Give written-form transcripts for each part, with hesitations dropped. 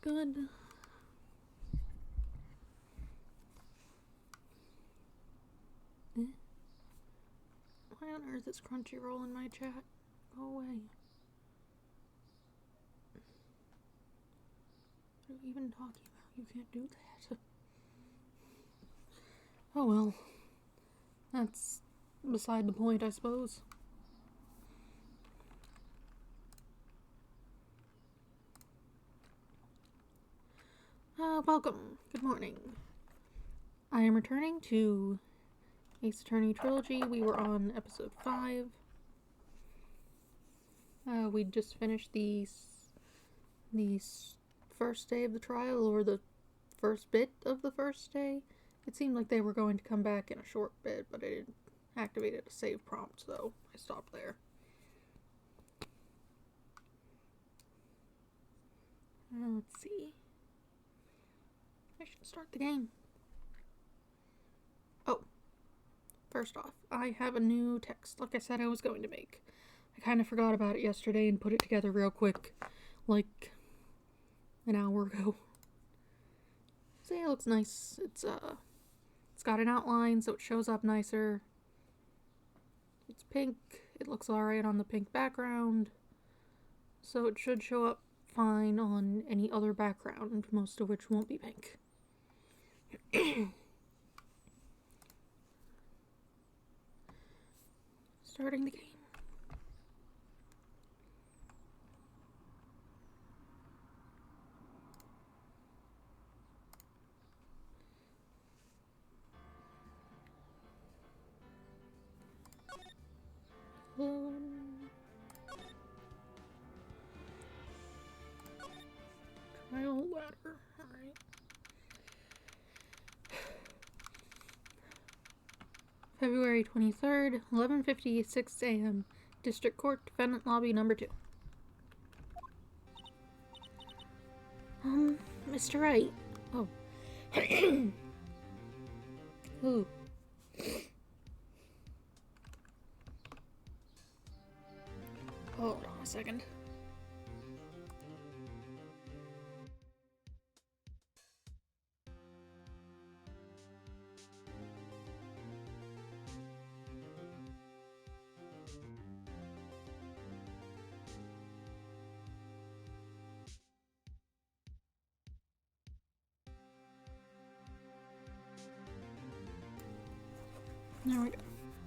good. Why on earth is Crunchyroll in my chat? Go away. What are you even talking about? You can't do that. Oh well. That's beside the point, I suppose. Welcome. Good morning. I am returning to Ace Attorney Trilogy. We were on episode 5. We just finished the first day of the trial, or the first bit of the first day. It seemed like they were going to come back in a short bit, but it activated a save prompt, so I stopped there. Let's see. I should start the game. Oh. First off, I have a new text, like I said I was going to make. I kind of forgot about it yesterday and put it together real quick, like an hour ago. So yeah, it looks nice. It's got an outline, so it shows up nicer. It's pink. It looks alright on the pink background. So it should show up fine on any other background, most of which won't be pink. Starting the game. Trial ladder. Alright. February 23rd, 11:56 a.m. District Court, Defendant Lobby number 2. Mr. Wright. Oh. Ooh. Hold on a second. There we go.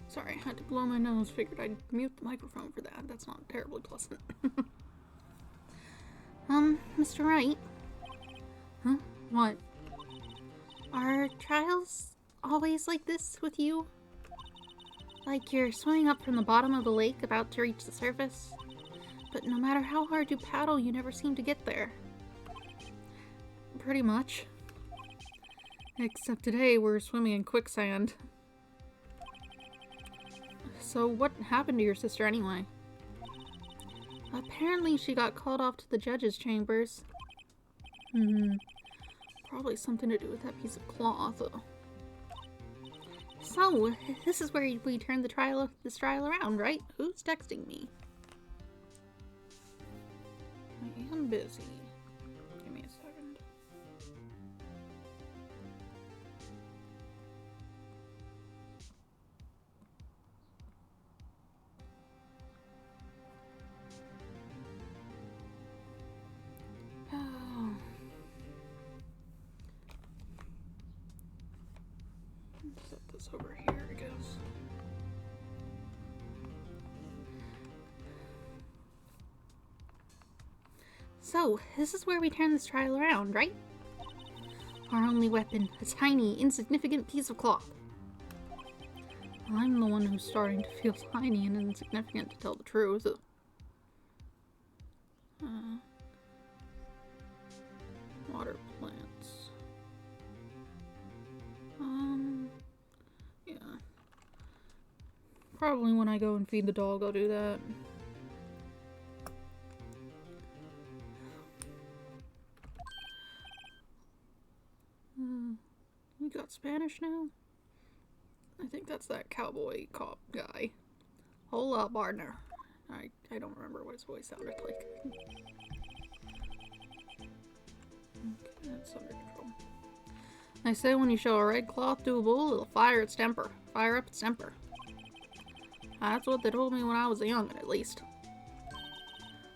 Sorry, I had to blow my nose. Figured I'd mute the microphone for that. That's not terribly pleasant. Mr. Wright? Huh? What? Are trials always like this with you? Like you're swimming up from the bottom of the lake about to reach the surface, but no matter how hard you paddle, you never seem to get there. Pretty much. Except today we're swimming in quicksand. So what happened to your sister anyway? Apparently she got called off to the judge's chambers. Probably something to do with that piece of cloth. So, this is where we turn this trial around, right? Who's texting me? I am busy. Give me a second. Set this over here, I guess. So, this is where we turn this trial around, right? Our only weapon, a tiny, insignificant piece of cloth. I'm the one who's starting to feel tiny and insignificant, to tell the truth. Water plants. Yeah. Probably when I go and feed the dog, I'll do that. You got Spanish now? I think that's that cowboy cop guy. Hola, partner. I don't remember what his voice sounded like. That's under control. They say when you show a red cloth to a bull, it'll fire its temper. Fire up its temper. That's what they told me when I was a youngin', at least.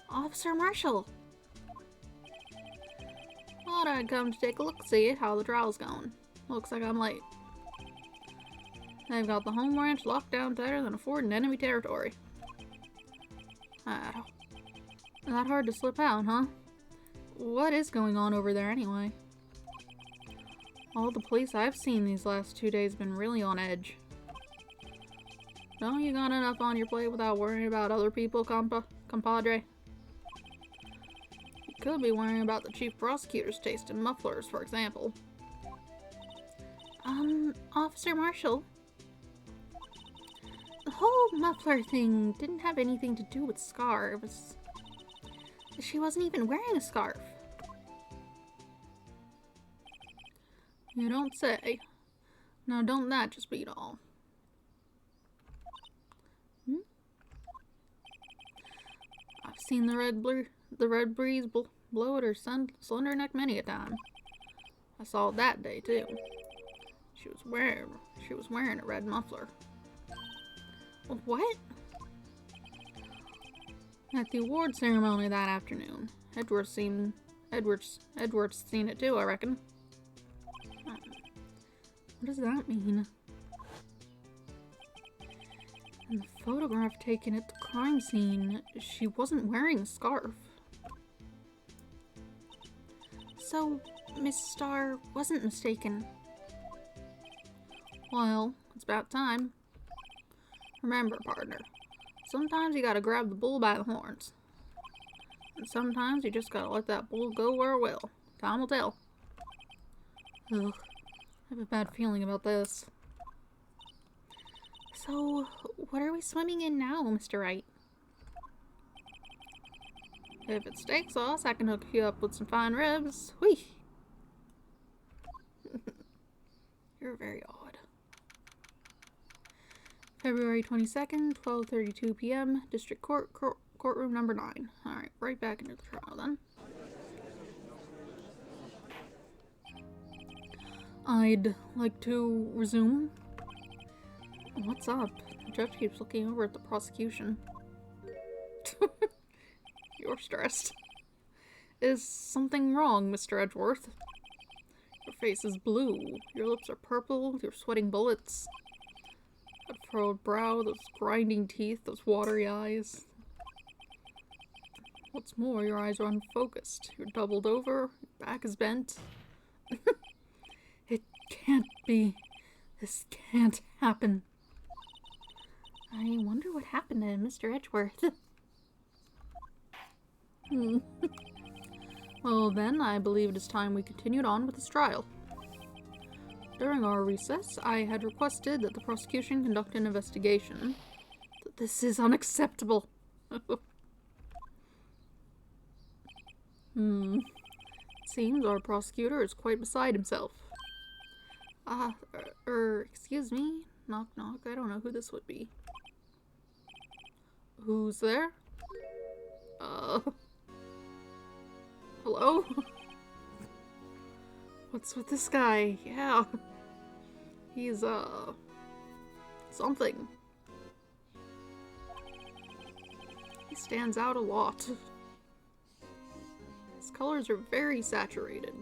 Officer Marshall! Thought I'd come to take a look, see how the trial's going. Looks like I'm late. They've got the home ranch locked down tighter than a fort in enemy territory. Not hard to slip out, huh? What is going on over there anyway? All the police I've seen these last 2 days have been really on edge. Don't you got enough on your plate without worrying about other people, compadre? You could be worrying about the chief prosecutor's taste in mufflers, for example. Officer Marshall? The whole muffler thing didn't have anything to do with scarves. She wasn't even wearing a scarf. You don't say. Now don't that just beat all? I've seen the red breeze blow at her slender neck many a time. I saw it that day too. She was wearing a red muffler. What? At the award ceremony that afternoon, Edward's seen it too, I reckon. What does that mean? In the photograph taken at the crime scene, she wasn't wearing a scarf. So, Miss Starr wasn't mistaken. Well, it's about time. Remember, partner, sometimes you gotta grab the bull by the horns. And sometimes you just gotta let that bull go where it will. Time will tell. Ugh, I have a bad feeling about this. So, what are we swimming in now, Mr. Wright? If it's steak sauce, I can hook you up with some fine ribs. Whee! You're very odd. February 22nd, 12:32 p.m., District Court, courtroom number 9. Alright, right back into the trial then. I'd like to resume. What's up? The judge keeps looking over at the prosecution. You're stressed. Is something wrong, Mr. Edgeworth? Your face is blue. Your lips are purple. You're sweating bullets. That furrowed brow, those grinding teeth, those watery eyes. What's more, your eyes are unfocused. You're doubled over. Your back is bent. It can't be. This can't happen. I wonder what happened to Mr. Edgeworth. Well then, I believe it is time we continued on with this trial. During our recess, I had requested that the prosecution conduct an investigation. This is unacceptable. Seems our prosecutor is quite beside himself. Excuse me? Knock knock, I don't know who this would be. Who's there? Hello? What's with this guy? Yeah. He's, something. He stands out a lot. His colors are very saturated.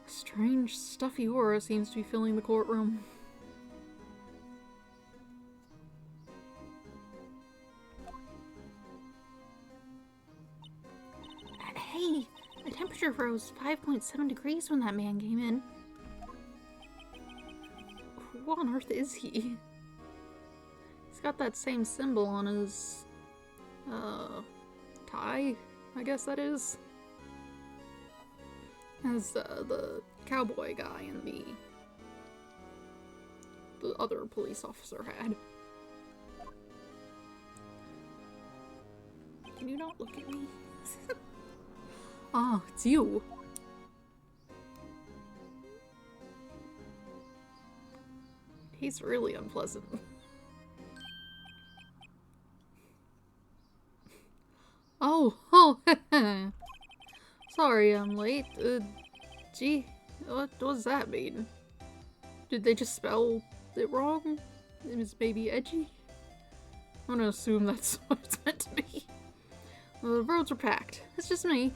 A strange, stuffy aura seems to be filling the courtroom. Hey, the temperature rose 5.7 degrees when that man came in. Who on earth is he? He's got that same symbol on his, tie, I guess that is. As, the cowboy guy and the other police officer had. Can you not look at me? Ah, it's you. He's really unpleasant. Oh, Sorry I'm late. Gee, what does that mean? Did they just spell it wrong? It was maybe edgy? I'm gonna assume that's what it's meant to be. The roads are packed. It's just me.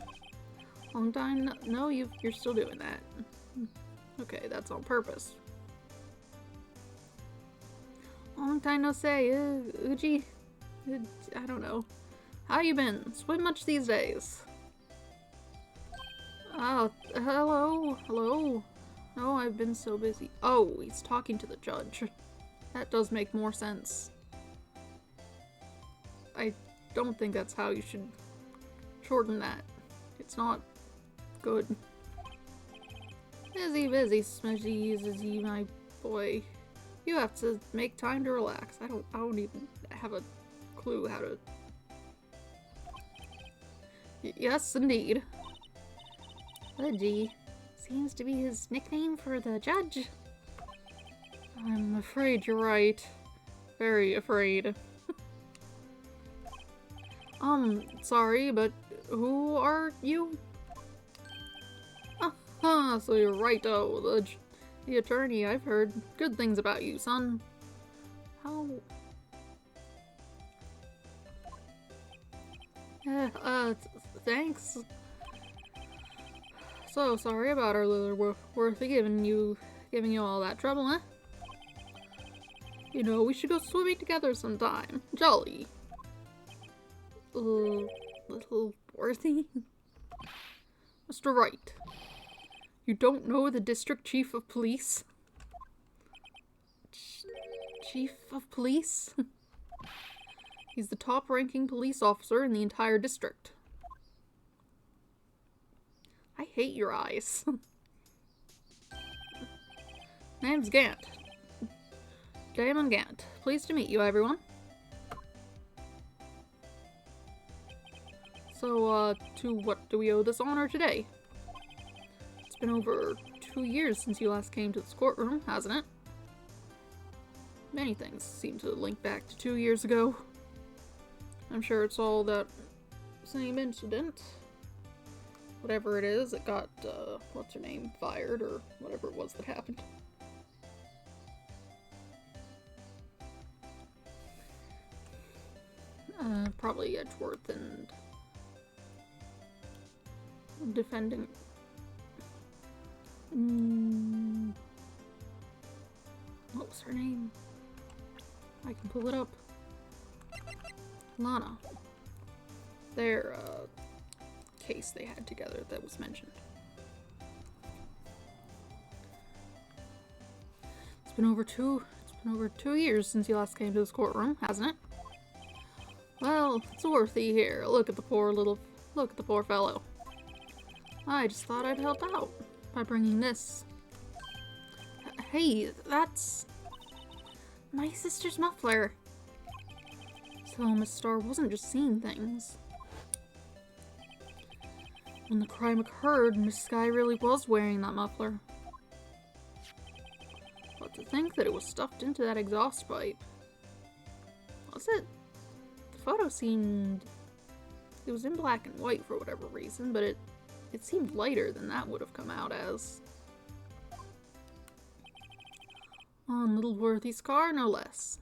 Long time no, you're still doing that. Okay, that's on purpose. Long time no say, Uji. I don't know. How you been? Swim much these days? Oh, hello. No, I've been so busy. Oh, he's talking to the judge. That does make more sense. I don't think that's how you should shorten that. It's not good. Busy, smushy, my boy. You have to make time to relax. I don't even have a clue how to... Yes, indeed. Pudgy seems to be his nickname for the judge. I'm afraid you're right. Very afraid. Sorry, but who are you? So you're right, the attorney. I've heard good things about you, son. How? Thanks. So sorry about our little Worthy giving you all that trouble, huh? You know, we should go swimming together sometime. Jolly. Little Worthy? Mr. Wright. You don't know the district chief of police? Chief of police? He's the top-ranking police officer in the entire district. I hate your eyes. Name's Gant. Damon Gant. Pleased to meet you, everyone. So, to what do we owe this honor today? It's been over 2 years since you last came to this courtroom, hasn't it? Many things seem to link back to 2 years ago. I'm sure it's all that same incident. Whatever it is, it got, what's her name, fired, or whatever it was that happened. Probably Edgeworth and defending... what was her name? I can pull it up. Lana. Their, case they had together that was mentioned. It's been over 2 years since you last came to this courtroom, hasn't it? Well, it's Worthy here. Look at the poor fellow. I just thought I'd help out by bringing this. Hey, that's my sister's muffler. So Miss Star wasn't just seeing things. When the crime occurred, Miss Sky really was wearing that muffler. But to think that it was stuffed into that exhaust pipe. Was it? The photo seemed... It was in black and white for whatever reason, but it seemed lighter than that would have come out as. On little Worthy's car, no less.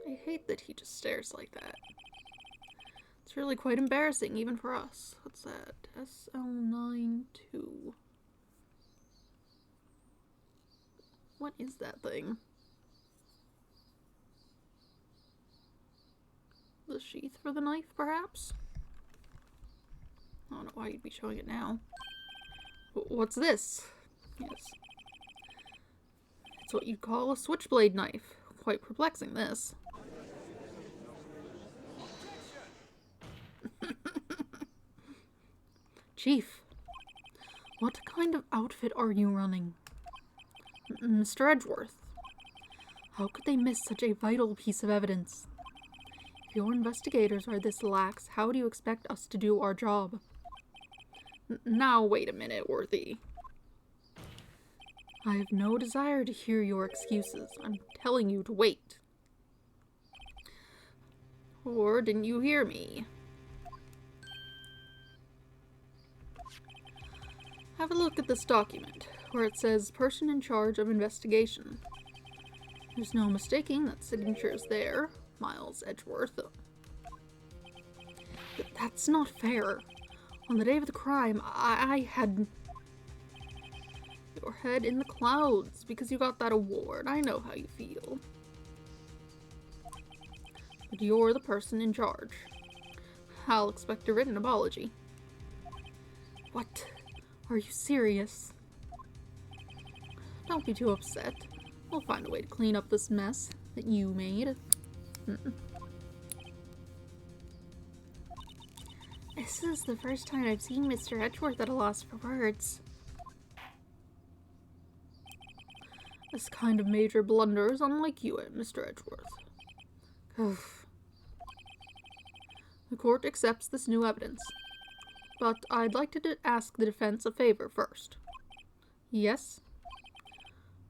I hate that he just stares like that. It's really quite embarrassing, even for us. What's that? SL92. What is that thing? The sheath for the knife, perhaps? I don't know why you'd be showing it now. What's this? Yes. It's what you'd call a switchblade knife. Quite perplexing, this. Chief, what kind of outfit are you running? Mr. Edgeworth, how could they miss such a vital piece of evidence? If your investigators are this lax, how do you expect us to do our job? Now, wait a minute, Worthy. I have no desire to hear your excuses. I'm telling you to wait. Or didn't you hear me? Have a look at this document, where it says person in charge of investigation. There's no mistaking that signature is there. Miles Edgeworth. That's not fair. On the day of the crime, I had your head in the clouds because you got that award. I know how you feel. But you're the person in charge. I'll expect a written apology. What? Are you serious? Don't be too upset. We'll find a way to clean up this mess that you made. This is the first time I've seen Mr. Edgeworth at a loss for words. This kind of major blunder is unlike you, Mr. Edgeworth. Oof. The court accepts this new evidence, but I'd like to ask the defense a favor first. Yes?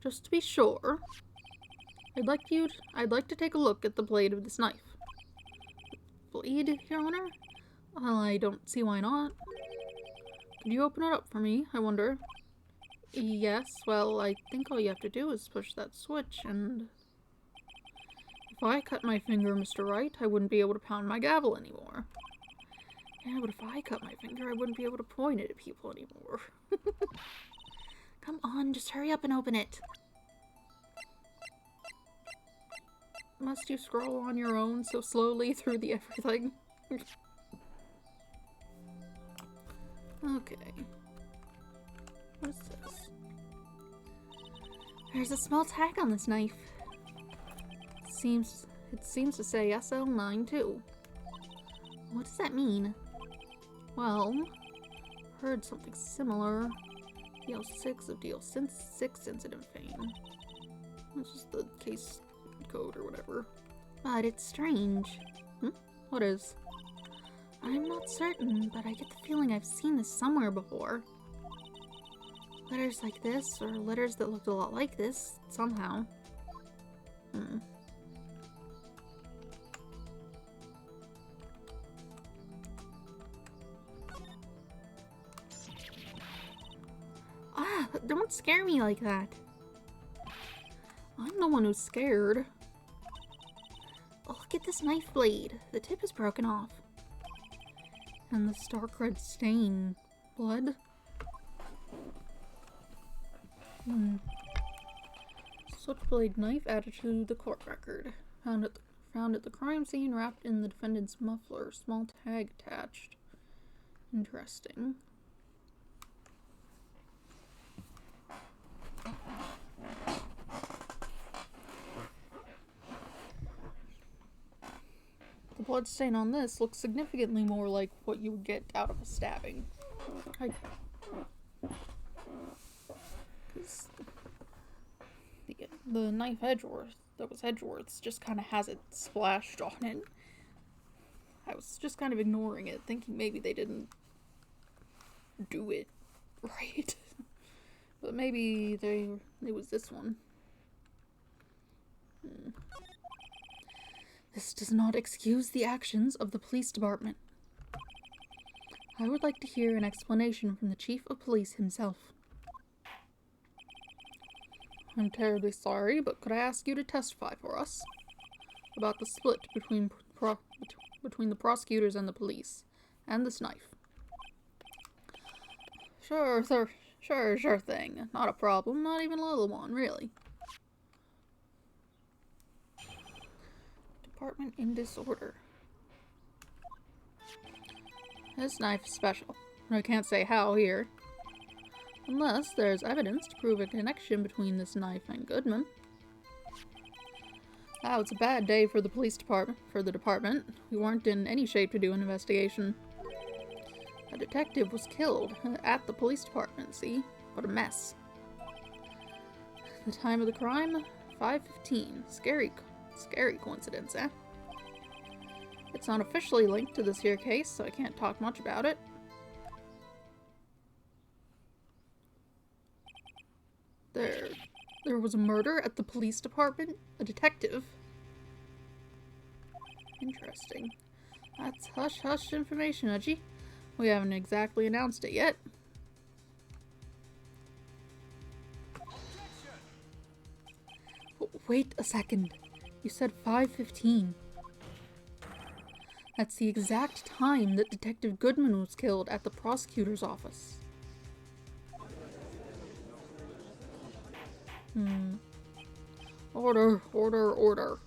Just to be sure, I'd like to take a look at the blade of this knife. Blade, Your Honor? Well, I don't see why not. Could you open it up for me, I wonder? Yes, well, I think all you have to do is push that switch, and... If I cut my finger, Mr. Wright, I wouldn't be able to pound my gavel anymore. Yeah, but if I cut my finger, I wouldn't be able to point it at people anymore. Come on, just hurry up and open it. Must you scroll on your own so slowly through the everything? Okay. What is this? There's a small tag on this knife. It seems to say SL92. What does that mean? Well, heard something similar. DL6 of DL6 incident fame. It's just the case code or whatever. But it's strange. What is? I'm not certain, but I get the feeling I've seen this somewhere before. Letters like this, or letters that looked a lot like this, somehow. Ah, don't scare me like that. I'm the one who's scared. Oh, look at this knife blade. The tip is broken off. And the stark red stain. Blood? Switchblade knife added to the court record. Found at the crime scene, wrapped in the defendant's muffler. Small tag attached. Interesting. The bloodstain on this looks significantly more like what you would get out of a stabbing. Because the knife that was Edgeworth's just kind of has it splashed on it. I was just kind of ignoring it, thinking maybe they didn't do it right. But maybe it was this one. This does not excuse the actions of the police department. I would like to hear an explanation from the chief of police himself. I'm terribly sorry, but could I ask you to testify for us about the split between the prosecutors and the police, and this knife? Sure thing. Not a problem. Not even a little one, really. Department in disorder. This knife is special. I can't say how here. Unless there's evidence to prove a connection between this knife and Goodman. Oh, it's a bad day for the department. We weren't in any shape to do an investigation. A detective was killed at the police department, see? What a mess. The time of the crime? 5:15. Scary coincidence, eh? It's not officially linked to this here case, so I can't talk much about it. There was a murder at the police department? A detective? Interesting. That's hush-hush information, Udgy. We haven't exactly announced it yet. Wait a second. You said 5:15. That's the exact time that Detective Goodman was killed at the prosecutor's office. Order, order, order.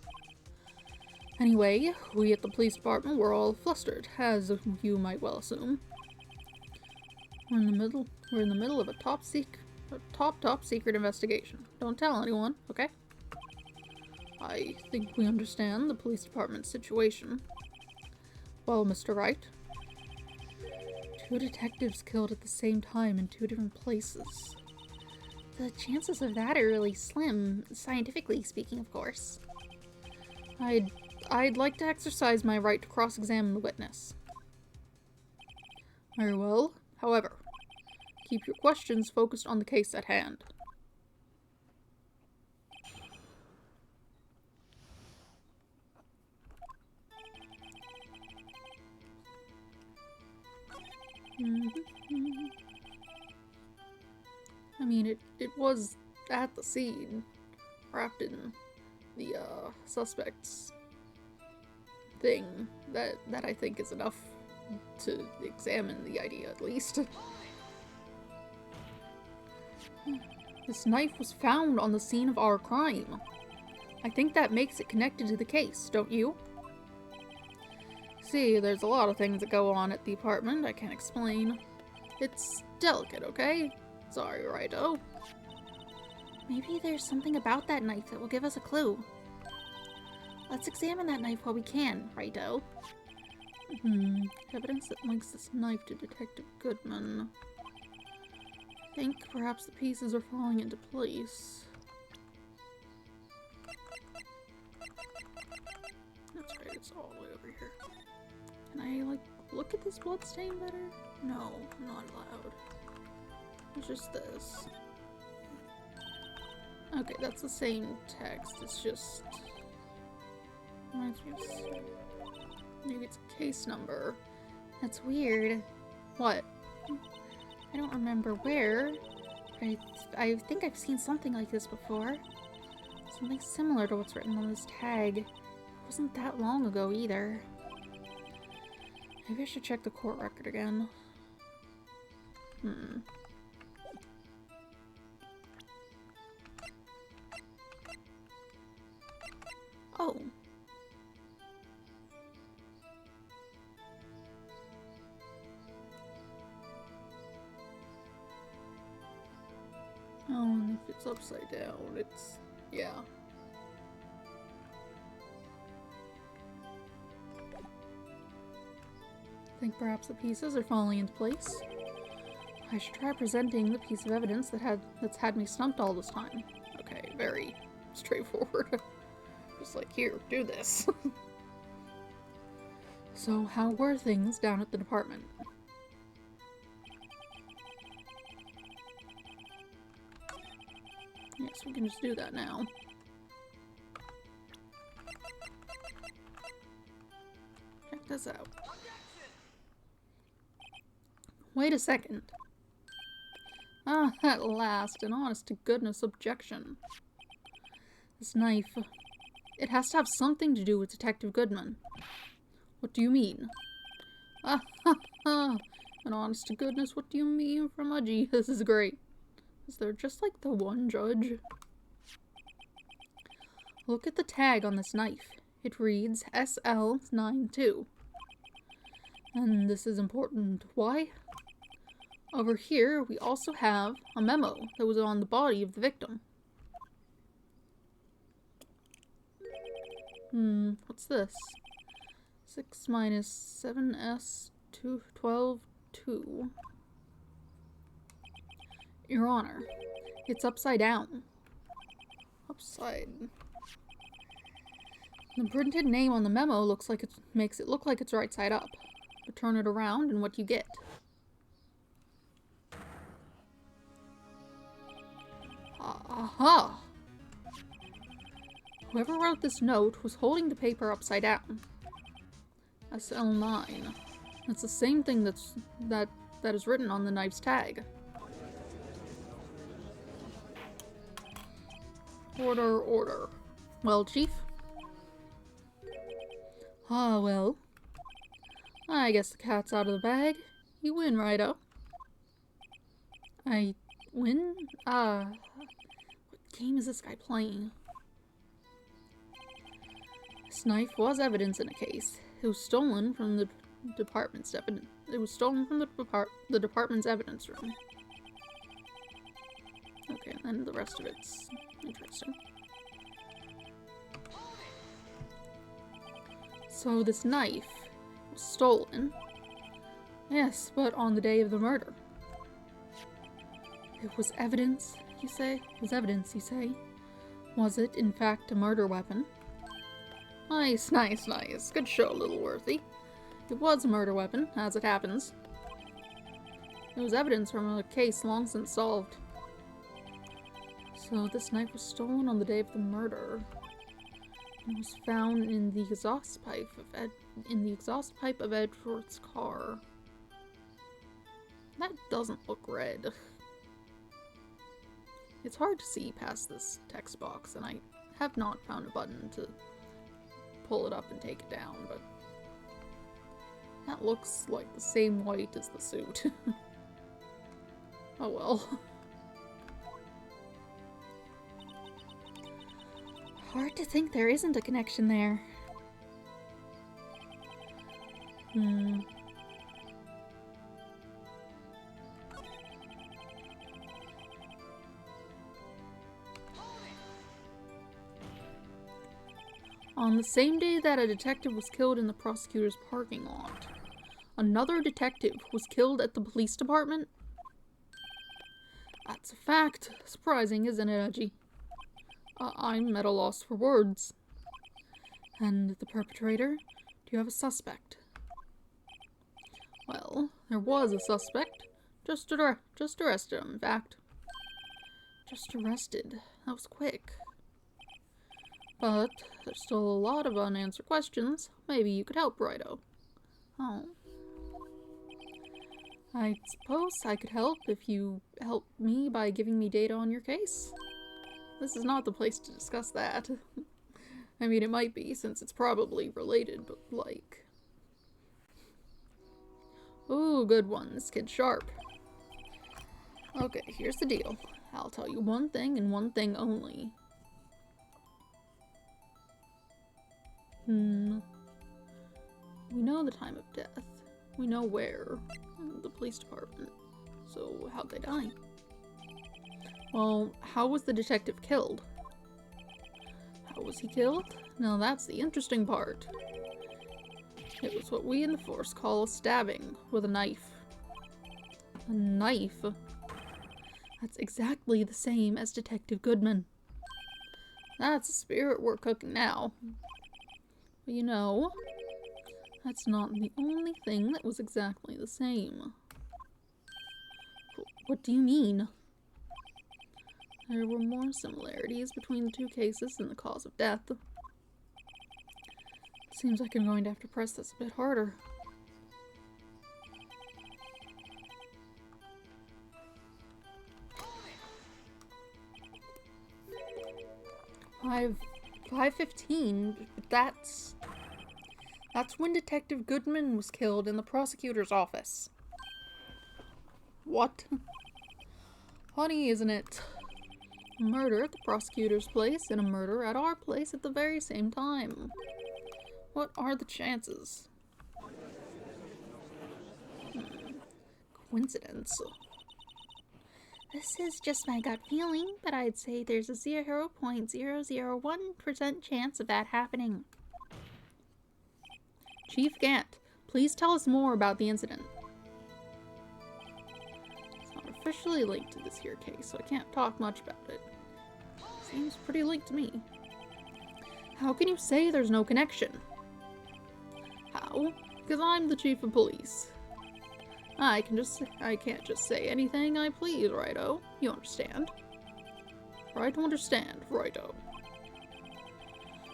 Anyway, we at the police department were all flustered, as you might well assume. We're in the middle of a top secret investigation. Don't tell anyone, okay? I think we understand the police department's situation. Well, Mr. Wright, 2 detectives killed at the same time in 2 different places. The chances of that are really slim, scientifically speaking, of course. I'd like to exercise my right to cross-examine the witness. Very well. However, keep your questions focused on the case at hand. I mean, it was at the scene, wrapped in the suspect's thing. That I think is enough to examine the idea, at least. This knife was found on the scene of our crime. I think that makes it connected to the case, don't you? See, there's a lot of things that go on at the apartment I can't explain. It's delicate, okay? Sorry, Righto. Maybe there's something about that knife that will give us a clue. Let's examine that knife while we can, Righto. Evidence that links this knife to Detective Goodman. I think perhaps the pieces are falling into place. That's right, it's all the way over here. Can I, like, look at this bloodstain better? No, I'm not allowed. It's just this. Okay, that's the same text, it's just... Maybe it's a case number. That's weird. What? I don't remember where, but I think I've seen something like this before. Something similar to what's written on this tag. It wasn't that long ago either. Maybe I should check the court record again. Oh. Oh, and if it's upside down, it's... yeah. Think perhaps the pieces are falling into place? I should try presenting the piece of evidence that's had me stumped all this time. Okay, very straightforward. Just like, here, do this. So, how were things down at the department? Yes, we can just do that now. Check this out. Wait a second. Ah, at last, an honest-to-goodness objection. This knife, it has to have something to do with Detective Goodman. What do you mean? Ah, ha, ha. An honest-to-goodness, what do you mean from Udgy? This is great. Is there just like the one judge? Look at the tag on this knife. It reads SL92. And this is important. Why? Over here, we also have a memo that was on the body of the victim. What's this? 6 minus 7s 12 2. Your Honor, it's upside down. Upside. The printed name on the memo makes it look like it's right side up. But turn it around and what you get. Aha! Whoever wrote this note was holding the paper upside down. SL9. That's the same thing that is written on the knife's tag. Order. Well, Chief? Ah, well. I guess the cat's out of the bag. You win, Righto. I win? What game is this guy playing? This knife was evidence in a case. It was stolen from the department's evidence. It was stolen from the department's evidence room. Okay, and then the rest of it's interesting. So this knife was stolen. Yes, but on the day of the murder. It was evidence, you say? It was evidence, you say? Was it, in fact, a murder weapon? Nice. Good show, Littleworthy. It was a murder weapon, as it happens. It was evidence from a case long since solved. So this knife was stolen on the day of the murder. It was found in the exhaust pipe of Edward's car. That doesn't look red. It's hard to see past this text box, and I have not found a button to pull it up and take it down, but that looks like the same white as the suit. Oh well. Hard to think there isn't a connection there. On the same day that a detective was killed in the prosecutor's parking lot, another detective was killed at the police department? That's a fact. Surprising, isn't it, Edgy? I'm at a loss for words. And the perpetrator? Do you have a suspect? Well, there was a suspect. Just arrested him, in fact. Just arrested. That was quick. But there's still a lot of unanswered questions. Maybe you could help, Righto. Oh. I suppose I could help if you help me by giving me data on your case. This is not the place to discuss that. I mean, it might be, since it's probably related, but like... Ooh, good one. This kid's sharp. Okay, here's the deal. I'll tell you one thing and one thing only. We know the time of death. We know where. The police department. So, how'd they die? Well, how was the detective killed? How was he killed? Now that's the interesting part. It was what we in the force call a stabbing with a knife. A knife? That's exactly the same as Detective Goodman. That's the spirit we're cooking now. But you know, that's not the only thing that was exactly the same. What do you mean? There were more similarities between the two cases than the cause of death. Seems like I'm going to have to press this a bit harder. $5:15, but that's when Detective Goodman was killed in the prosecutor's office. What? Funny, isn't it? A murder at the prosecutor's place and a murder at our place at the very same time. What are the chances? Coincidence. This is just my gut feeling, but I'd say there's a 0.001% chance of that happening. Chief Gant, please tell us more about the incident. It's not officially linked to this here case, so I can't talk much about it. Seems pretty linked to me. How can you say there's no connection? How? Because I'm the chief of police. I can't just say anything I please, Righto. You understand? Try to understand, Righto.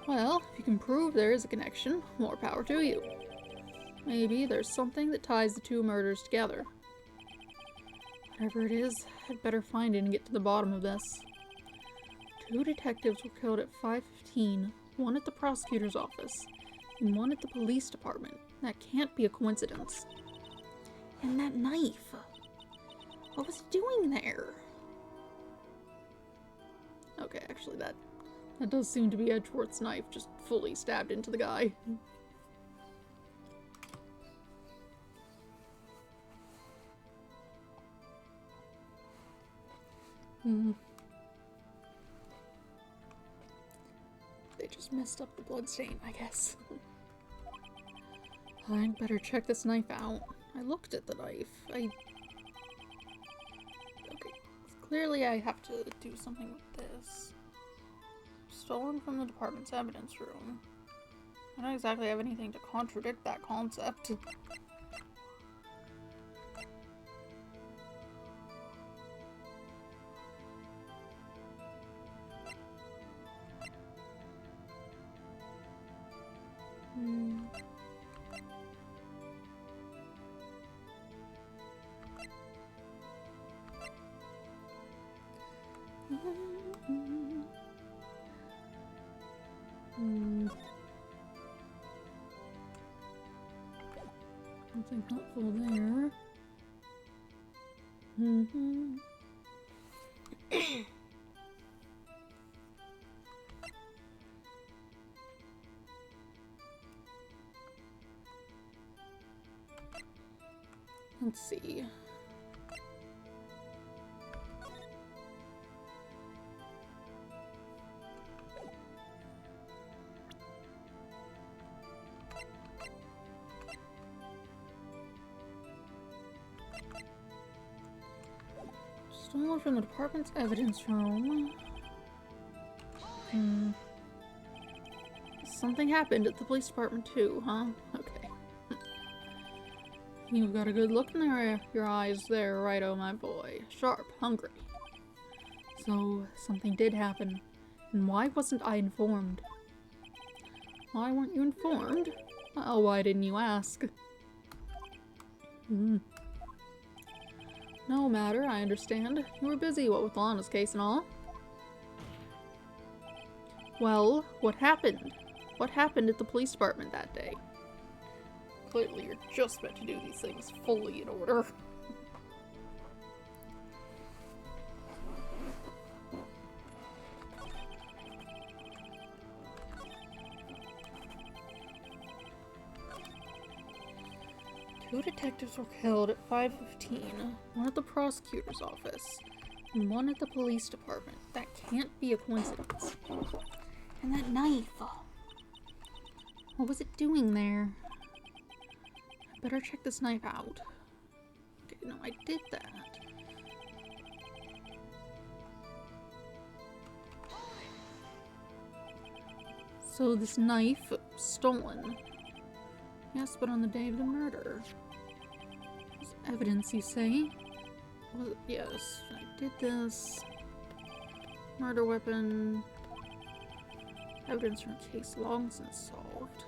Well, if you can prove there is a connection, more power to you. Maybe there's something that ties the two murders together. Whatever it is, I'd better find it and get to the bottom of this. 2 detectives were killed at 5:15, one at the prosecutor's office, and one at the police department. That can't be a coincidence. And that knife. What was it doing there? Okay, actually that does seem to be Edgeworth's knife, just fully stabbed into the guy. They just messed up the bloodstain, I guess. I'd better check this knife out. I looked at the knife. Okay. Clearly I have to do something with this. Stolen from the department's evidence room. I don't exactly have anything to contradict that concept. Nothing helpful there. Let's see. Stolen from the department's evidence room. Something happened at the police department too, huh? Okay. You've got a good look in your eyes there, righto, my boy. Sharp, hungry. So, something did happen. And why wasn't I informed? Why weren't you informed? Well, why didn't you ask? No matter, I understand. You were busy, what with Lana's case and all. Well, what happened? What happened at the police department that day? Clearly, you're just meant to do these things fully in order. Two detectives were killed at 5:15, one at the prosecutor's office, and one at the police department. That can't be a coincidence. And that knife. What was it doing there? I better check this knife out. Okay, no, I did that. So this knife, stolen. Yes, but on the day of the murder. There's evidence, you say? Well, yes, I did this. Murder weapon. Evidence from a case long since solved.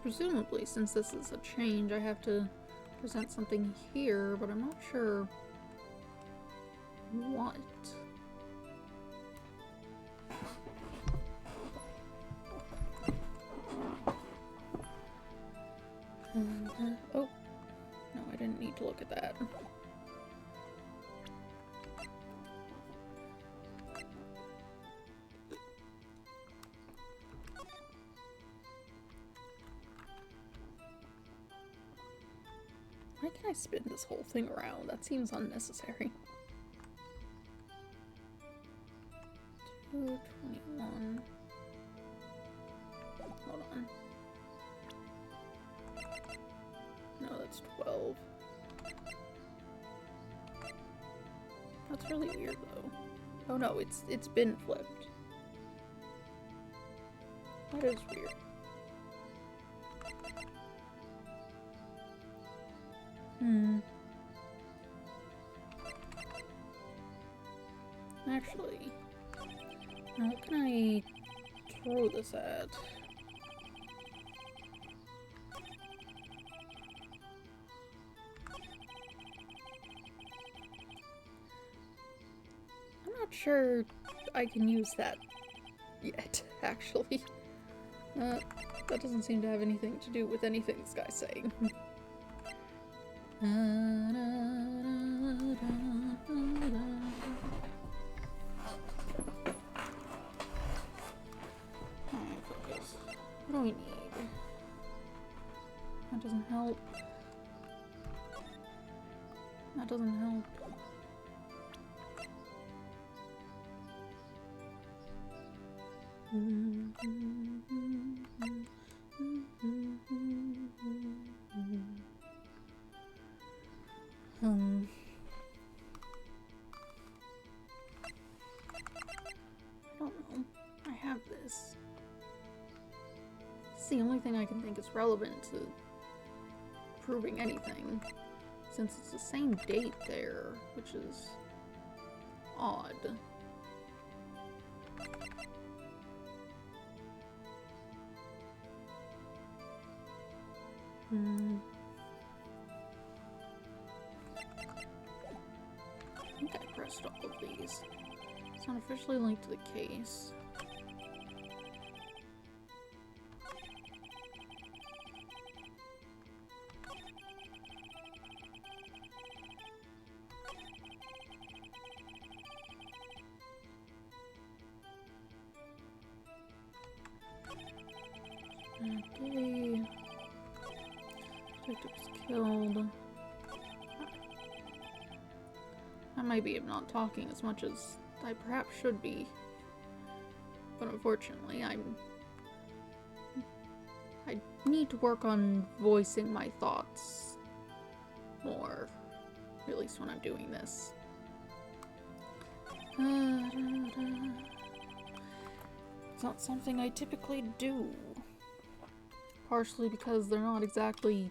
Presumably, since this is a change, I have to present something here, but I'm not sure what. Oh, no, I didn't need to look at that. Why can I spin this whole thing around? That seems unnecessary. 221. Hold on. No, that's 12. That's really weird though. Oh no, it's been flipped. That is weird. Actually, what can I throw this at? I'm not sure I can use that yet, actually. That doesn't seem to have anything to do with anything this guy's saying. Focus. What do we need? That doesn't help. That doesn't help. I don't know. I have this. It's the only thing I can think is relevant to proving anything, since it's the same date there, which is odd. I think I pressed all of these. It's not officially linked to the case. Okay. Detective was killed. I might be not talking as much as I perhaps should be, but unfortunately I need to work on voicing my thoughts more, at least when I'm doing this. It's not something I typically do, partially because they're not exactly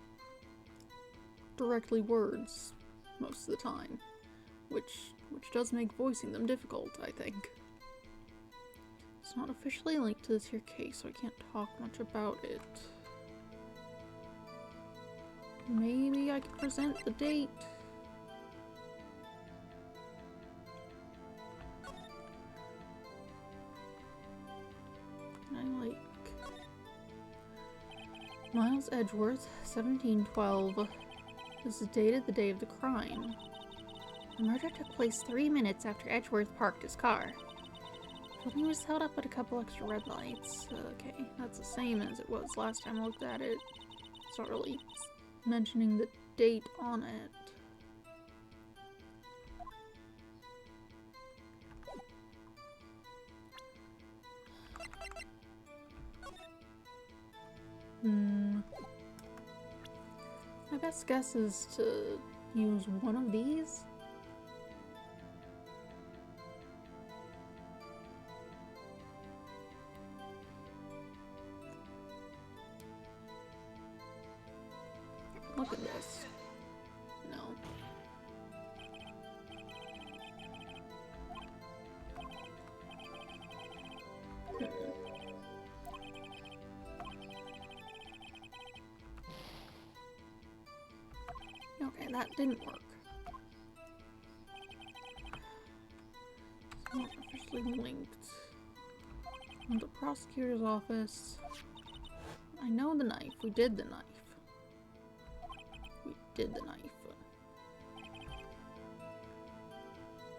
directly words most of the time, which does make voicing them difficult, I think. It's not officially linked to this here case, so I can't talk much about it. Maybe I can present the date. I like Miles Edgeworth, 1712. This is dated the day of the crime. The murder took place 3 minutes after Edgeworth parked his car. He was held up at a couple extra red lights. Okay, that's the same as it was last time I looked at it. It's not really mentioning the date on it. My best guess is to use one of these. Look at this. No. Okay, that didn't work. It's not officially linked. From the prosecutor's office. I know the knife. We did the knife. We did the knife.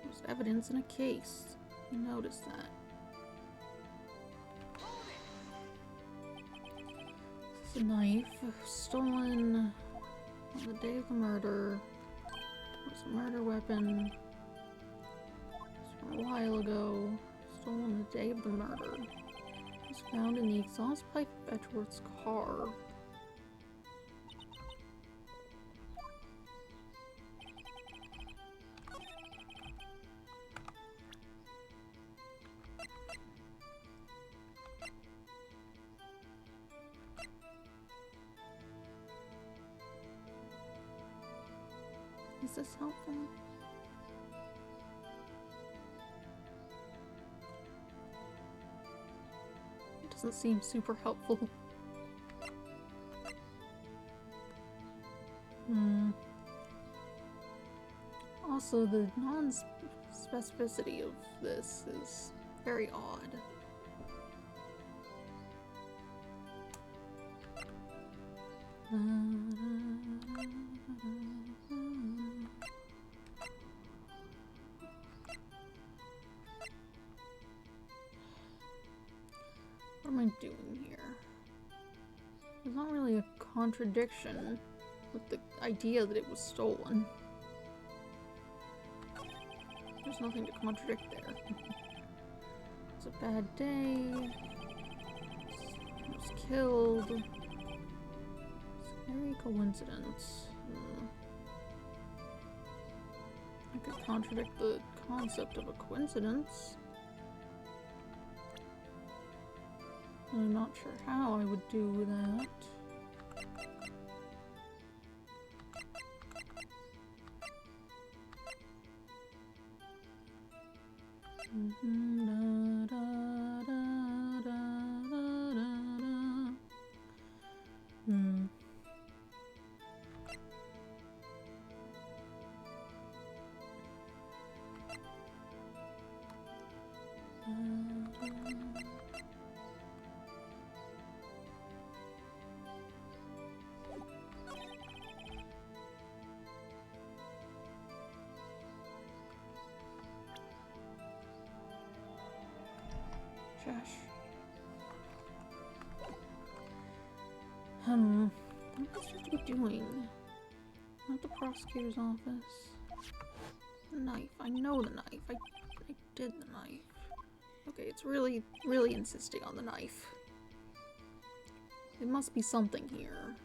There's evidence in a case. You noticed that. This is a knife stolen on the day of the murder. It was a murder weapon. It's from a while ago. Stolen the day of the murder. It was found in the exhaust pipe of Edgeworth's car. Is this helpful? It doesn't seem super helpful. Also, the non-specificity of this is very odd. What am I doing here? There's not really a contradiction with the idea that it was stolen. There's nothing to contradict there. It's a bad day. It was killed. Scary coincidence. I could contradict the concept of a coincidence. I'm not sure how I would do that. Josh. What am I supposed to be doing? I'm at the prosecutor's office. The knife. I know the knife. I did the knife. Okay, it's really insisting on the knife. It must be something here.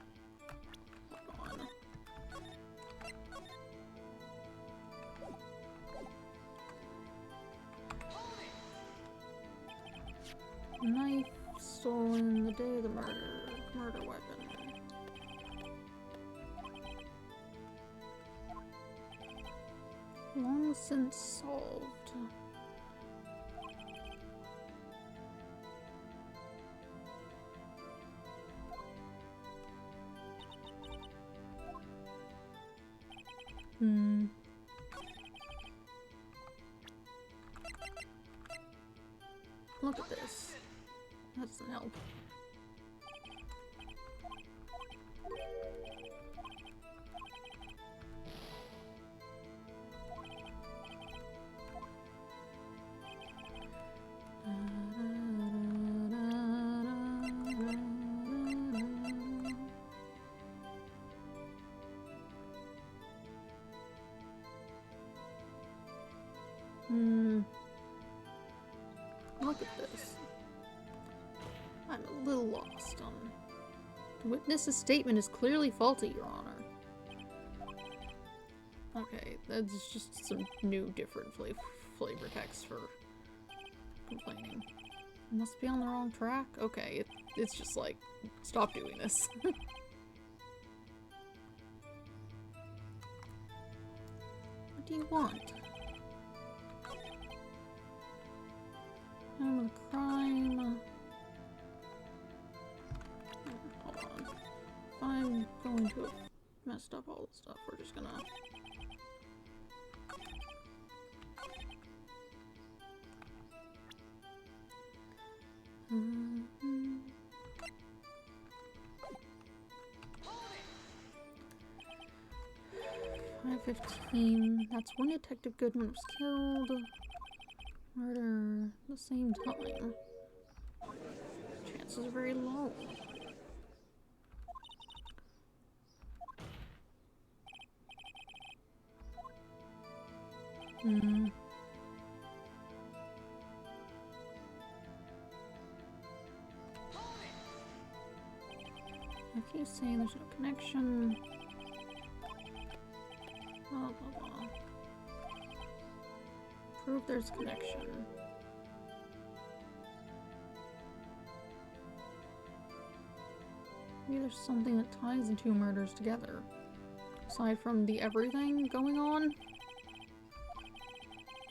Hold on. Knife stolen the day of the murder. Murder weapon. Long since solved. Look at this. That doesn't help. Look at this. I'm a little lost on... The witness's statement is clearly faulty, Your Honor. Okay, that's just some new, different flavor text for complaining. Must be on the wrong track? Okay, it's just like, stop doing this. What do you want? Time of the crime. Hold on. If I'm going to have messed up all the stuff, we're just gonna... $5:15. That's when Detective Goodman was killed. Murder at the same time. Chances are very low. If you say there's no connection, blah blah blah. Prove there's connection. Maybe there's something that ties the two murders together. Aside from the everything going on.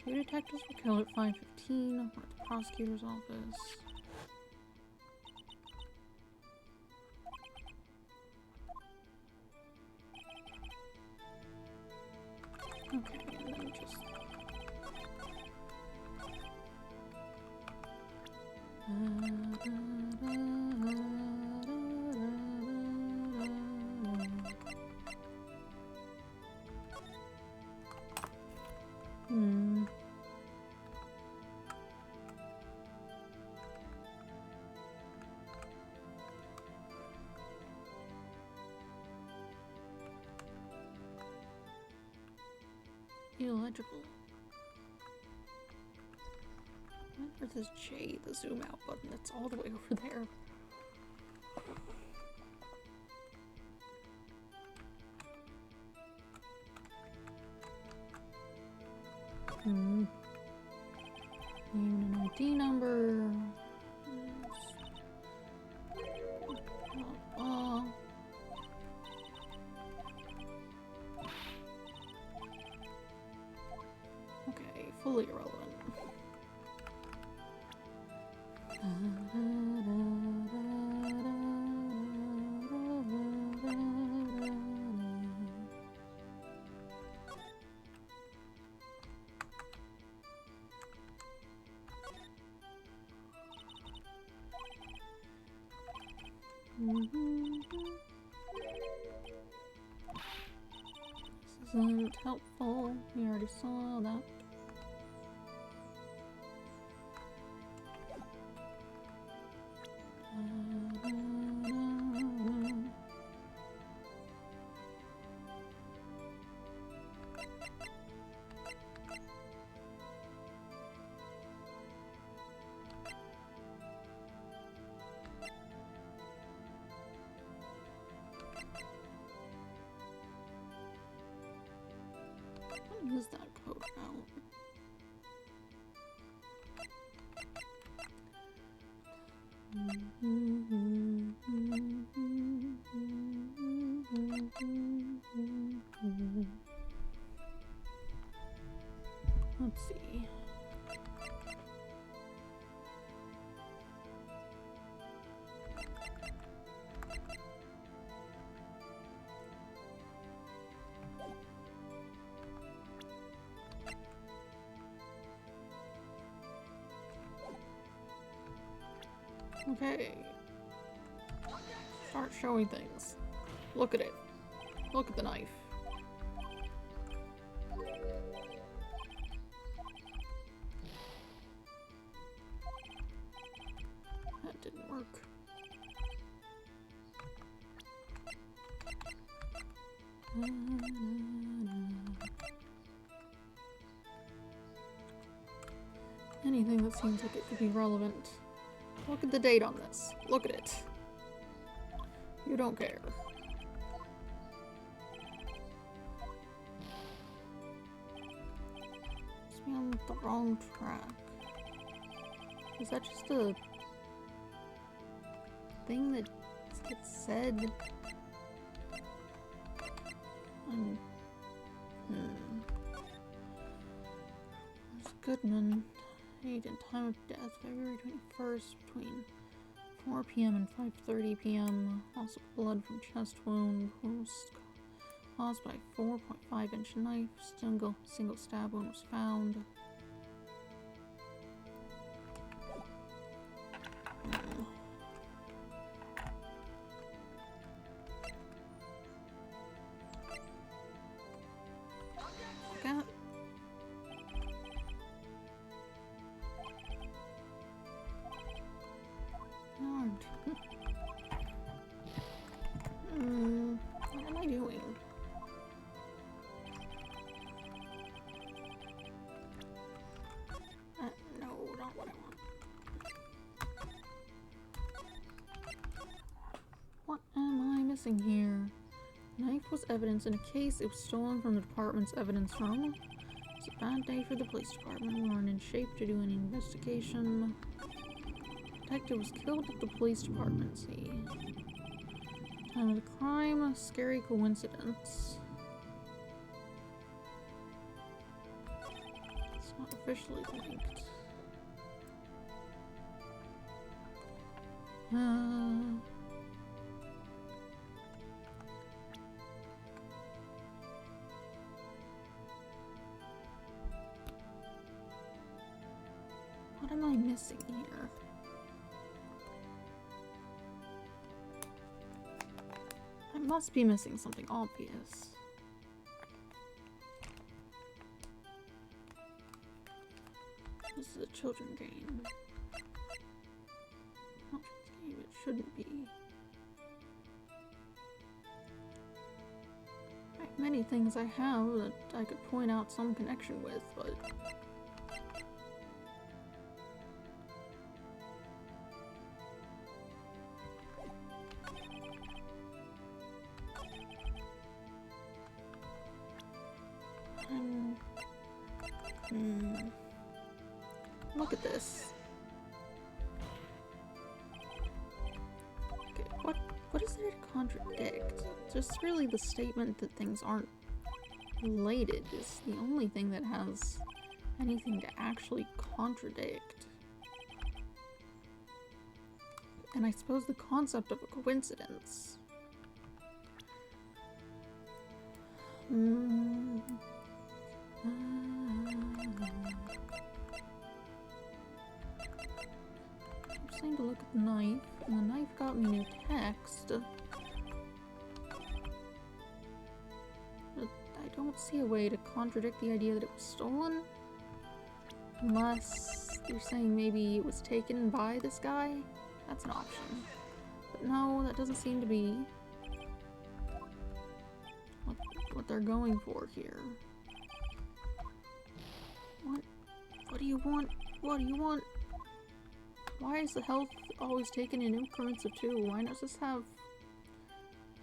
2 detectives were killed at 5:15. We're at the prosecutor's office. Okay, and then just... Illegible. Where is J, the zoom out button? That's all the way over there. Name and ID number. Okay, fully irrelevant. This isn't helpful. We already saw that. What is that code out? Let's see. Okay. Start showing things. Look at it. Look at the knife. That didn't work. Anything that seems like it could be relevant. Look at the date on this. Look at it. You don't care. Must be on the wrong track. Is that just a thing that gets said? There's Goodman. Age and time of death, February 21st, between 4 p.m. and 5:30 p.m. Loss of blood from chest wound, was caused by 4.5-inch knife. Single stab wound was found. What am I doing? No, not what I want. What am I missing here? Knife was evidence in a case. It was stolen from the department's evidence room. It's a bad day for the police department. We aren't in shape to do any investigation. Detective was killed at the police department. See. Time of the crime, a scary coincidence. Not officially linked. What am I missing here? I must be missing something obvious. This is a children game. Children's game, it shouldn't be. Right, many things I have that I could point out some connection with, but look at this. Okay, what is there to contradict? Just really the statement that things aren't related is the only thing that has anything to actually contradict. And I suppose the concept of a coincidence. I'm saying to look at the knife, and the knife got me new text. But I don't see a way to contradict the idea that it was stolen. Unless you're saying maybe it was taken by this guy? That's an option. But no, that doesn't seem to be what they're going for here. What do you want? What do you want? Why is the health always taken in increments of 2? Why not just have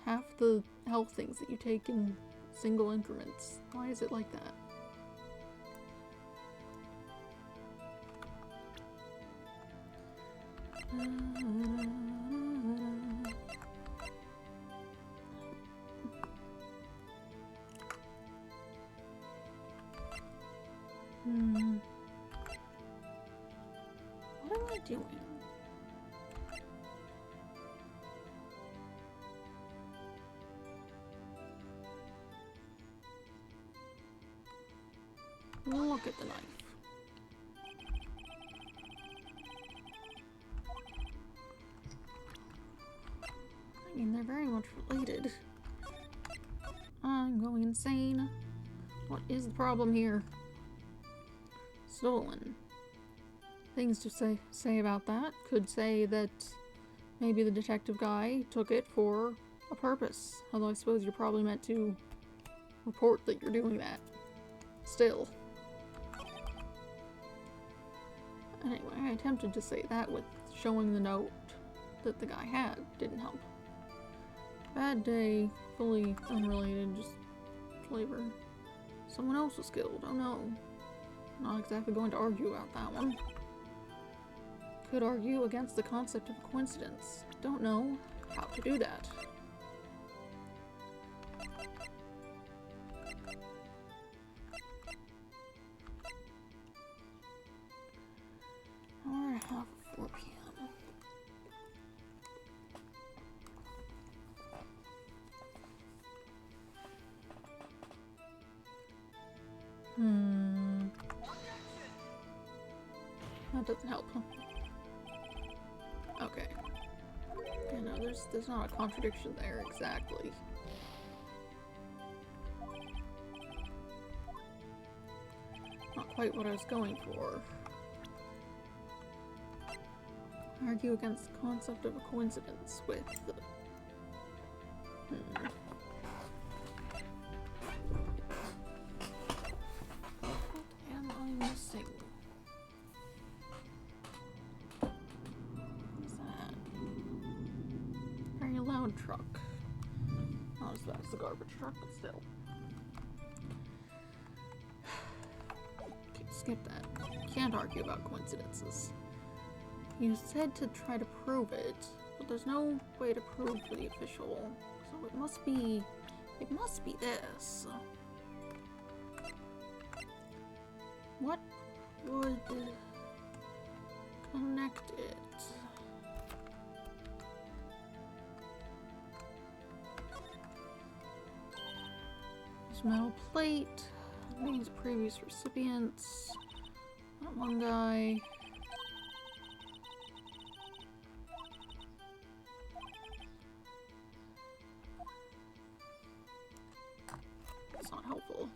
half the health things that you take in single increments? Why is it like that? What am I doing? Look at the knife. I mean, they're very much related. I'm going insane. What is the problem here? Stolen. Things to say about that. Could say that maybe the detective guy took it for a purpose. Although I suppose you're probably meant to report that you're doing that. Still. Anyway, I attempted to say that with showing the note that the guy had. Didn't help. Bad day, fully unrelated, just flavor. Someone else was killed, oh no. Not exactly going to argue about that one. Could argue against the concept of coincidence. Don't know how to do that. Hour and a half of 4 p.m. That doesn't help, huh? Okay. Yeah, no, there's not a contradiction there, exactly. Not quite what I was going for. Argue against the concept of a coincidence with the... What am I missing? What's that? Very loud truck. Not as bad as the garbage truck, but still. Okay, skip that. Can't argue about coincidences. You said to try to prove it, but there's no way to prove for the official. So it must be this. What would connect it. There's metal plate. Names previous recipients. That one guy. That's not helpful. I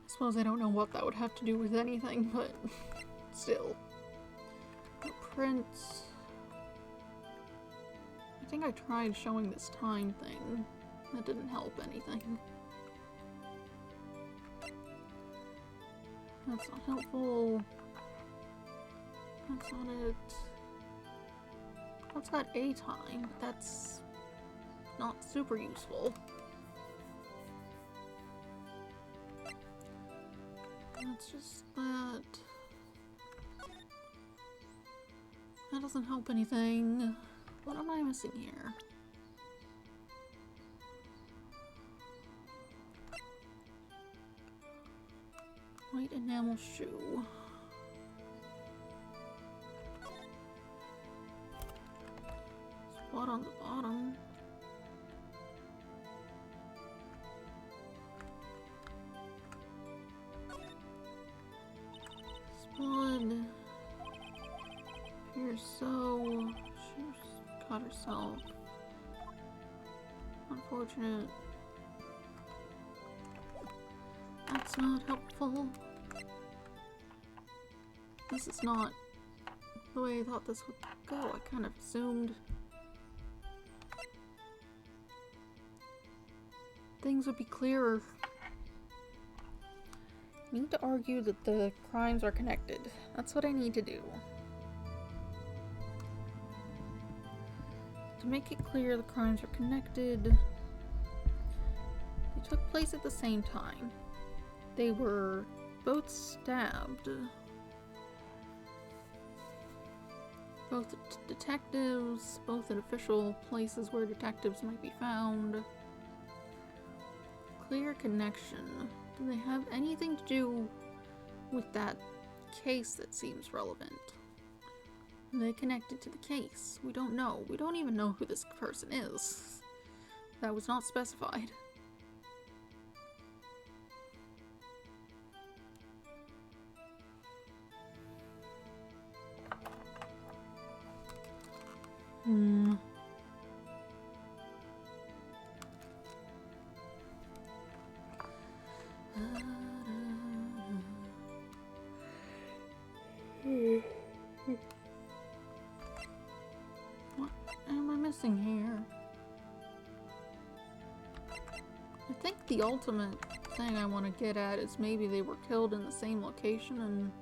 suppose I don't know what that would have to do with anything, but still. The prints. I think I tried showing this time thing. That didn't help anything. That's not helpful. That's not it. That's got a time, but that's not super useful. That's just that. That doesn't help anything. What am I missing here? White enamel shoe. Spot on the bottom. Spud. Here, so she's got herself. Unfortunate. That's not helpful. This is not the way I thought this would go. I kind of assumed things would be clearer. I need to argue that the crimes are connected. That's what I need to do. To make it clear the crimes are connected, they took place at the same time. They were both stabbed. Both detectives, both at official places where detectives might be found. Clear connection. Do they have anything to do with that case that seems relevant? Are they connected to the case? We don't know. We don't even know who this person is. That was not specified. What am I missing here? I think the ultimate thing I want to get at is maybe they were killed in the same location and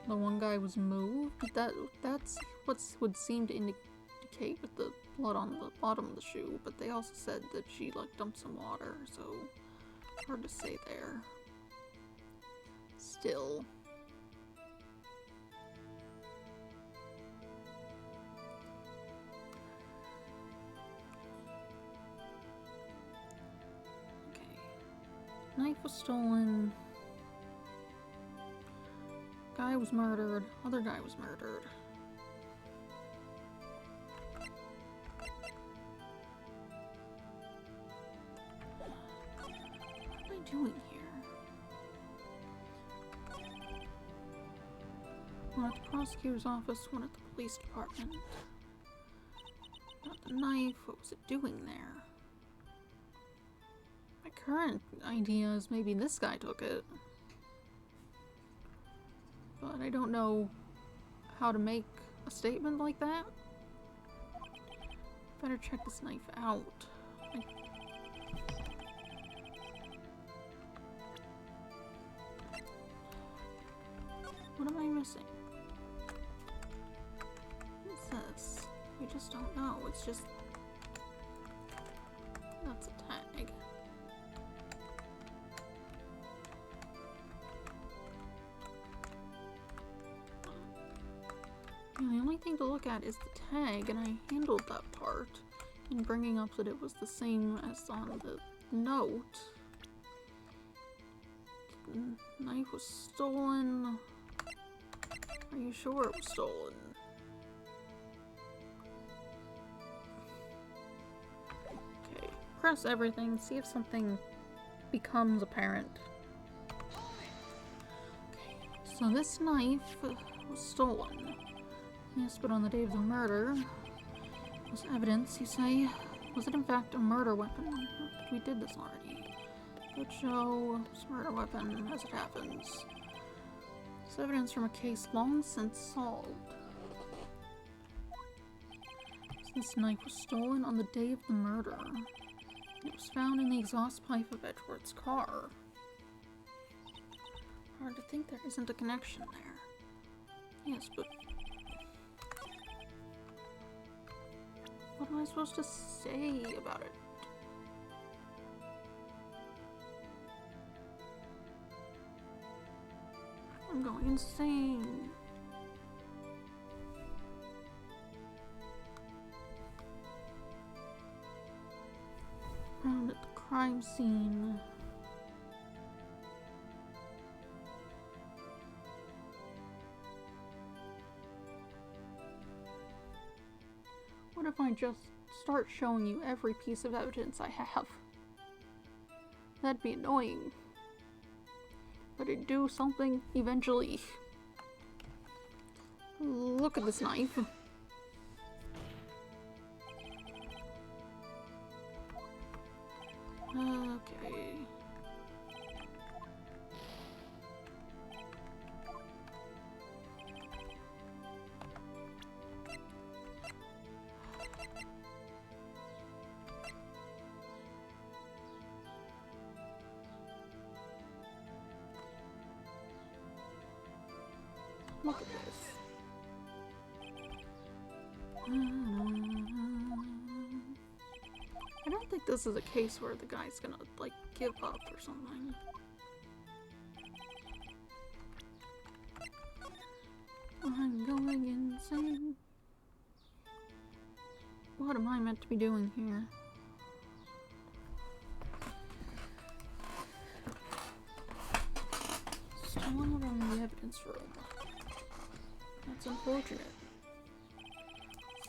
the one guy was moved. That's what would seem to indicate with the blood on the bottom of the shoe, but they also said that she like dumped some water, so hard to say there. Still. Okay. Knife was stolen. Guy was murdered. Other guy was murdered. What am I doing here? One at the prosecutor's office, one at the police department. Not the knife. What was it doing there? My current idea is maybe this guy took it. But I don't know how to make a statement like that. Better check this knife out. What am I missing? What's this? We just don't know. It's just... That's a tag. And the only thing to look at is the tag, and I handled that part in bringing up that it was the same as on the note. The knife was stolen. Are you sure it was stolen? Okay, press everything, see if something becomes apparent. Okay, so this knife was stolen. Yes, but on the day of the murder, was evidence, you say? Was it in fact a murder weapon? We did this already. Good show. It's a murder weapon, as it happens. It's evidence from a case long since solved. This knife was stolen on the day of the murder. It was found in the exhaust pipe of Edward's car. Hard to think there isn't a connection there. Yes, but what am I supposed to say about it? I'm going insane. Found at the crime scene. What if I just start showing you every piece of evidence I have? That'd be annoying. But it'd do something eventually. Look at this knife. Okay. Look at this. I don't think this is a case where the guy's gonna, like, give up or something. I'm going insane. What am I meant to be doing here? Stolen from the evidence room. That's unfortunate.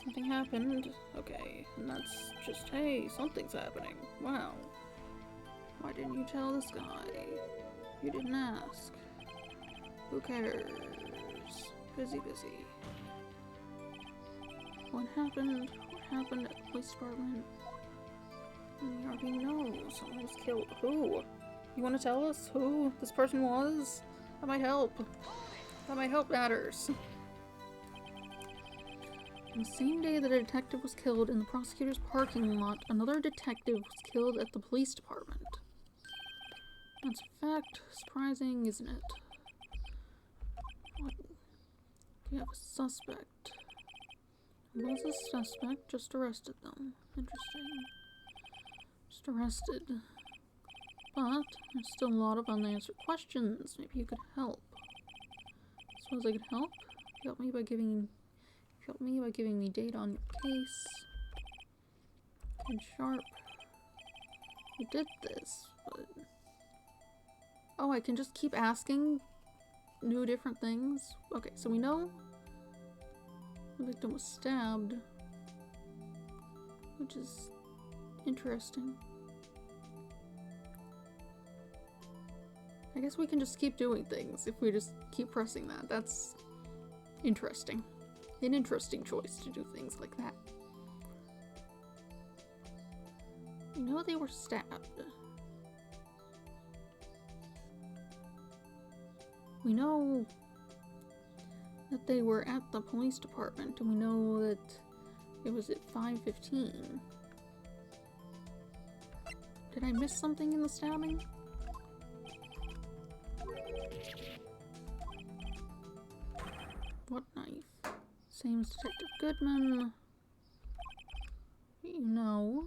Something happened. Okay, and that's just, hey, something's happening. Wow. Why didn't you tell this guy? You didn't ask. Who cares? Busy. What happened? What happened at the police department? We already know someone was killed. Who? You want to tell us who this person was? That might help. That might help matters. On the same day that a detective was killed in the prosecutor's parking lot, another detective was killed at the police department. That's a fact. Surprising, isn't it? What? We have a suspect. Was a suspect, just arrested them. Interesting. Just arrested. But there's still a lot of unanswered questions. Maybe you could help. Suppose I could help? Help me by giving me data on your case. Good sharp. You did this, but oh, I can just keep asking new different things. Okay, so we know the victim was stabbed, which is interesting. I guess we can just keep doing things if we just keep pressing that. That's interesting. An interesting choice to do things like that. We know they were stabbed. We know that they were at the police department, and we know that it was at 5:15. Did I miss something in the stabbing? What knife? Same as Detective Goodman. You know,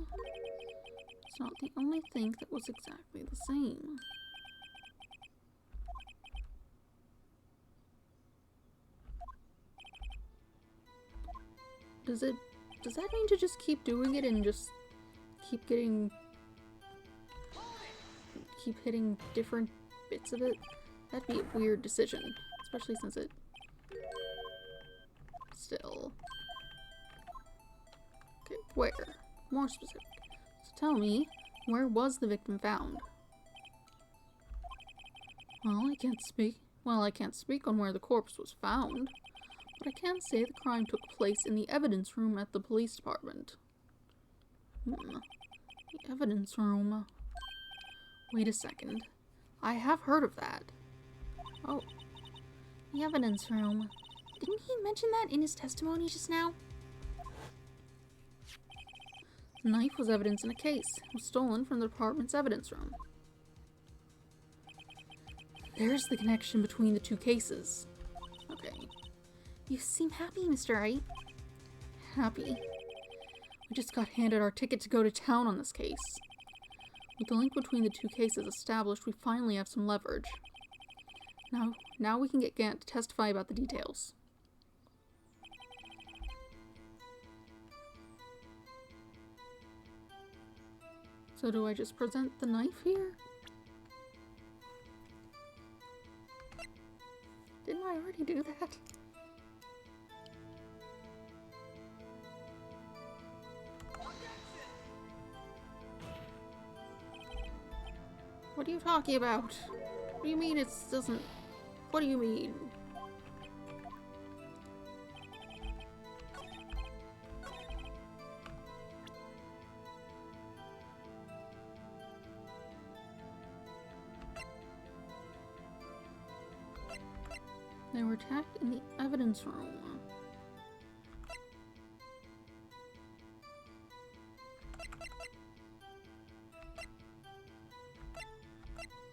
it's not the only thing that was exactly the same. Does that mean to just keep doing it and just keep hitting different bits of it. That'd be a weird decision, especially since it... Still... Okay, where? More specific. So tell me, where was the victim found? Well, I can't speak on where the corpse was found, but I can say the crime took place in the evidence room at the police department. The evidence room. Wait a second. I have heard of that. Oh. The evidence room. Didn't he mention that in his testimony just now? The knife was evidence in a case. It was stolen from the department's evidence room. There's the connection between the two cases. Okay. You seem happy, Mr. Wright. Happy? We just got handed our ticket to go to town on this case. With the link between the two cases established, we finally have some leverage. Now we can get Gant to testify about the details. So do I just present the knife here? Didn't I already do that? What are you talking about? What do you mean it doesn't... What do you mean? They were attacked in the evidence room.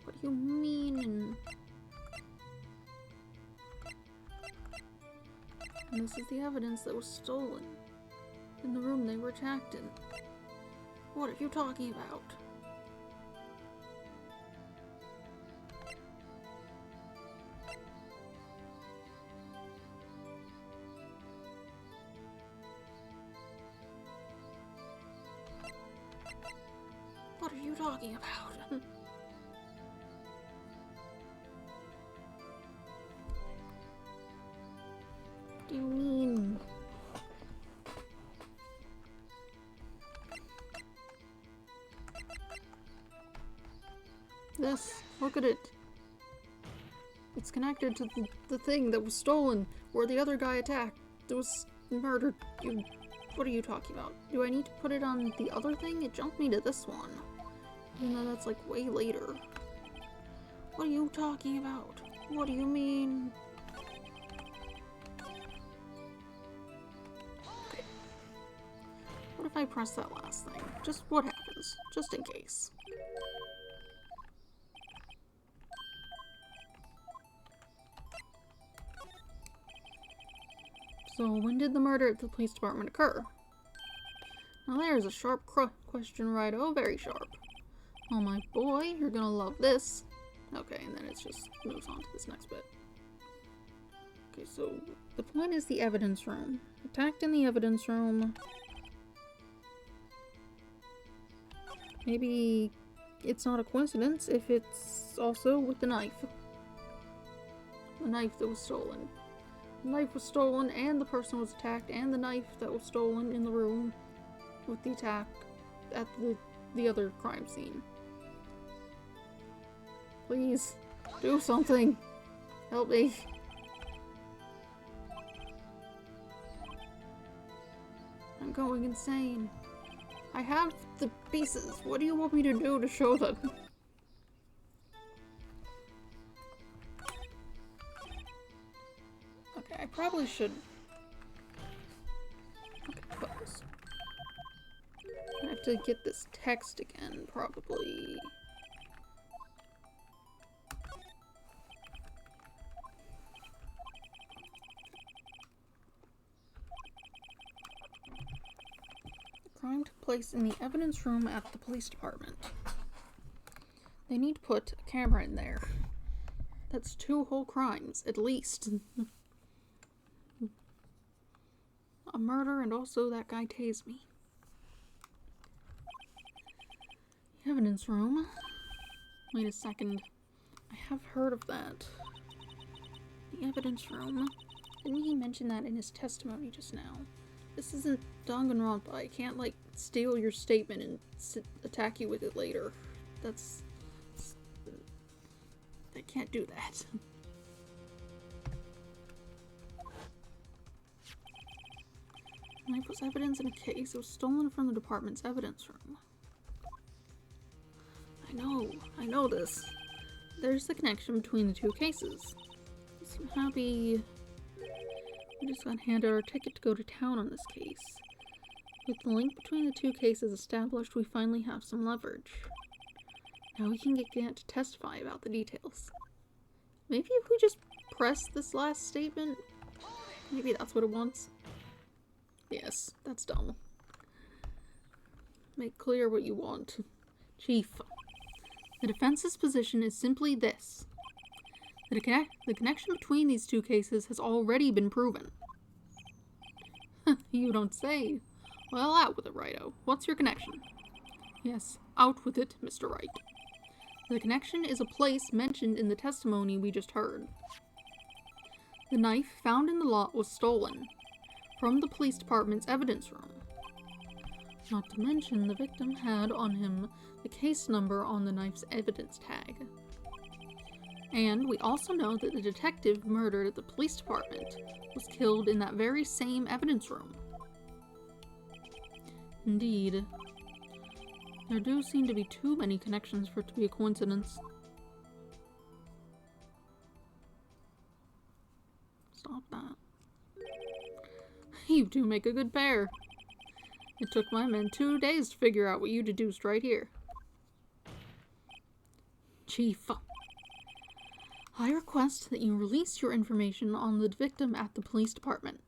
What do you mean? And this is the evidence that was stolen in the room they were attacked in. What are you talking about? What are you talking about? What do you mean? This, look at it. It's connected to the thing that was stolen, where the other guy attacked. That was murdered. What are you talking about? Do I need to put it on the other thing? It jumped me to this one. Even though that's like way later. What are you talking about? What do you mean? Okay. What if I press that last thing? Just what happens? Just in case. So, when did the murder at the police department occur? Now there's a sharp question, right? Oh, very sharp. Oh my boy, you're gonna love this. Okay, and then it just moves on to this next bit. Okay, so the point is the evidence room. Attacked in the evidence room. Maybe it's not a coincidence if it's also with the knife. The knife that was stolen. The knife was stolen and the person was attacked, and the knife that was stolen in the room with the attack at the other crime scene. Please, do something. Help me. I'm going insane. I have the pieces. What do you want me to do to show them? Okay, I probably should... Okay, focus. I have to get this text again, probably. The crime took place in the evidence room at the police department. They need to put a camera in there. That's 2 whole crimes, at least. A murder and also that guy tased me. Evidence room. Wait a second. I have heard of that. The evidence room. Didn't he mention that in his testimony just now? This isn't Danganronpa. I can't, like, steal your statement and attack you with it later. I can't do that. Knife was evidence in a case. It was stolen from the department's evidence room. I know this. There's the connection between the two cases. You seem happy. We just got handed our ticket to go to town on this case. With the link between the two cases established, we finally have some leverage. Now we can get Gant to testify about the details. Maybe if we just press this last statement, maybe that's what it wants. Yes, that's dumb. Make clear what you want. Chief, the defense's position is simply this. The connection between these two cases has already been proven. You don't say. Well, out with it, Righto. What's your connection? Yes, out with it, Mr. Wright. The connection is a place mentioned in the testimony we just heard. The knife found in the lot was stolen from the police department's evidence room. Not to mention, the victim had on him the case number on the knife's evidence tag. And we also know that the detective murdered at the police department was killed in that very same evidence room. Indeed. There do seem to be too many connections for it to be a coincidence. Stop that. You two make a good pair. It took my men 2 days to figure out what you deduced right here. Chief, I request that you release your information on the victim at the police department.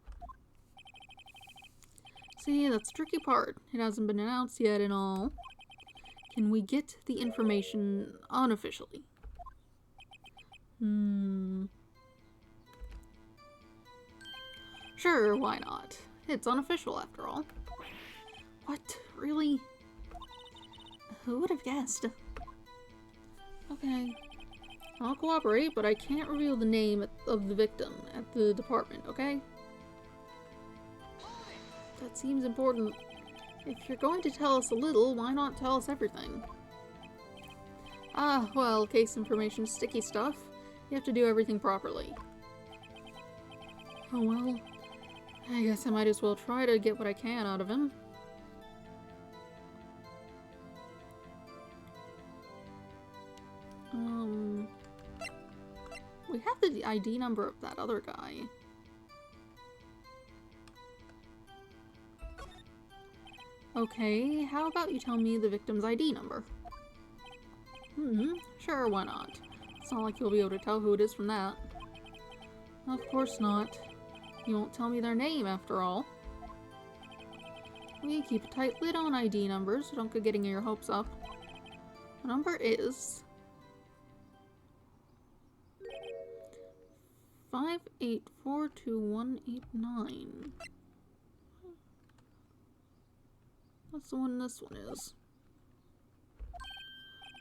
See, that's the tricky part. It hasn't been announced yet and all. Can we get the information unofficially? Sure, why not? It's unofficial after all. What? Really? Who would have guessed? Okay. I'll cooperate, but I can't reveal the name of the victim at the department, okay? That seems important. If you're going to tell us a little, why not tell us everything? Ah, well, case information is sticky stuff. You have to do everything properly. Oh well. I guess I might as well try to get what I can out of him. We have the ID number of that other guy. Okay, how about you tell me the victim's ID number? Sure, why not? It's not like you'll be able to tell who it is from that. Of course not. You won't tell me their name, after all. We keep a tight lid on ID numbers, so don't go getting your hopes up. The number is 58422189. That's the one this one is.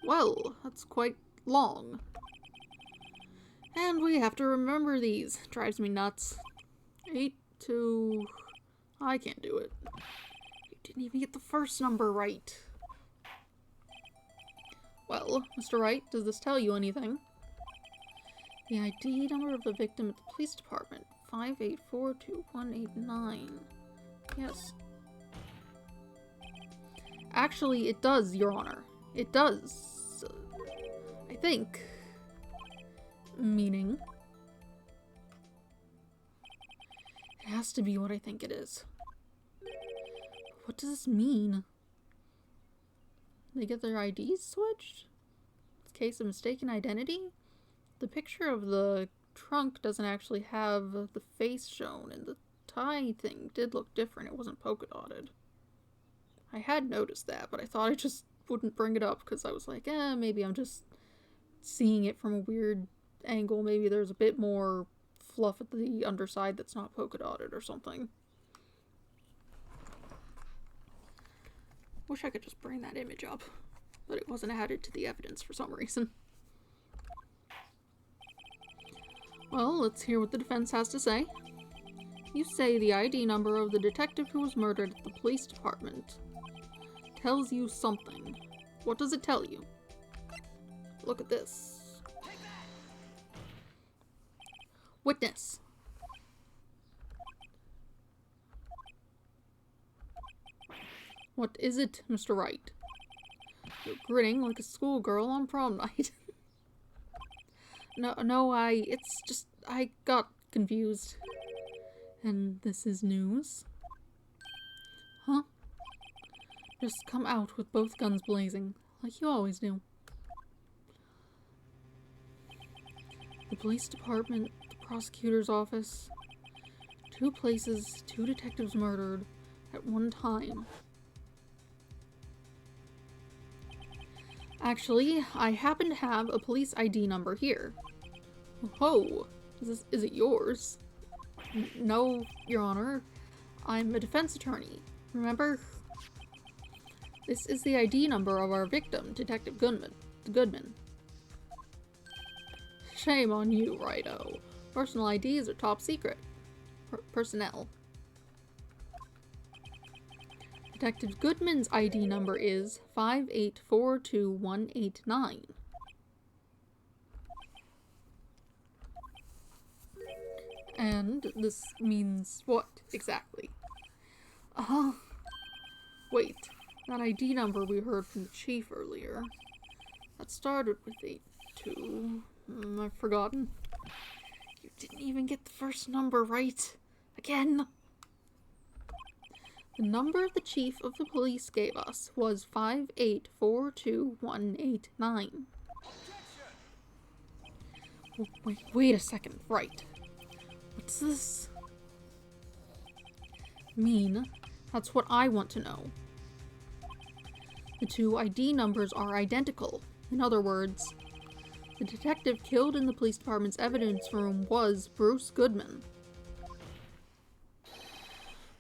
Well, that's quite long. And we have to remember these. Drives me nuts. 82... I can't do it. You didn't even get the first number right. Well, Mr. Wright, does this tell you anything? The ID number of the victim at the police department. 58422189. Yes. Actually, it does, Your Honor. It does. I think. Meaning. It has to be what I think it is. What does this mean? They get their IDs switched? It's a case of mistaken identity? The picture of the trunk doesn't actually have the face shown, and the tie thing did look different. It wasn't polka dotted. I had noticed that, but I thought I just wouldn't bring it up because I was like, maybe I'm just seeing it from a weird angle. Maybe there's a bit more fluff at the underside that's not polka dotted or something. Wish I could just bring that image up, but it wasn't added to the evidence for some reason. Well, let's hear what the defense has to say. You say the ID number of the detective who was murdered at the police department tells you something. What does it tell you? Look at this. Witness. What is it, Mr. Wright? You're grinning like a schoolgirl on prom night. No, it's just, I got confused. And this is news? Huh? Just come out with both guns blazing, like you always do. The police department, the prosecutor's office. 2 places, 2 detectives murdered at one time. Actually, I happen to have a police ID number here. Oh, is it yours? No, Your Honor. I'm a defense attorney. Remember? This is the ID number of our victim, Detective Goodman. Shame on you, Righto. Personal IDs are top secret. Personnel. Detective Goodman's ID number is 5842189. And this means what, exactly? Wait. That ID number we heard from the chief earlier. That started with 82. I've forgotten. You didn't even get the first number right. Again. The number the chief of the police gave us was 5842189. Wait a second, right. What's this mean? That's what I want to know. The 2 ID numbers are identical. In other words, the detective killed in the police department's evidence room was Bruce Goodman.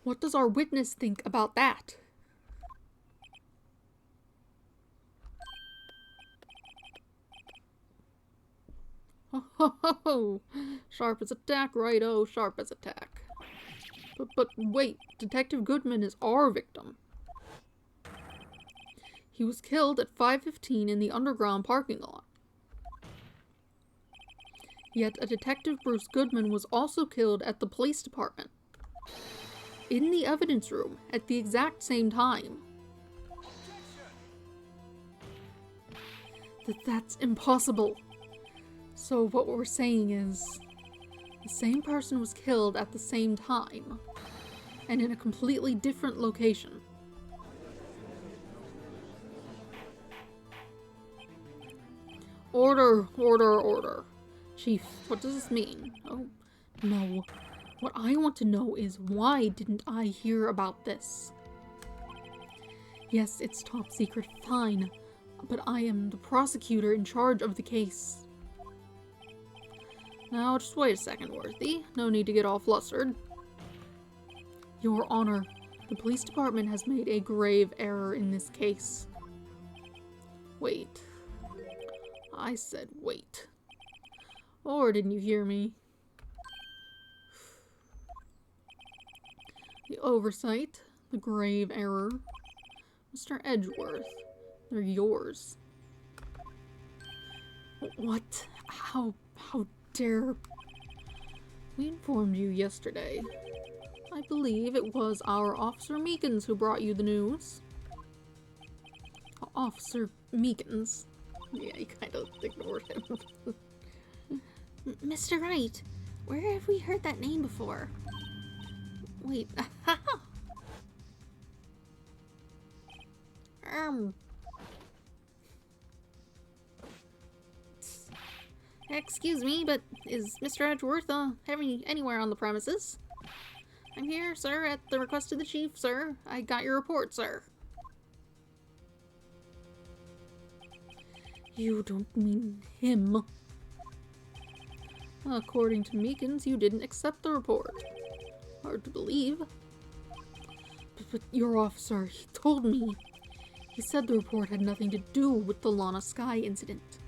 What does our witness think about that? Oh, sharp as a tack, righto, sharp as a tack. But wait, Detective Goodman is our victim. He was killed at 5:15 in the underground parking lot. Yet a Detective Bruce Goodman was also killed at the police department. In the evidence room at the exact same time. That's impossible. So what we're saying is, the same person was killed at the same time, and in a completely different location. Order, order, order. Chief, what does this mean? Oh, no. What I want to know is, why didn't I hear about this? Yes, it's top secret, fine, but I am the prosecutor in charge of the case. Now, just wait a second, Worthy. No need to get all flustered. Your Honor, the police department has made a grave error in this case. Wait. I said wait. Or didn't you hear me? The oversight, the grave error. Mr. Edgeworth, they're yours. What? How dare... We informed you yesterday. I believe it was our Officer Meekins who brought you the news. Officer Meekins. Yeah, you kind of ignored him. Mr. Wright, where have we heard that name before? Wait, excuse me, but is Mr. Edgeworth, anywhere on the premises? I'm here, sir, at the request of the chief, sir. I got your report, sir. You don't mean him. According to Meekins, you didn't accept the report. Hard to believe. But your officer, he told me. He said the report had nothing to do with the Lana Sky incident.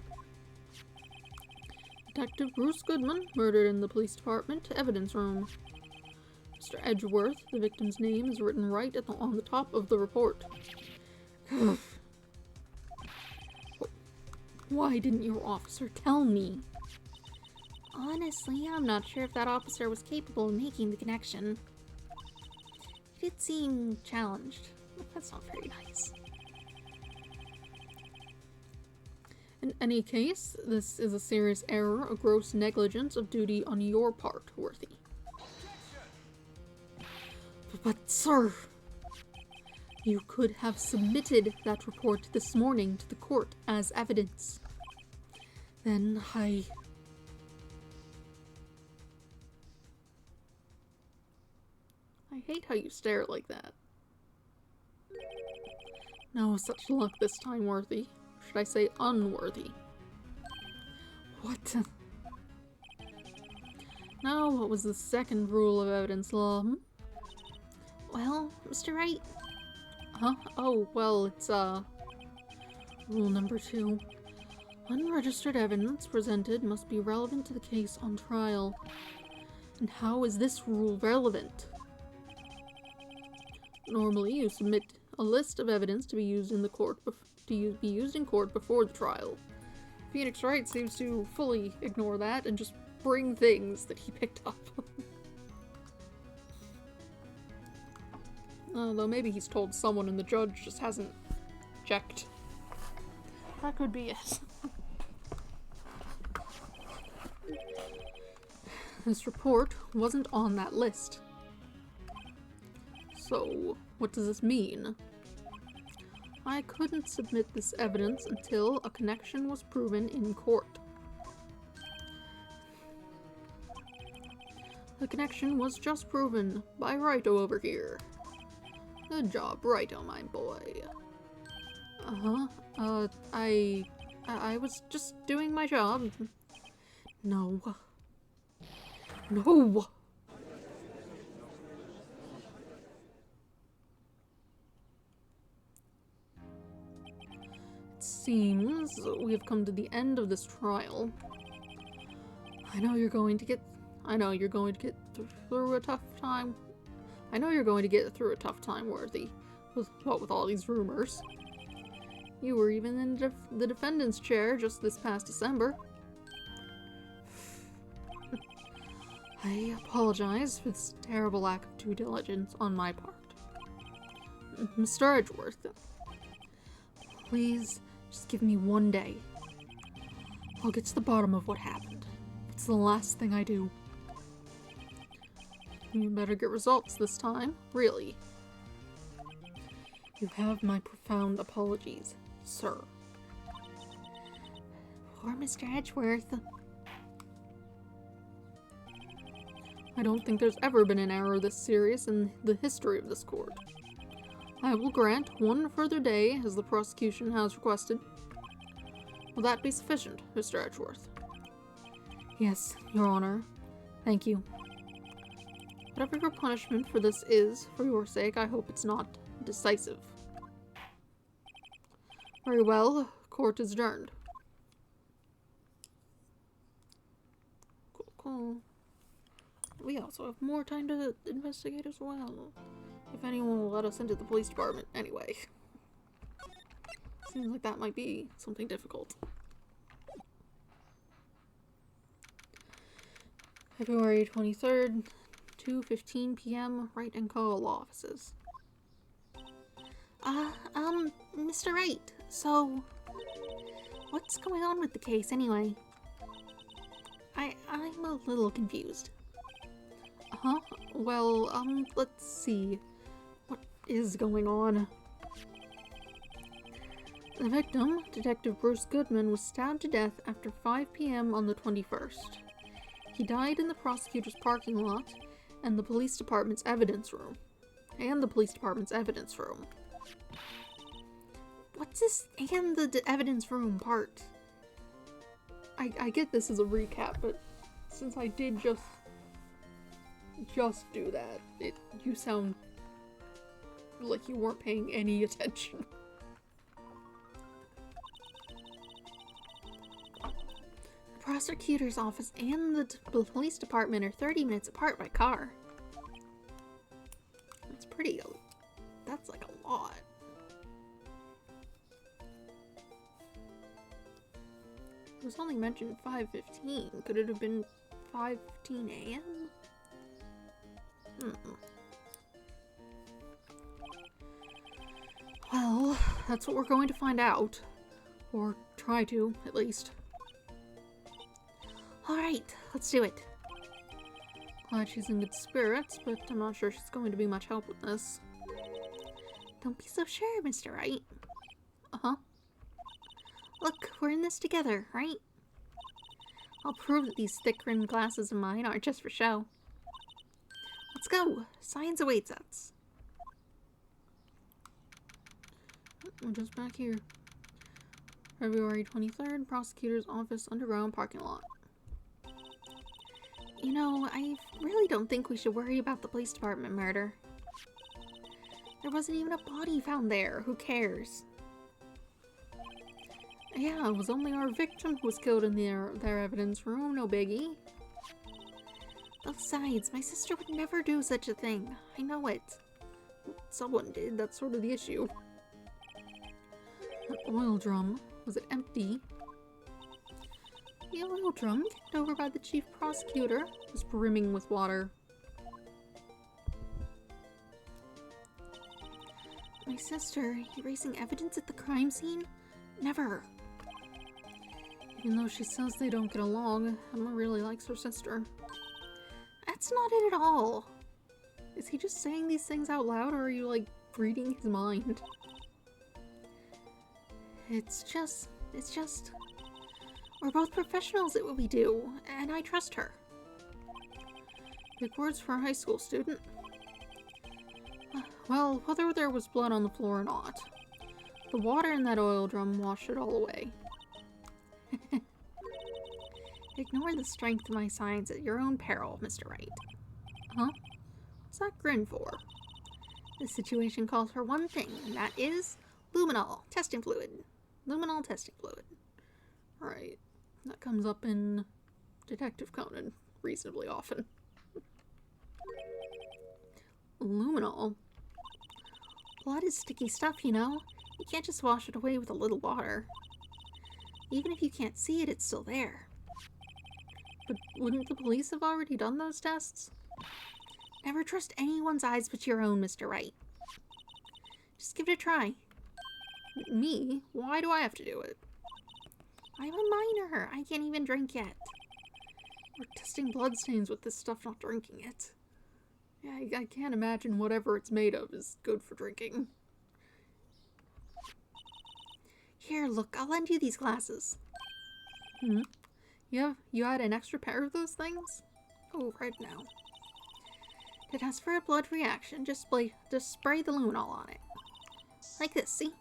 Detective Bruce Goodman, murdered in the police department evidence room. Mr. Edgeworth, the victim's name is written right on the top of the report. Why didn't your officer tell me? Honestly, I'm not sure if that officer was capable of making the connection. He did seem challenged. That's not very nice. In any case, this is a serious error, a gross negligence of duty on your part, Worthy. But sir, you could have submitted that report this morning to the court as evidence. Then I hate how you stare like that. No such luck this time, Worthy. Should I say unworthy? What? Now, what was the second rule of evidence law? Well, Mr. Wright? Huh? Oh, well, it's, rule number 2. Unregistered evidence presented must be relevant to the case on trial. And how is this rule relevant? Normally, you submit a list of evidence to be used in the court be used in court before the trial. Phoenix Wright seems to fully ignore that and just bring things that he picked up. Although maybe he's told someone and the judge just hasn't checked. That could be it. This report wasn't on that list. So, what does this mean? I couldn't submit this evidence until a connection was proven in court. The connection was just proven by Righto over here. Good job, Righto, my boy. I was just doing my job. No. No! It seems we have come to the end of this trial. I know you're going to get through a tough time. Worthy. With all these rumors. You were even in the defendant's chair just this past December. I apologize for this terrible lack of due diligence on my part. Mr. Edgeworth, please just give me one day. I'll get to the bottom of what happened. It's the last thing I do. You better get results this time, really. You have my profound apologies, sir. Poor Mr. Edgeworth. I don't think there's ever been an error this serious in the history of this court. I will grant one further day, as the prosecution has requested. Will that be sufficient, Mr. Edgeworth? Yes, Your Honor. Thank you. Whatever your punishment for this is, for your sake, I hope it's not decisive. Very well, court is adjourned. Cool. We also have more time to investigate as well. If anyone will let us into the police department anyway. Seems like that might be something difficult. February 23rd, 2:15 p.m., Wright & Co. Law Offices. Mr. Wright, so what's going on with the case anyway? I'm a little confused. Huh? Well, let's see. What is going on? The victim, Detective Bruce Goodman, was stabbed to death after 5 p.m. on the 21st. He died in the prosecutor's parking lot and the police department's evidence room. What's this and the evidence room part? I get this as a recap, but since I did just do that, you sound like you weren't paying any attention. prosecutor's office and the police department are 30 minutes apart by car. That's pretty... That's like a lot. It was only mentioned 5:15. Could it have been 5:15 a.m.? Well, that's what we're going to find out. Or try to, at least. Alright, let's do it. Glad she's in good spirits, but I'm not sure she's going to be much help with this. Don't be so sure, Mr. Wright. Uh-huh. Look, we're in this together, right? I'll prove that these thick-rimmed glasses of mine aren't just for show. Let's go. Science awaits us. We're just back here. February 23rd, prosecutor's office, underground parking lot. You know, I really don't think we should worry about the police department murder. There wasn't even a body found there. Who cares? Yeah, it was only our victim who was killed in their evidence room. No biggie. Besides, my sister would never do such a thing. I know it. Someone did. That's sort of the issue. An oil drum. Was it empty? The oil drum, kicked over by the chief prosecutor, was brimming with water. My sister, erasing evidence at the crime scene? Never. Even though she says they don't get along, Emma really likes her sister. That's not it at all. Is he just saying these things out loud, or are you, like, reading his mind? It's just... We're both professionals at what we do, and I trust her. Big words for a high school student. Well, whether there was blood on the floor or not, the water in that oil drum washed it all away. Ignore the strength of my science at your own peril, Mr. Wright. Huh? What's that grin for? The situation calls for one thing, and that is luminol testing fluid. Luminol testing fluid. Right. That comes up in Detective Conan reasonably often. Luminol? Blood is sticky stuff, you know. You can't just wash it away with a little water. Even if you can't see it, it's still there. But wouldn't the police have already done those tests? Never trust anyone's eyes but your own, Mr. Wright. Just give it a try. Me? Why do I have to do it? I'm a minor. I can't even drink yet. We're testing bloodstains with this stuff, not drinking it. Yeah, I can't imagine whatever it's made of is good for drinking. Here, look, I'll lend you these glasses. You had an extra pair of those things? Oh, right now. To test for a blood reaction, just spray the luminol on it. Like this, see?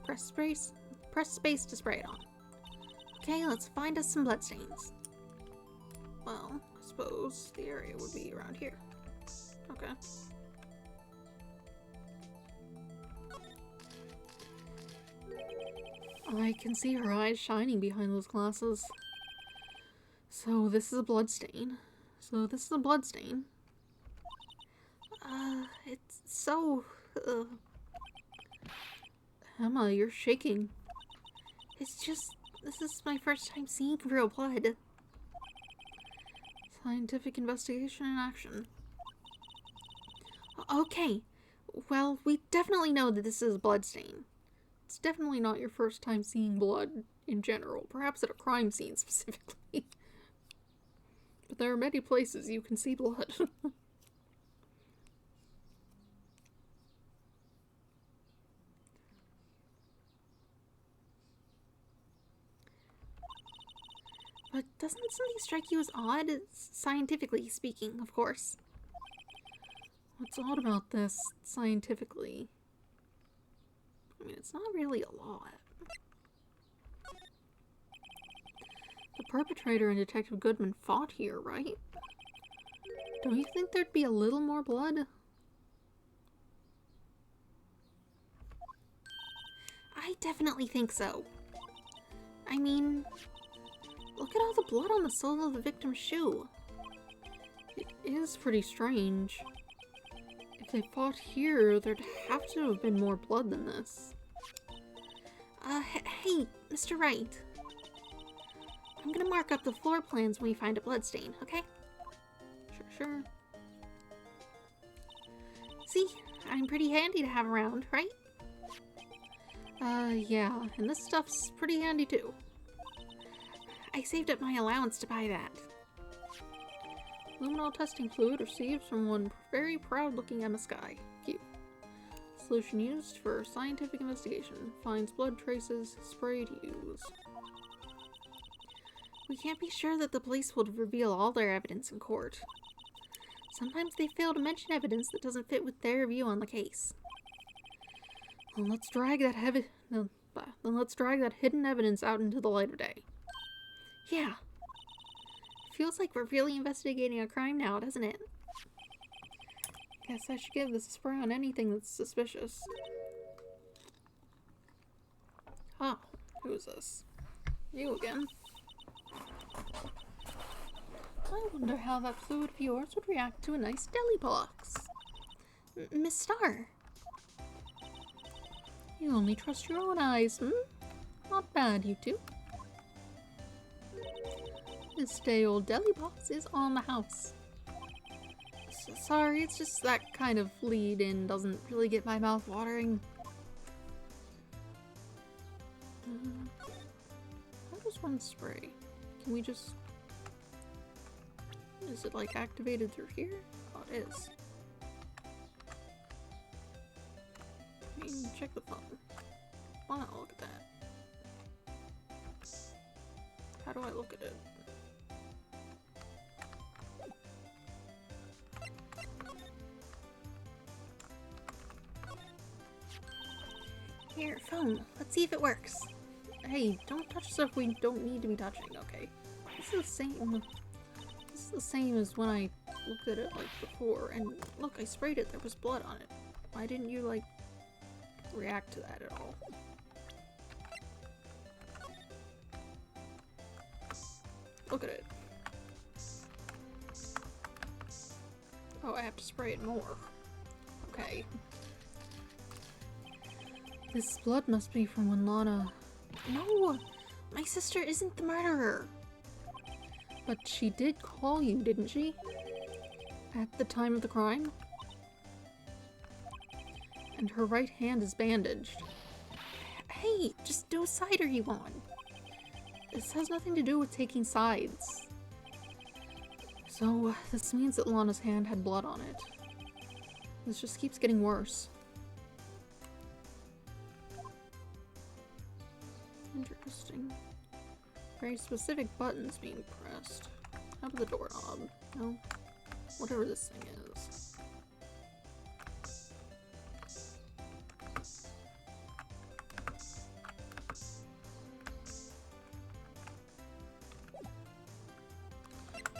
Press space to spray it on. Okay, let's find us some bloodstains. Well, I suppose the area would be around here. Okay. I can see her eyes shining behind those glasses. So this is a bloodstain. It's so... Emma, you're shaking. It's just... This is my first time seeing real blood. Scientific investigation in action. Okay. Well, we definitely know that this is a bloodstain. It's definitely not your first time seeing blood in general. Perhaps at a crime scene specifically. But there are many places you can see blood. But doesn't something strike you as odd? Scientifically speaking, of course. What's odd about this, scientifically? I mean, it's not really a lot. The perpetrator and Detective Goodman fought here, right? Don't you think there'd be a little more blood? I definitely think so. I mean, Look at all the blood on the sole of the victim's shoe. It is pretty strange. If they fought here, there'd have to have been more blood than this. Hey, Mr. Wright. I'm gonna mark up the floor plans when we find a bloodstain, okay? Sure. See? I'm pretty handy to have around, right? Yeah, and this stuff's pretty handy too. I saved up my allowance to buy that. Luminol testing fluid received from one very proud-looking Emma Sky. Cute. Solution used for scientific investigation. Finds blood traces. Spray to use. We can't be sure that the police will reveal all their evidence in court. Sometimes they fail to mention evidence that doesn't fit with their view on the case. Well, let's drag that hidden evidence out into the light of day. Yeah. Feels like we're really investigating a crime now, doesn't it? Guess I should give this a spray on anything that's suspicious. Oh, who is this? You again. I wonder how that fluid of yours would react to a nice deli box. Miss Starr. You only trust your own eyes, Not bad, you two. This day-old deli box is on the house. Sorry, it's just that kind of lead-in doesn't really get my mouth watering. How does one spray? Can we just... Is it like activated through here? Oh, it is. I mean, check the phone. Why not look at that? How do I look at it? Here, phone. Let's see if it works. Hey, don't touch stuff we don't need to be touching, okay? This is the same as when I looked at it like before, and look, I sprayed it, there was blood on it. Why didn't you like react to that at all? Look at it. Oh, I have to spray it more. Okay. This blood must be from when Lana... No! My sister isn't the murderer! But she did call you, didn't she? At the time of the crime? And her right hand is bandaged. Hey, just whose side are you on? This has nothing to do with taking sides. So, this means that Lana's hand had blood on it. This just keeps getting worse. Interesting. Very specific buttons being pressed. How about the doorknob? No? Whatever this thing is.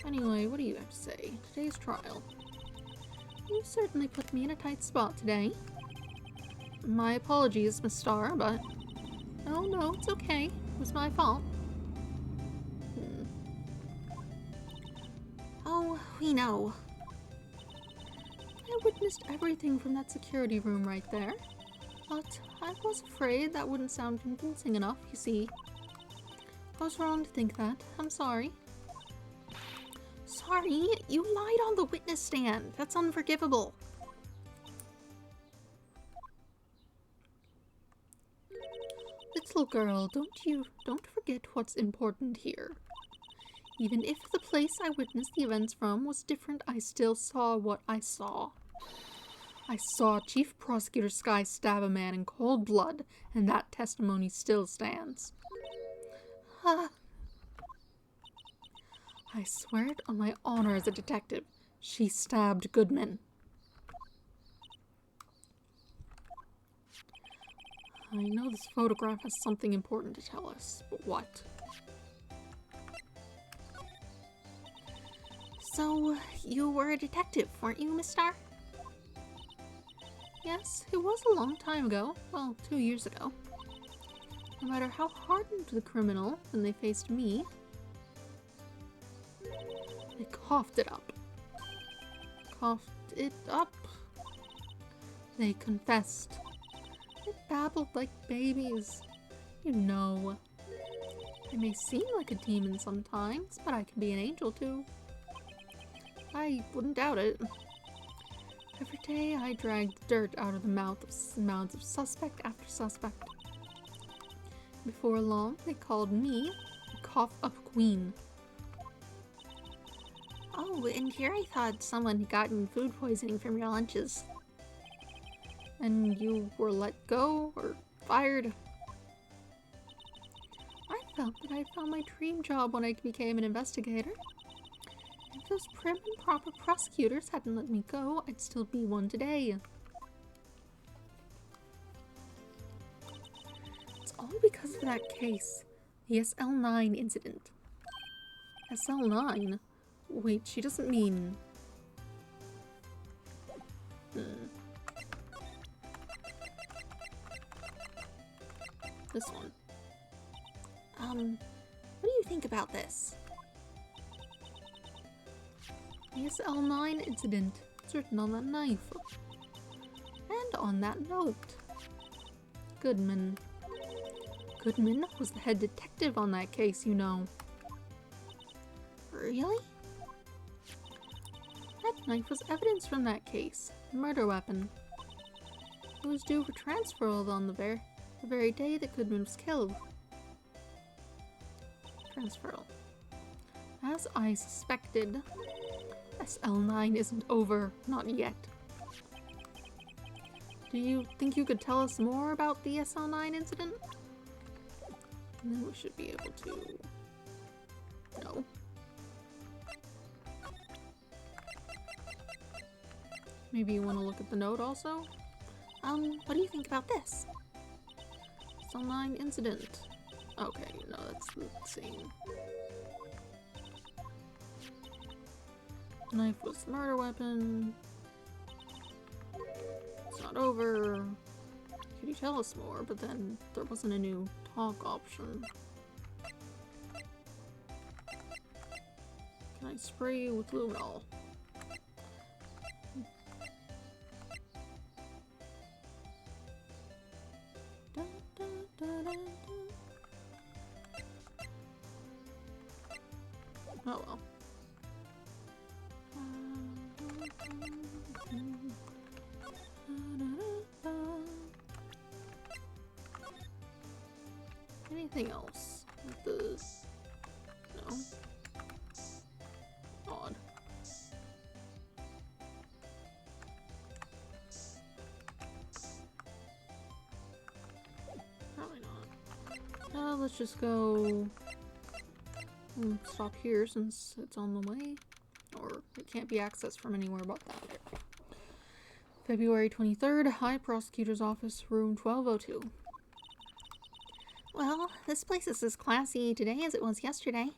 Anyway, what do you have to say? Today's trial. You certainly put me in a tight spot today. My apologies, Miss Starr, but... Oh, no, it's okay. It was my fault. Oh, we know. I witnessed everything from that security room right there. But I was afraid that wouldn't sound convincing enough, you see. I was wrong to think that. I'm sorry. Sorry? You lied on the witness stand. That's unforgivable. Little girl, don't forget what's important here. Even if the place I witnessed the events from was different, I still saw what I saw. I saw Chief Prosecutor Sky stab a man in cold blood, and that testimony still stands. I swear it on my honor as a detective. She stabbed Goodman. I know this photograph has something important to tell us, but what? So, you were a detective, weren't you, Miss Starr? Yes, it was a long time ago. Well, 2 years ago. No matter how hardened the criminal when they faced me, coughed it up. Coughed it up. They confessed. They babbled like babies. You know, I may seem like a demon sometimes, but I can be an angel too. I wouldn't doubt it. Every day I dragged dirt out of the mouths of suspect after suspect. Before long, they called me the cough-up queen. Oh, and here I thought someone had gotten food poisoning from your lunches. And you were let go or fired. I felt that I found my dream job when I became an investigator. If those prim and proper prosecutors hadn't let me go, I'd still be one today. It's all because of that case, the SL9 incident. SL9? Wait, she doesn't mean... This one. What do you think about this? The SL9 incident. It's written on that knife. And on that note. Goodman. Goodman was the head detective on that case, you know. Really? That knife was evidence from that case. A murder weapon. It was due for transferal on the very day that Goodman was killed. Transferal. As I suspected, SL9 isn't over. Not yet. Do you think you could tell us more about the SL9 incident? And then we should be able to... No. Maybe you want to look at the note also? What do you think about this? SL9 incident. Okay, no, that's the same. Knife was the murder weapon. It's not over. Could you tell us more? But then there wasn't a new talk option. Can I spray you with luminol? Dun, dun, dun, dun, dun. Oh well. Anything else with this? No. Odd. Probably not. Let's just go stop here since it's on the way. Or it can't be accessed from anywhere but that. February 23rd, High Prosecutor's Office, room 1202. Well, this place is as classy today as it was yesterday.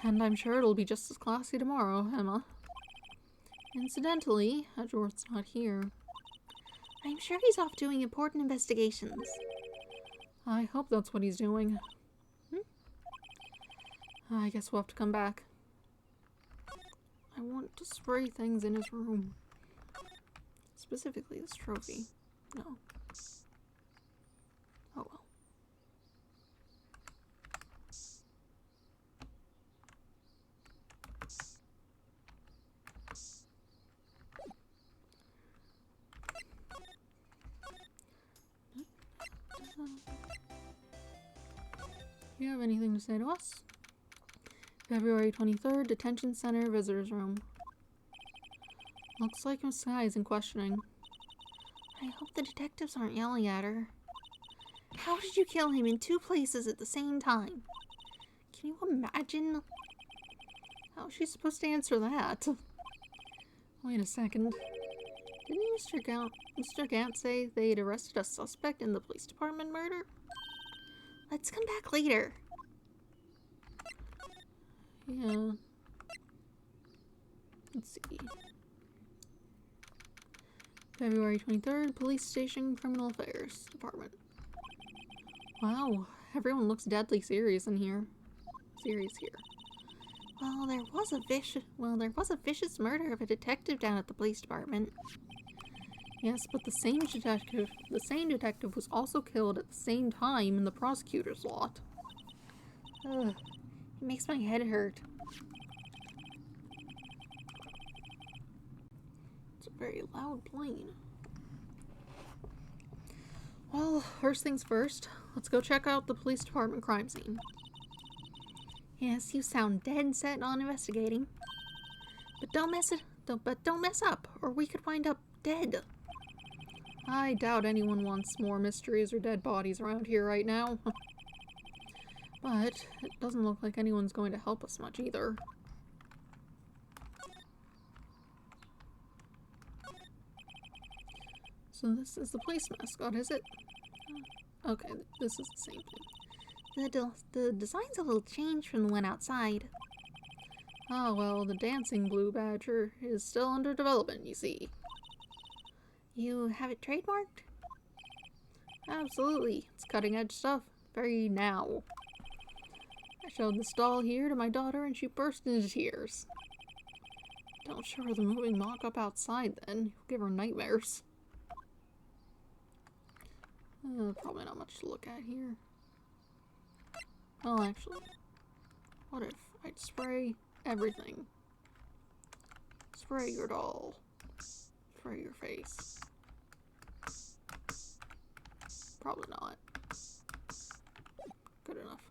And I'm sure it'll be just as classy tomorrow, Emma. Incidentally, Edgeworth's not here. I'm sure he's off doing important investigations. I hope that's what he's doing. I guess we'll have to come back. I want to spray things in his room. Specifically this trophy. No. Oh well. Do you have anything to say to us? February 23rd, Detention Center Visitors Room. Looks like Miss Sky is in questioning. I hope the detectives aren't yelling at her. How did you kill him in 2 places at the same time? Can you imagine? How is she supposed to answer that? Wait a second. Didn't Mr. Gant say they'd arrested a suspect in the police department murder? Let's come back later. Yeah. Let's see. February 23rd, Police Station Criminal Affairs Department. Wow, everyone looks deadly serious in here. Serious here. Well, there was a vicious murder of a detective down at the police department. Yes, but the same detective was also killed at the same time in the prosecutor's lot. Ugh, it makes my head hurt. It's a very loud plane. Well, first things first, let's go check out the police department crime scene. Yes, you sound dead set on investigating. But don't mess up, or we could wind up dead. I doubt anyone wants more mysteries or dead bodies around here right now. But it doesn't look like anyone's going to help us much either. So this is the police mascot, is it? Okay, this is the same thing. The design's a little changed from the one outside. Ah, well, the dancing blue badger is still under development, you see. You have it trademarked? Absolutely. It's cutting edge stuff. Very now. I showed this doll here to my daughter and she burst into tears. Don't show her the moving mock-up outside then. You'll give her nightmares. Probably not much to look at here. Well, actually, what if I'd spray everything? Spray your doll. Spray your face. Probably not. Good enough.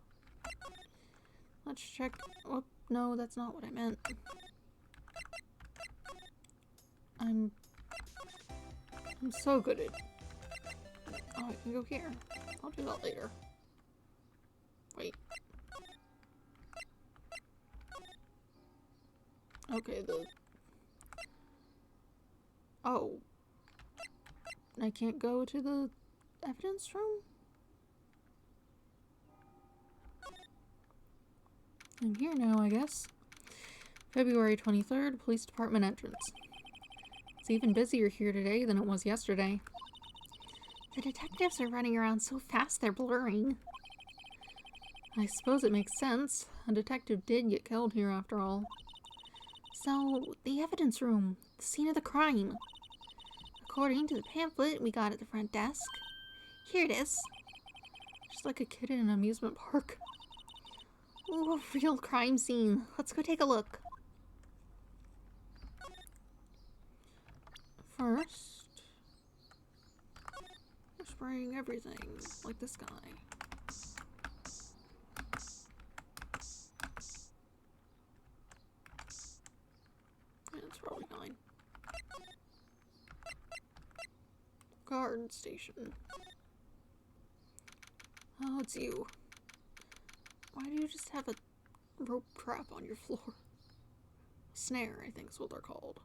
Let's check. Oh, no, that's not what I meant. I'm so good at... Oh, I can go here. I'll do that later. Wait. Okay, Oh. I can't go to the evidence room? I'm here now, I guess. February 23rd, police department entrance. It's even busier here today than it was yesterday. The detectives are running around so fast they're blurring. I suppose it makes sense. A detective did get killed here after all. So, the evidence room, the scene of the crime. According to the pamphlet we got at the front desk. Here it is. Just like a kid in an amusement park. Ooh, a real crime scene. Let's go take a look. First, we're spraying everything, like this guy. Yeah, it's probably 9. Guard station. Oh, it's you. Why do you just have a rope trap on your floor? Snare, I think is what they're called.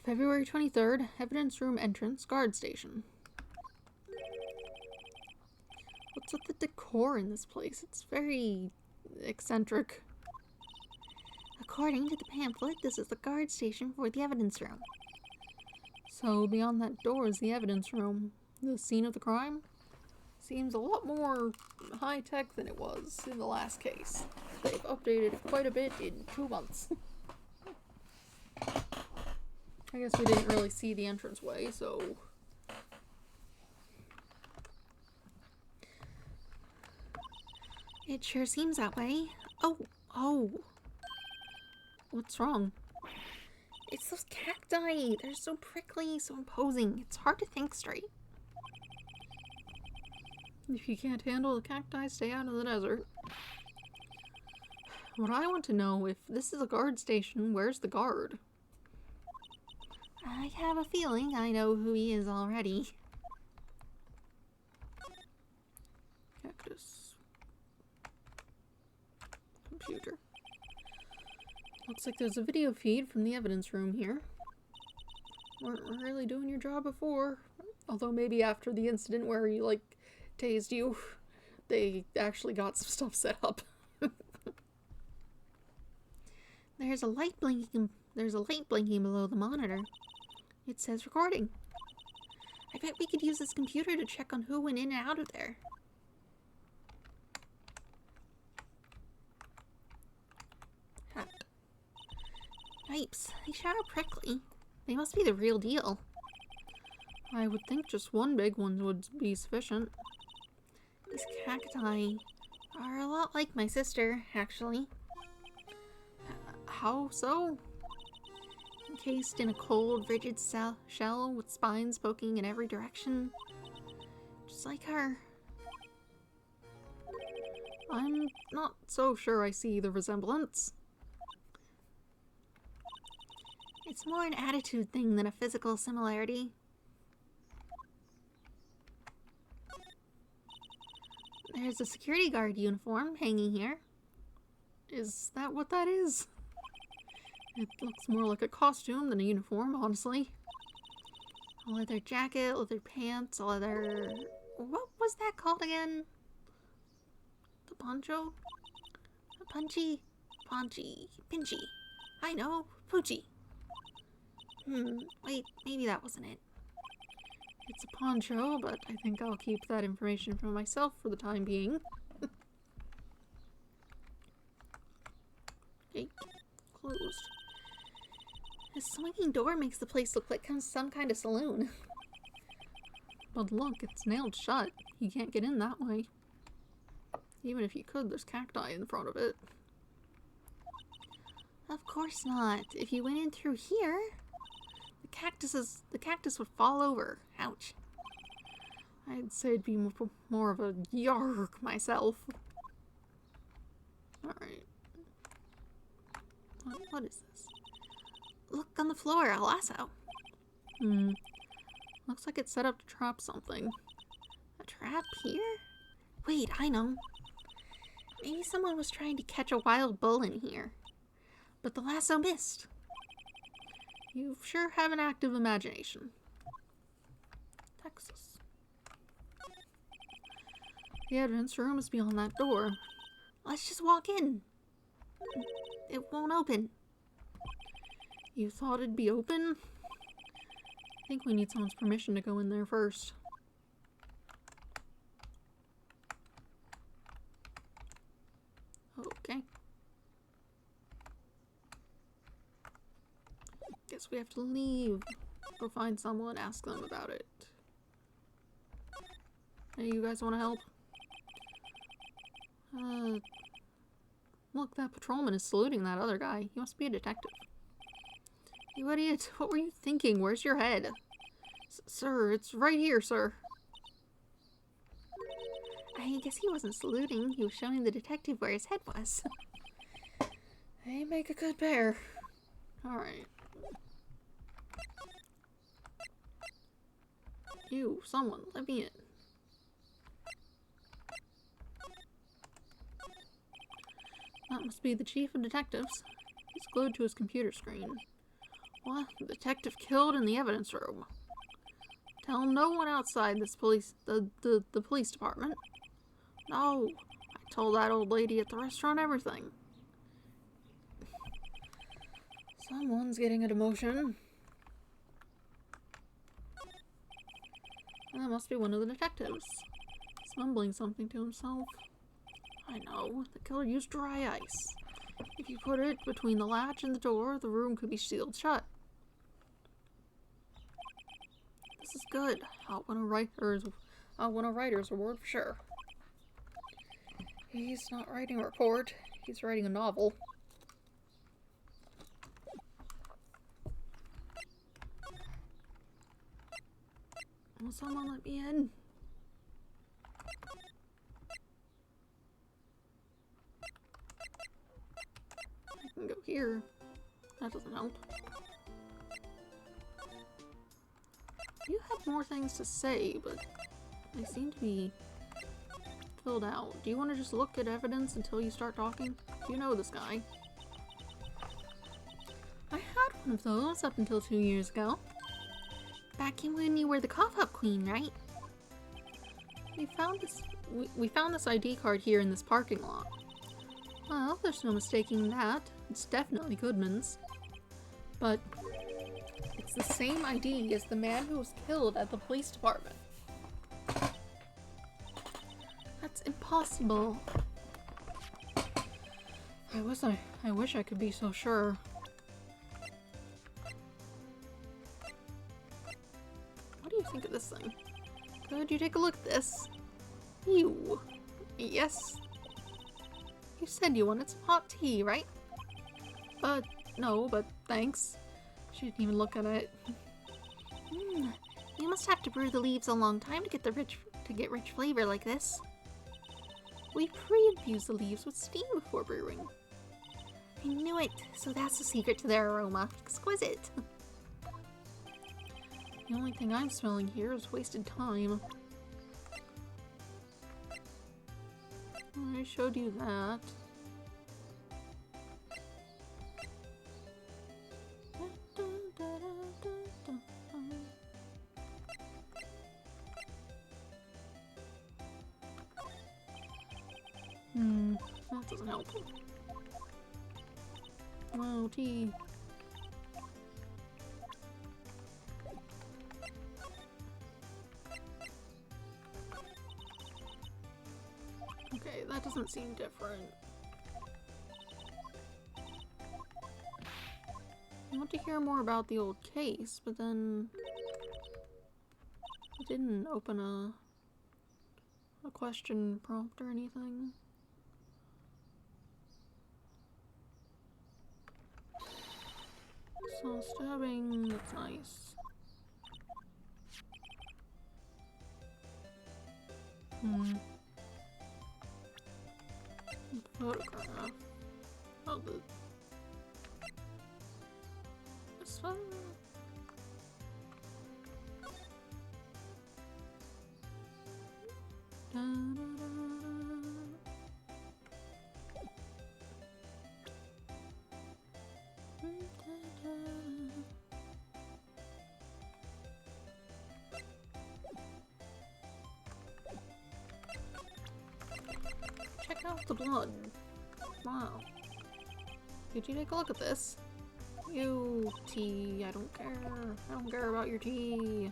February 23rd, evidence room entrance, guard station. What's with the decor in this place? It's very eccentric. According to the pamphlet, this is the guard station for the evidence room. So beyond that door is the evidence room. The scene of the crime seems a lot more high-tech than it was in the last case. They've updated it quite a bit in 2 months. I guess we didn't really see the entranceway, so... It sure seems that way. Oh. What's wrong? It's those cacti. They're so prickly, so imposing. It's hard to think straight. If you can't handle the cacti, stay out of the desert. What I want to know, if this is a guard station, where's the guard? I have a feeling I know who he is already. Cactus. Computer. Looks like there's a video feed from the evidence room here. Weren't really doing your job before. Although maybe after the incident where he, like, tased you, they actually got some stuff set up. There's a light blinking below the monitor. It says recording. I bet we could use this computer to check on who went in and out of there. Yipes, they sure are prickly. They must be the real deal. I would think just one big one would be sufficient. These cacti are a lot like my sister, actually. How so? Encased in a cold, rigid shell with spines poking in every direction. Just like her. I'm not so sure I see the resemblance. It's more an attitude thing than a physical similarity. There's a security guard uniform hanging here. Is that what that is? It looks more like a costume than a uniform, honestly. A leather jacket, leather pants, a leather... What was that called again? The poncho? The punchy? Paunchy? Pinchy? I know. Poochie. Wait, maybe that wasn't it. It's a poncho, but I think I'll keep that information for myself for the time being. Okay, closed. This swinging door makes the place look like some kind of saloon. But look, it's nailed shut. You can't get in that way. Even if you could, there's cacti in front of it. Of course not. If you went in through here, the cactus would fall over. Ouch. I'd say it'd be more of a yark myself. Alright. What is this? Look on the floor, a lasso. Looks like it's set up to trap something. A trap here? Wait, I know. Maybe someone was trying to catch a wild bull in here. But the lasso missed. You sure have an active imagination. Texas. The evidence room is beyond that door. Let's just walk in. It won't open. You thought it'd be open? I think we need someone's permission to go in there first. Okay. Guess we have to leave. Go find someone, ask them about it. Hey, you guys want to help? Look, that patrolman is saluting that other guy. He must be a detective. You idiot, what were you thinking? Where's your head? Sir, it's right here, sir. I guess he wasn't saluting. He was showing the detective where his head was. They make a good pair. Alright. You, someone, let me in. That must be the chief of detectives. He's glued to his computer screen. What? The detective killed in the evidence room. Tell no one outside this the police department. No, I told that old lady at the restaurant everything. Someone's getting a demotion. That must be one of the detectives. He's mumbling something to himself. I know, the killer used dry ice. If you put it between the latch and the door, the room could be sealed shut. This is good. I'll win a writer's award for sure. He's not writing a report. He's writing a novel. Will someone let me in? I can go here. That doesn't help. You have more things to say, but they seem to be filled out. Do you want to just look at evidence until you start talking? You know this guy. I had one of those up until 2 years ago. Back in when you were the cough-up queen, right? We found this ID card here in this parking lot. Well, there's no mistaking that. It's definitely Goodman's. But it's the same ID as the man who was killed at the police department. That's impossible. I wish I could be so sure. you take a look at this? You. Yes. You said you wanted some hot tea, right? No, but thanks. She didn't even look at it. You must have to brew the leaves a long time to get rich flavor like this. We pre-infuse the leaves with steam before brewing. I knew it. So that's the secret to their aroma. Exquisite. The only thing I'm smelling here is wasted time. I showed you that. That doesn't help. Wow, tea. Okay, that doesn't seem different. I want to hear more about the old case, but then it didn't open a question prompt or anything. So stabbing, that's nice. Photograph. Oh, this one. Check out the blood. Wow. Did you take a look at this? You, tea. I don't care. I don't care about your tea.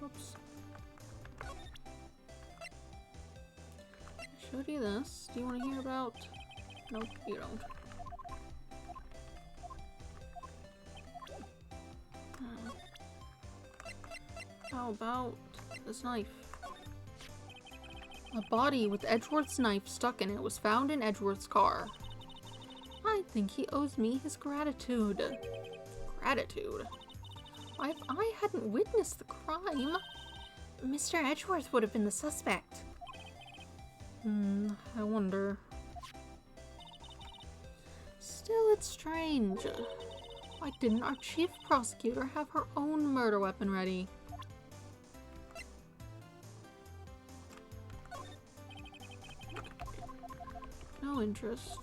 Oops. I showed you this. Do you want to hear about... Nope, you don't. How about this knife? A body with Edgeworth's knife stuck in it was found in Edgeworth's car. I think he owes me his gratitude. Gratitude? If I hadn't witnessed the crime... Mr. Edgeworth would have been the suspect. I wonder. Still, it's strange. Why didn't our chief prosecutor have her own murder weapon ready? No interest.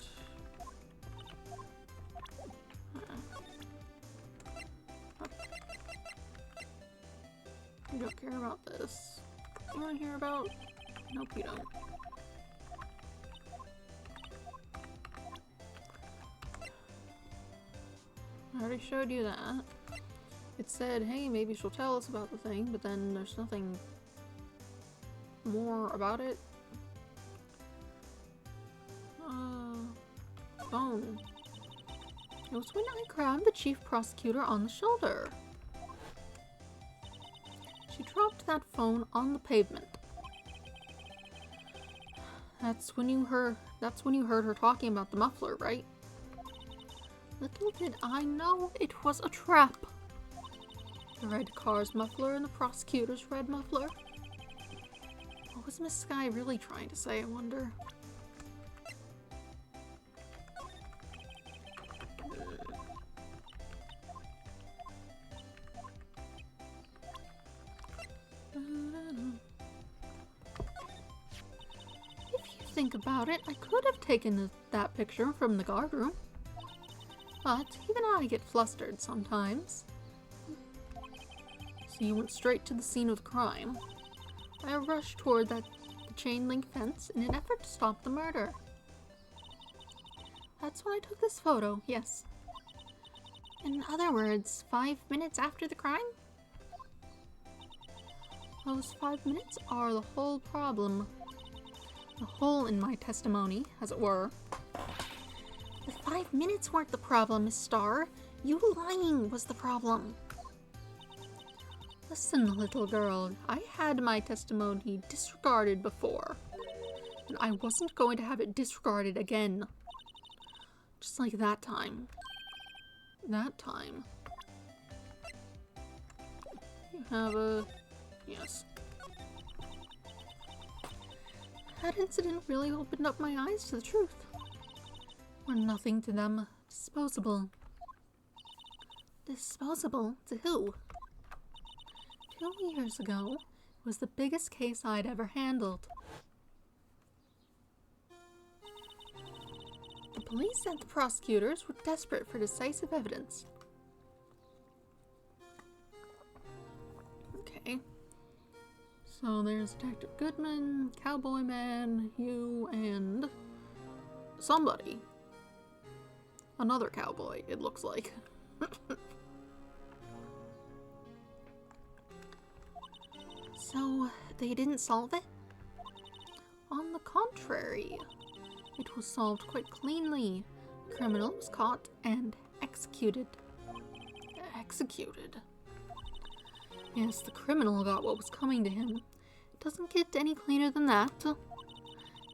You don't care about this. You want to hear about? Nope, you don't. I already showed you that. It said, hey, maybe she'll tell us about the thing, but then there's nothing more about it. Phone. It was when I grabbed the chief prosecutor on the shoulder. She dropped that phone on the pavement. That's when you heard her talking about the muffler, right? Little did I know it was a trap. The red car's muffler and the prosecutor's red muffler. What was Miss Sky really trying to say, I wonder? If you think about it, I could have taken that picture from the guardroom. But even I get flustered sometimes. So you went straight to the scene of the crime. I rushed toward the chain link fence in an effort to stop the murder. That's when I took this photo, yes. In other words, 5 minutes after the crime? Those 5 minutes are the whole problem. The hole in my testimony, as it were. The 5 minutes weren't the problem, Miss Starr. You lying was the problem. Listen, little girl, I had my testimony disregarded before, and I wasn't going to have it disregarded again. Just like that time. That time. You have a... yes. That incident really opened up my eyes to the truth. We're nothing to them. Disposable. Disposable? To who? 2 years ago, it was the biggest case I'd ever handled. The police and the prosecutors were desperate for decisive evidence. Okay. So there's Detective Goodman, Cowboy Man, you, and somebody. Another cowboy, it looks like. So, they didn't solve it? On the contrary, it was solved quite cleanly. The criminal was caught and executed. Executed? Yes, the criminal got what was coming to him. It doesn't get any cleaner than that. The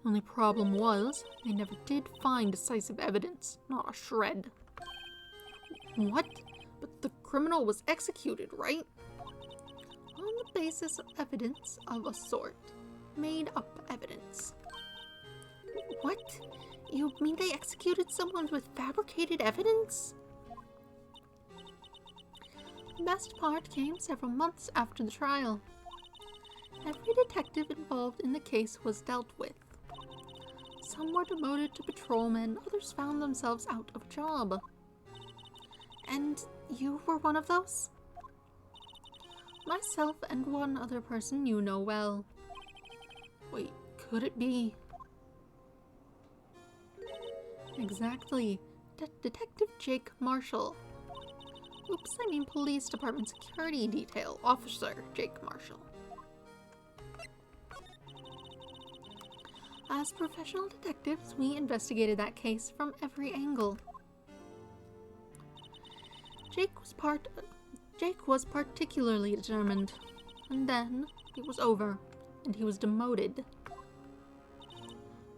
only problem was, they never did find decisive evidence, not a shred. What? But the criminal was executed, right? On the basis of evidence of a sort. Made up evidence. What? You mean they executed someone with fabricated evidence? The best part came several months after the trial. Every detective involved in the case was dealt with. Some were demoted to patrolmen, others found themselves out of a job. And you were one of those? Myself and one other person you know well. Wait, could it be? Exactly. Detective Jake Marshall. Oops, I mean Police Department Security Detail Officer Jake Marshall. As professional detectives, we investigated that case from every angle. Jake was particularly determined, and then it was over, and he was demoted.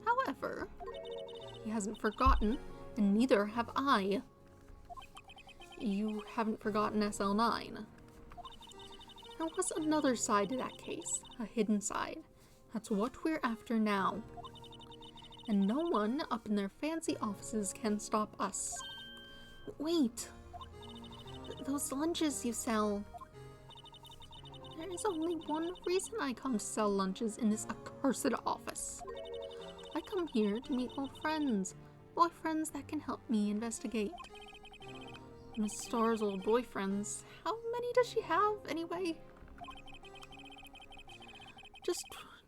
However, he hasn't forgotten, and neither have I. You haven't forgotten SL9. There was another side to that case, a hidden side. That's what we're after now. And no one up in their fancy offices can stop us. Wait. Those lunches you sell. There is only one reason I come to sell lunches in this accursed office. I come here to meet old friends. Boyfriends that can help me investigate. Miss Star's old boyfriends. How many does she have, anyway?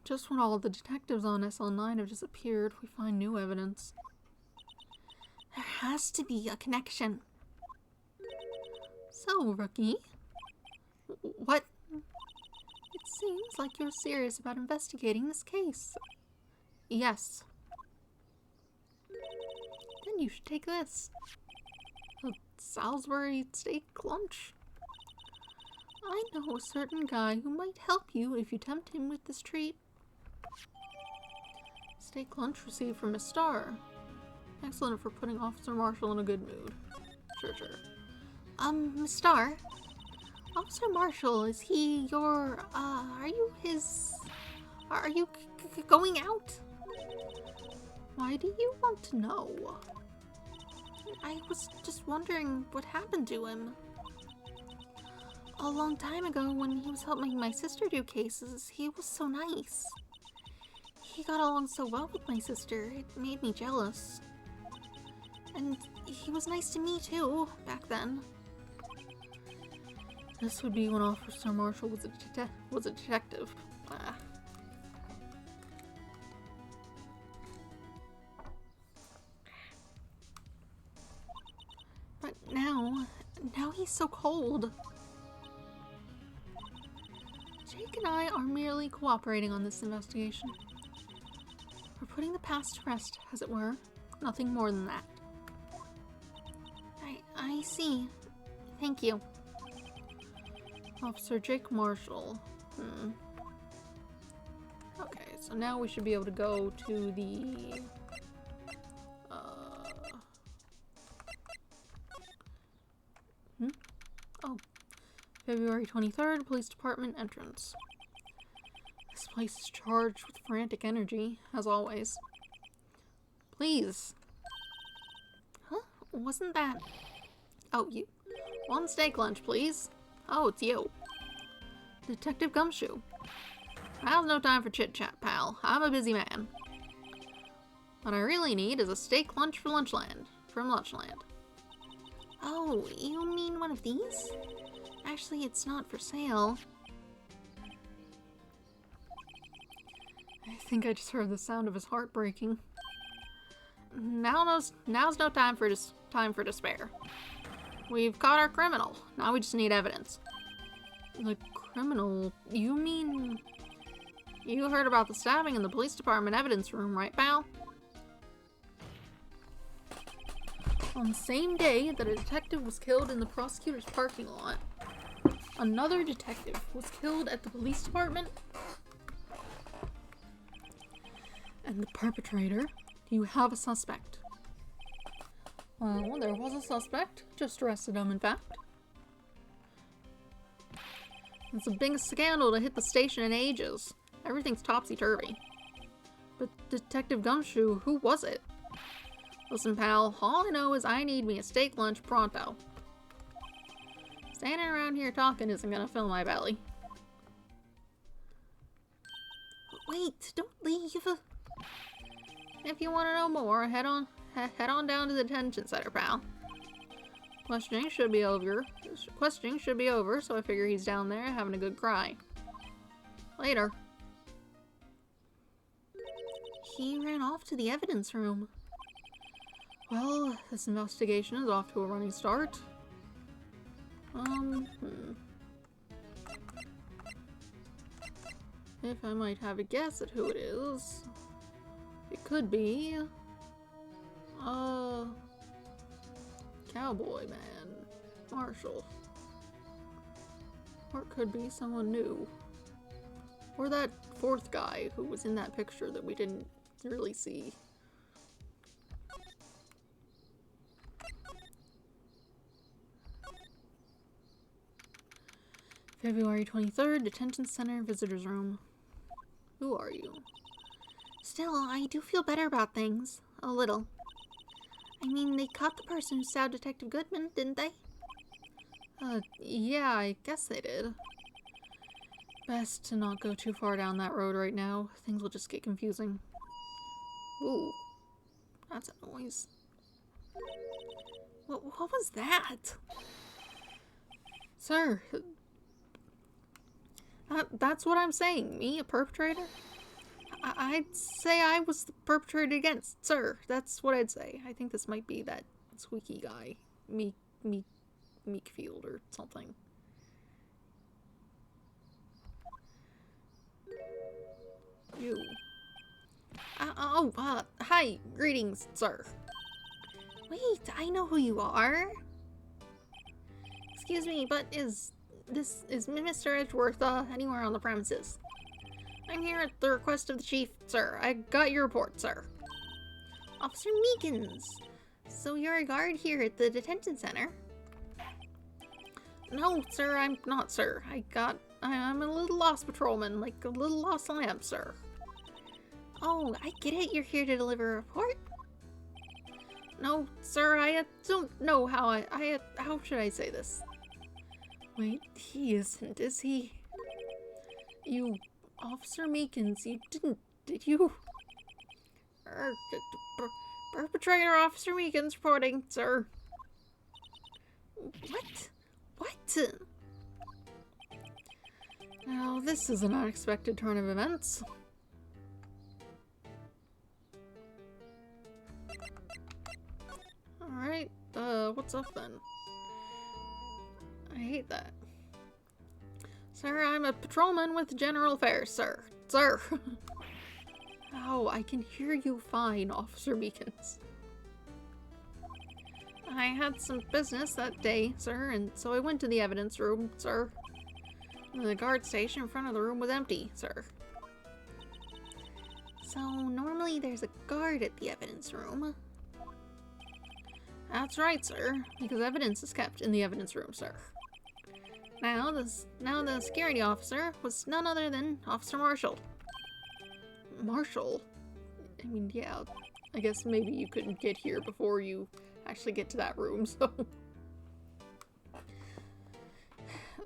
Just when all of the detectives on SL9 have disappeared, we find new evidence. There has to be a connection. So, rookie? What? It seems like you're serious about investigating this case. Yes. Then you should take this. A Salisbury steak lunch. I know a certain guy who might help you if you tempt him with this treat. Steak lunch received from Miss Star. Excellent for putting Officer Marshall in a good mood. Sure. Miss Star? Officer Marshall, is he your, are you his... Are you going out? Why do you want to know? I was just wondering what happened to him. A long time ago, when he was helping my sister do cases, he was so nice. He got along so well with my sister, it made me jealous. And he was nice to me too, back then. This would be when Officer Marshall was a detective. But now he's so cold. Jake and I are merely cooperating on this investigation. We're putting the past to rest, as it were. Nothing more than that. I see. Thank you. Officer Jake Marshall. Okay, so now we should be able to go to the... Oh. February 23rd, Police Department entrance. This place is charged with frantic energy, as always. Please. Huh? Wasn't that... Oh, you... One steak lunch, please. Oh, it's you. Detective Gumshoe. I have no time for chit-chat, pal. I'm a busy man. What I really need is a steak lunch for Lunchland. From Lunchland. Oh, you mean one of these? Actually, it's not for sale. I think I just heard the sound of his heart breaking. Now's no time for despair. We've caught our criminal. Now we just need evidence. The criminal? You mean... You heard about the stabbing in the police department evidence room, right, pal? On the same day that a detective was killed in the prosecutor's parking lot, another detective was killed at the police department? And the perpetrator? Do you have a suspect? Well, there was a suspect. Just arrested him, in fact. It's the biggest scandal to hit the station in ages. Everything's topsy-turvy. But Detective Gumshoe, who was it? Listen, pal, all I know is I need me a steak lunch pronto. Standing around here talking isn't gonna fill my belly. Wait, don't leave. If you want to know more, head on down to the detention center, pal. Questioning should be over, so I figure he's down there having a good cry. Later. He ran off to the evidence room. Well, this investigation is off to a running start. If I might have a guess at who it is, it could be... Cowboy Man. Marshall. Or it could be someone new. Or that fourth guy who was in that picture that we didn't really see. February 23rd, Detention Center Visitors Room. Who are you? Still, I do feel better about things. A little. I mean, they caught the person who stabbed Detective Goodman, didn't they? Yeah, I guess they did. Best to not go too far down that road right now. Things will just get confusing. Ooh. That's a noise. What was that? Sir. That's what I'm saying. Me, a perpetrator? I'd say I was the perpetrator against, sir. That's what I'd say. I think this might be that squeaky guy. Meekfield or something. You. Hi. Greetings, sir. Wait, I know who you are. Excuse me, but is Mr. Edgeworth anywhere on the premises? I'm here at the request of the chief, sir. I got your report, sir. Officer Meekins. So you're a guard here at the detention center? No, sir, I'm not, sir. I'm a little lost patrolman, like a little lost lamb, sir. Oh, I get it. You're here to deliver a report? No, sir, I don't know how how should I say this? Wait, he isn't, is he? You, Officer Meekins, did you? Perpetrator Officer Meekins reporting, sir. What? Now, this is an unexpected turn of events. Alright, what's up then? I hate that. Sir, I'm a patrolman with General Affairs, sir. Sir! Oh, I can hear you fine, Officer Meekins. I had some business that day, sir, and so I went to the evidence room, sir. The guard station in front of the room was empty, sir. So, normally there's a guard at the evidence room. That's right, sir, because evidence is kept in the evidence room, sir. Now the security officer was none other than Officer Marshall. Marshall? I mean, yeah, I guess maybe you couldn't get here before you actually get to that room, so...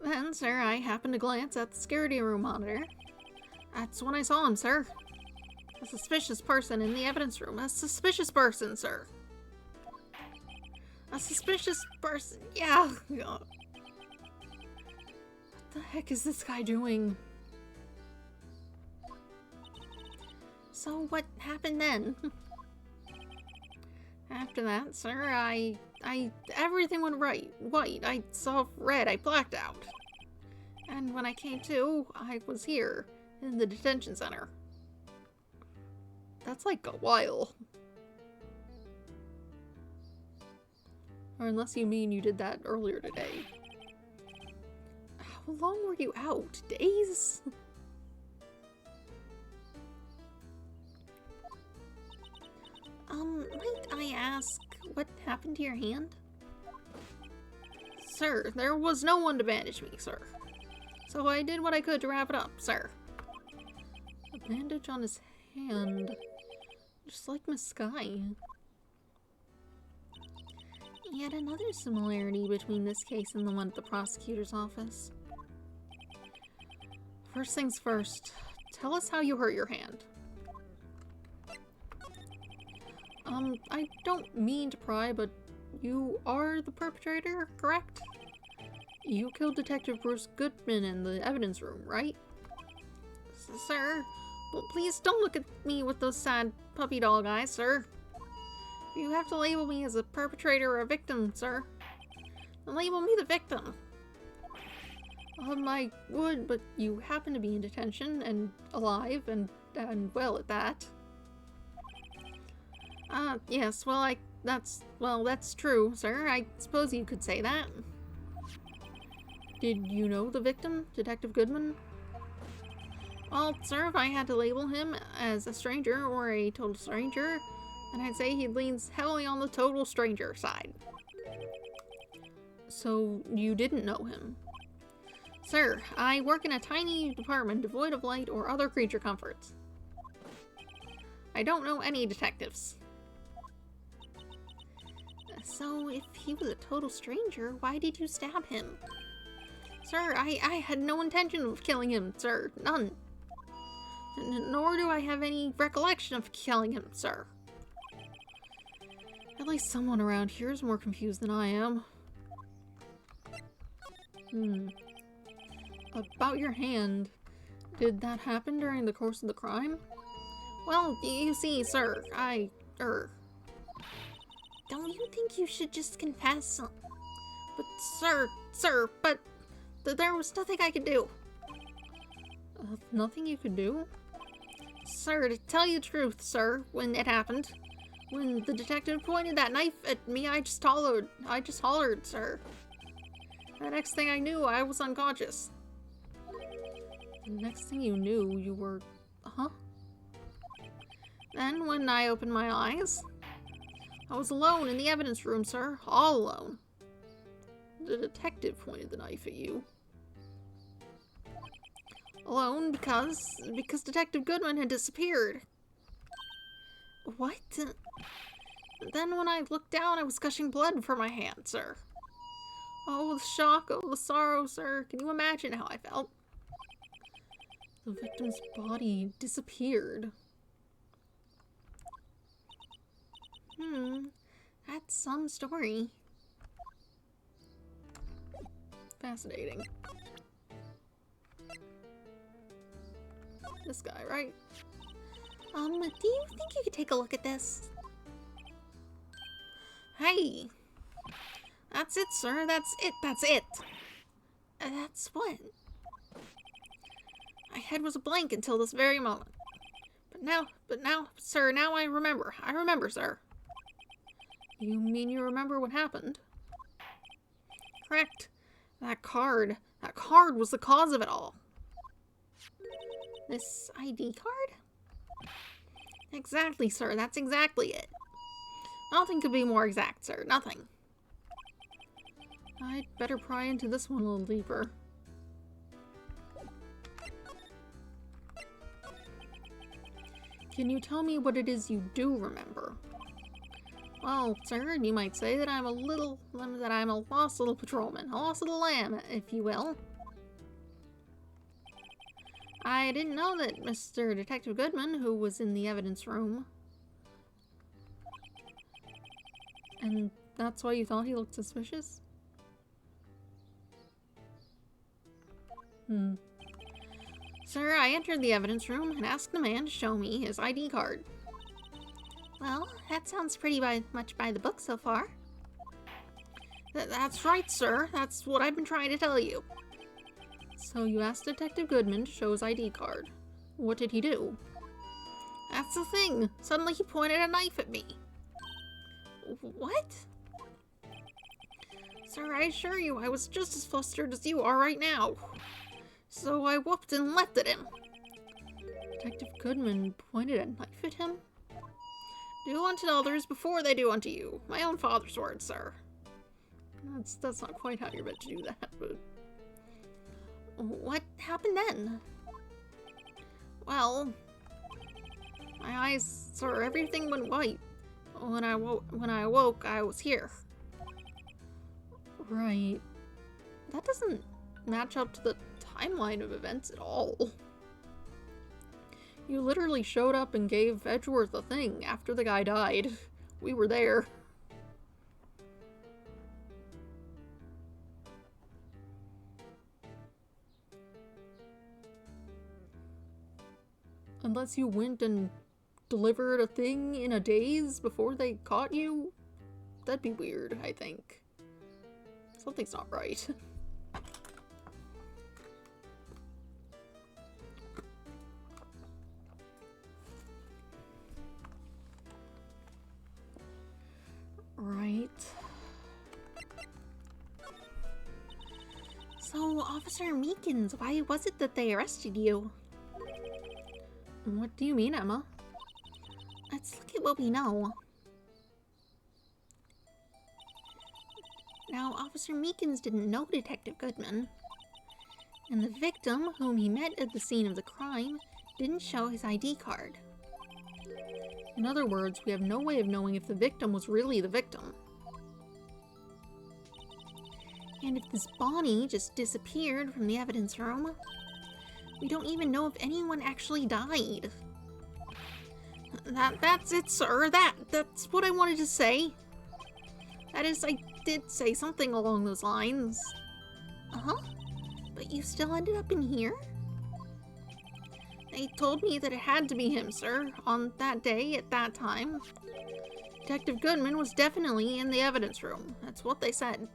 Then, sir, I happened to glance at the security room monitor. That's when I saw him, sir. A suspicious person in the evidence room. A suspicious person, sir. A suspicious person. Yeah. What the heck is this guy doing? So what happened then? After that, sir, everything went white. I saw red. I blacked out. And when I came to, I was here in the detention center. That's like a while. Or unless you mean you did that earlier today. How long were you out? Days? Might I ask what happened to your hand? Sir, there was no one to bandage me, sir. So I did what I could to wrap it up, sir. A bandage on his hand. Just like Miss Sky. Yet another similarity between this case and the one at the prosecutor's office. First things first, tell us how you hurt your hand. I don't mean to pry, but you are the perpetrator, correct? You killed Detective Bruce Goodman in the evidence room, right? Sir, well, please don't look at me with those sad puppy dog eyes, sir. You have to label me as a perpetrator or a victim, sir. Then label me the victim. I would, but you happen to be in detention and alive and well at that. Yes, well, that's true, sir. I suppose you could say that. Did you know the victim, Detective Goodman? Well, sir, if I had to label him as a stranger or a total stranger, then I'd say he leans heavily on the total stranger side. So, you didn't know him? Sir, I work in a tiny department devoid of light or other creature comforts. I don't know any detectives. So, if he was a total stranger, why did you stab him? Sir, I had no intention of killing him, sir. None. Nor do I have any recollection of killing him, sir. At least someone around here is more confused than I am. About your hand, did that happen during the course of the crime? Well, you see, sir, Don't you think you should just confess? But sir, but there was nothing I could do. Nothing you could do? Sir, to tell you the truth, sir, when it happened, when the detective pointed that knife at me, I just hollered, sir. The next thing I knew, I was unconscious. The next thing you knew, you were... Huh? Then, when I opened my eyes, I was alone in the evidence room, sir. All alone. The detective pointed the knife at you. Alone because Detective Goodman had disappeared. What? Then when I looked down, I was gushing blood from my hand, sir. Oh, the shock, oh, the sorrow, sir. Can you imagine how I felt? The victim's body disappeared. That's some story. Fascinating. This guy, right? Do you think you could take a look at this? Hey! That's it, sir. That's it. That's what? My head was a blank until this very moment. But now, sir, now I remember. I remember, sir. You mean you remember what happened? Correct. That card. That card was the cause of it all. This ID card? Exactly, sir. That's exactly it. Nothing could be more exact, sir. Nothing. I'd better pry into this one a little deeper. Can you tell me what it is you do remember? Well, sir, you might say that I'm a lost little patrolman, a lost little lamb, if you will. I didn't know that Mr. Detective Goodman, who was in the evidence room. And that's why you thought he looked suspicious? Sir, I entered the evidence room and asked the man to show me his ID card. Well, that sounds pretty much by the book so far. That's right, sir. That's what I've been trying to tell you. So you asked Detective Goodman to show his ID card. What did he do? That's the thing. Suddenly he pointed a knife at me. What? Sir, I assure you, I was just as flustered as you are right now. So I whooped and leapt at him. Detective Goodman pointed a knife at him? Do unto others before they do unto you. My own father's words, sir. That's not quite how you're meant to do that, but... What happened then? Well, my eyes, sir, everything went white. When I awoke, I was here. Right. That doesn't match up to the timeline of events at all. You literally showed up and gave Edgeworth a thing after the guy died. We were there. Unless you went and delivered a thing in a daze before they caught you? That'd be weird, I think. Something's not right. Right. So, Officer Meekins, why was it that they arrested you? What do you mean, Emma? Let's look at what we know. Now, Officer Meekins didn't know Detective Goodman. And the victim, whom he met at the scene of the crime, didn't show his ID card. In other words, we have no way of knowing if the victim was really the victim. And if this Bonnie just disappeared from the evidence room, we don't even know if anyone actually died. That's it, sir. That's what I wanted to say. That is, I did say something along those lines. Uh-huh. But you still ended up in here? They told me that it had to be him, sir, on that day, at that time. Detective Goodman was definitely in the evidence room. That's what they said.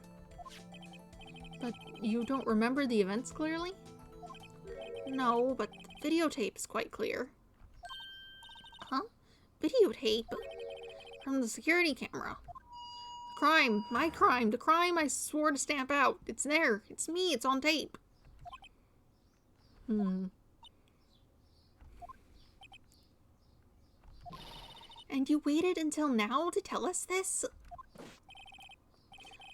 But you don't remember the events clearly? No, but the videotape is quite clear. Huh? Videotape? From the security camera. The crime, my crime, the crime I swore to stamp out. It's there. It's me. It's on tape. And you waited until now to tell us this?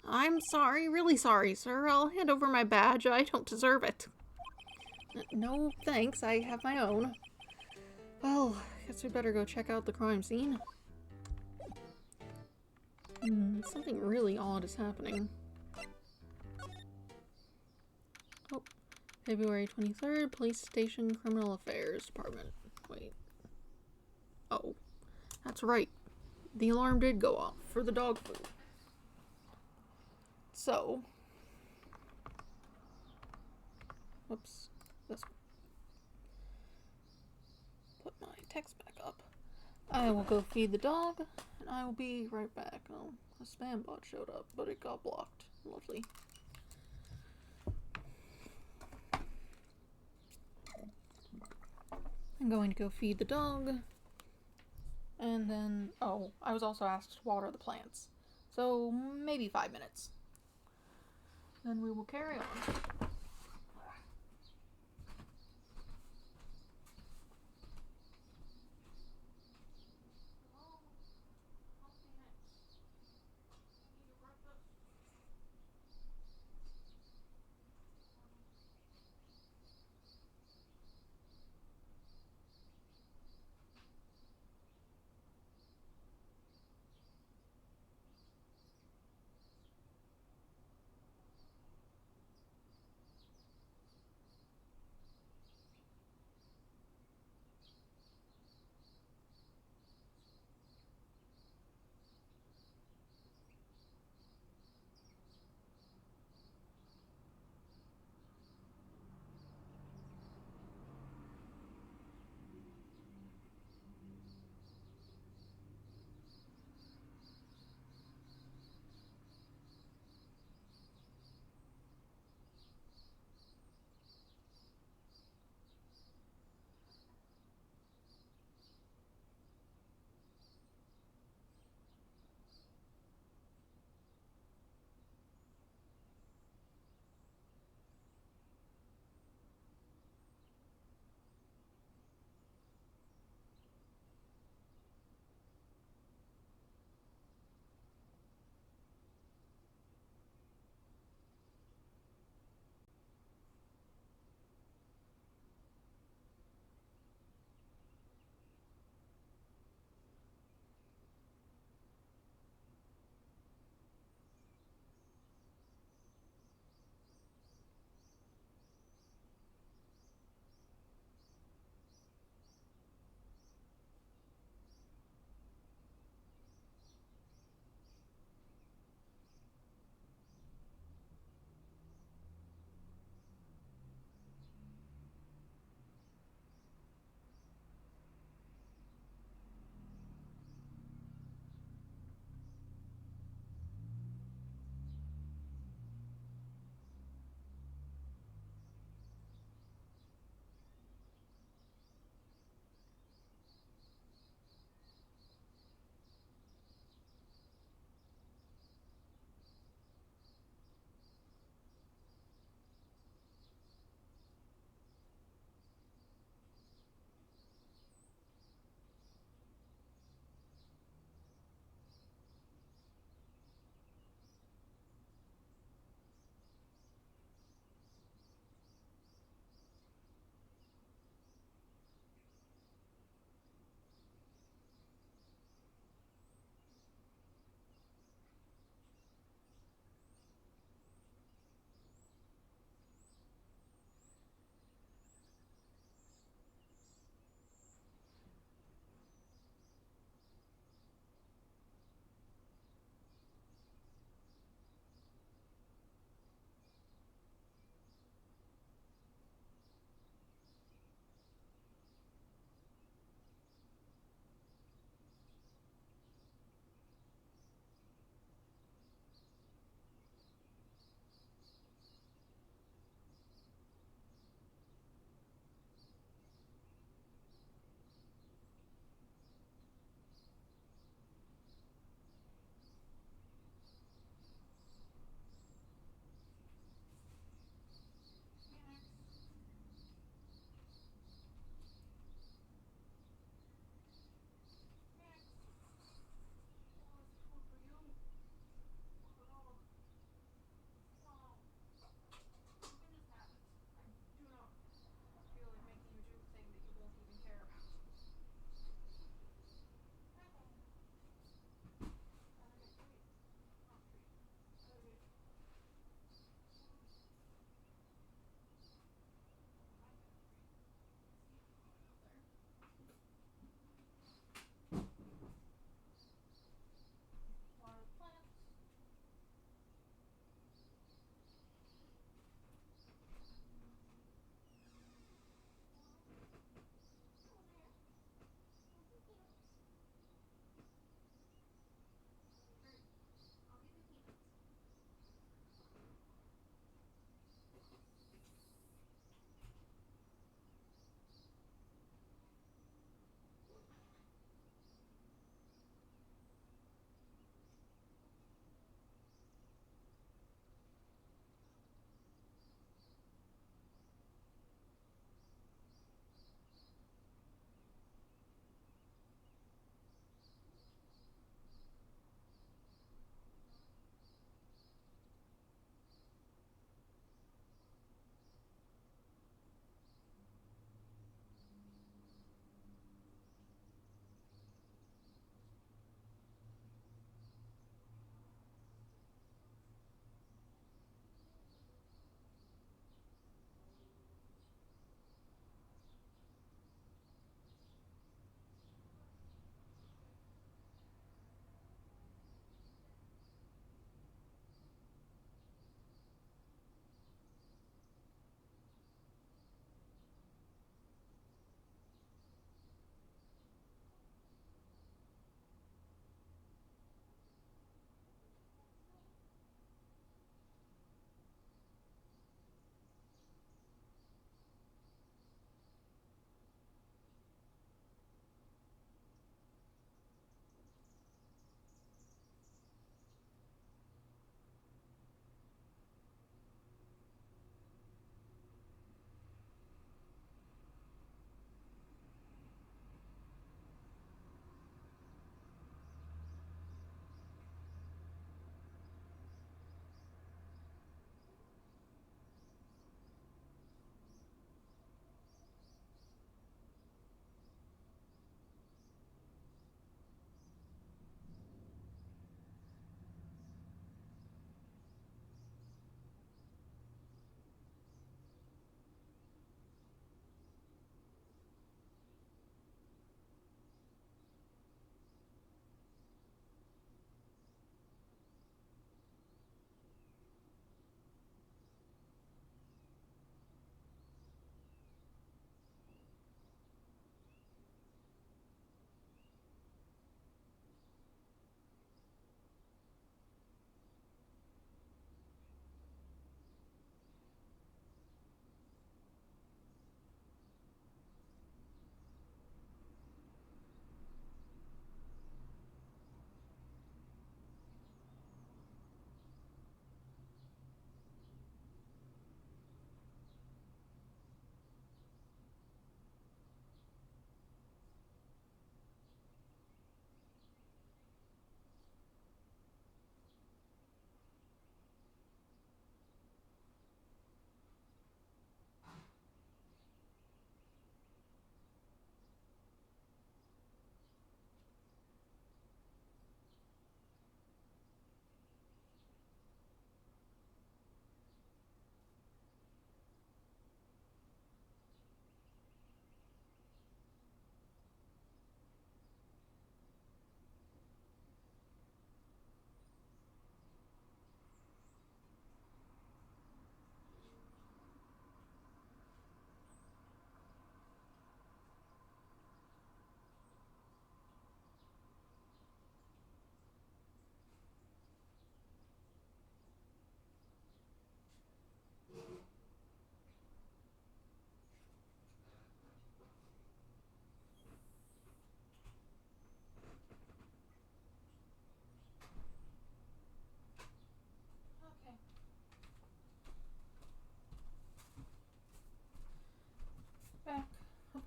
I'm sorry, really sorry, sir. I'll hand over my badge. I don't deserve it. No, thanks. I have my own. Well, guess we better go check out the crime scene. Something really odd is happening. Oh, February 23rd, Police Station Criminal Affairs Department. Wait. Oh, that's right. The alarm did go off for the dog food. So, whoops, this one. Put my text back up. I will go feed the dog, and I will be right back. Oh, a spam bot showed up, but it got blocked. Lovely. I'm going to go feed the dog, and then, oh, I was also asked to water the plants. So, maybe 5 minutes. Then we will carry on.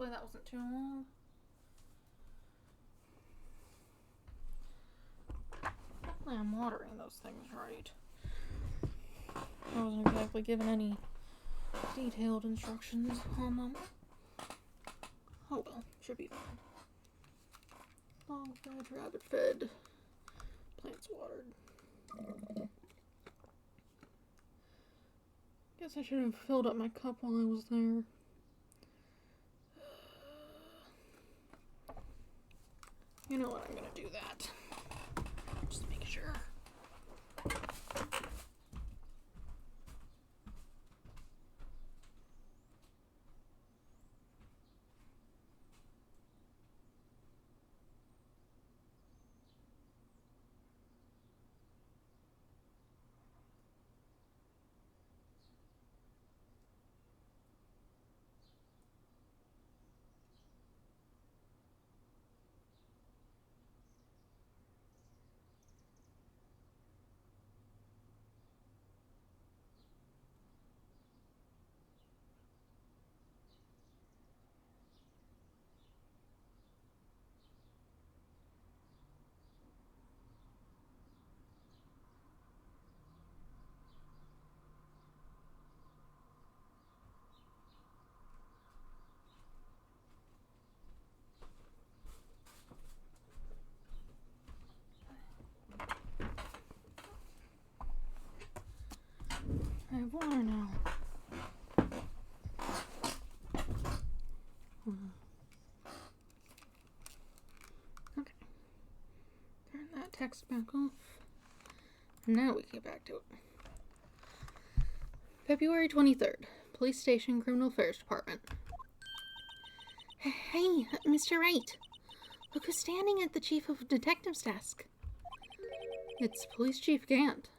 hopefully that wasn't too long. Hopefully I'm watering those things right. I wasn't exactly given any detailed instructions on them. Oh well, should be fine. Dog fed, rabbit fed, plants watered. Guess I should have filled up my cup while I was there. You know what, I'm gonna do that. Just to make sure. I have water now. Okay. Turn that text back off. Now we can get back to it. February 23rd. Police Station, Criminal Affairs Department. Hey, Mr. Wright. Look who's standing at the Chief of Detective's desk. It's Police Chief Gant.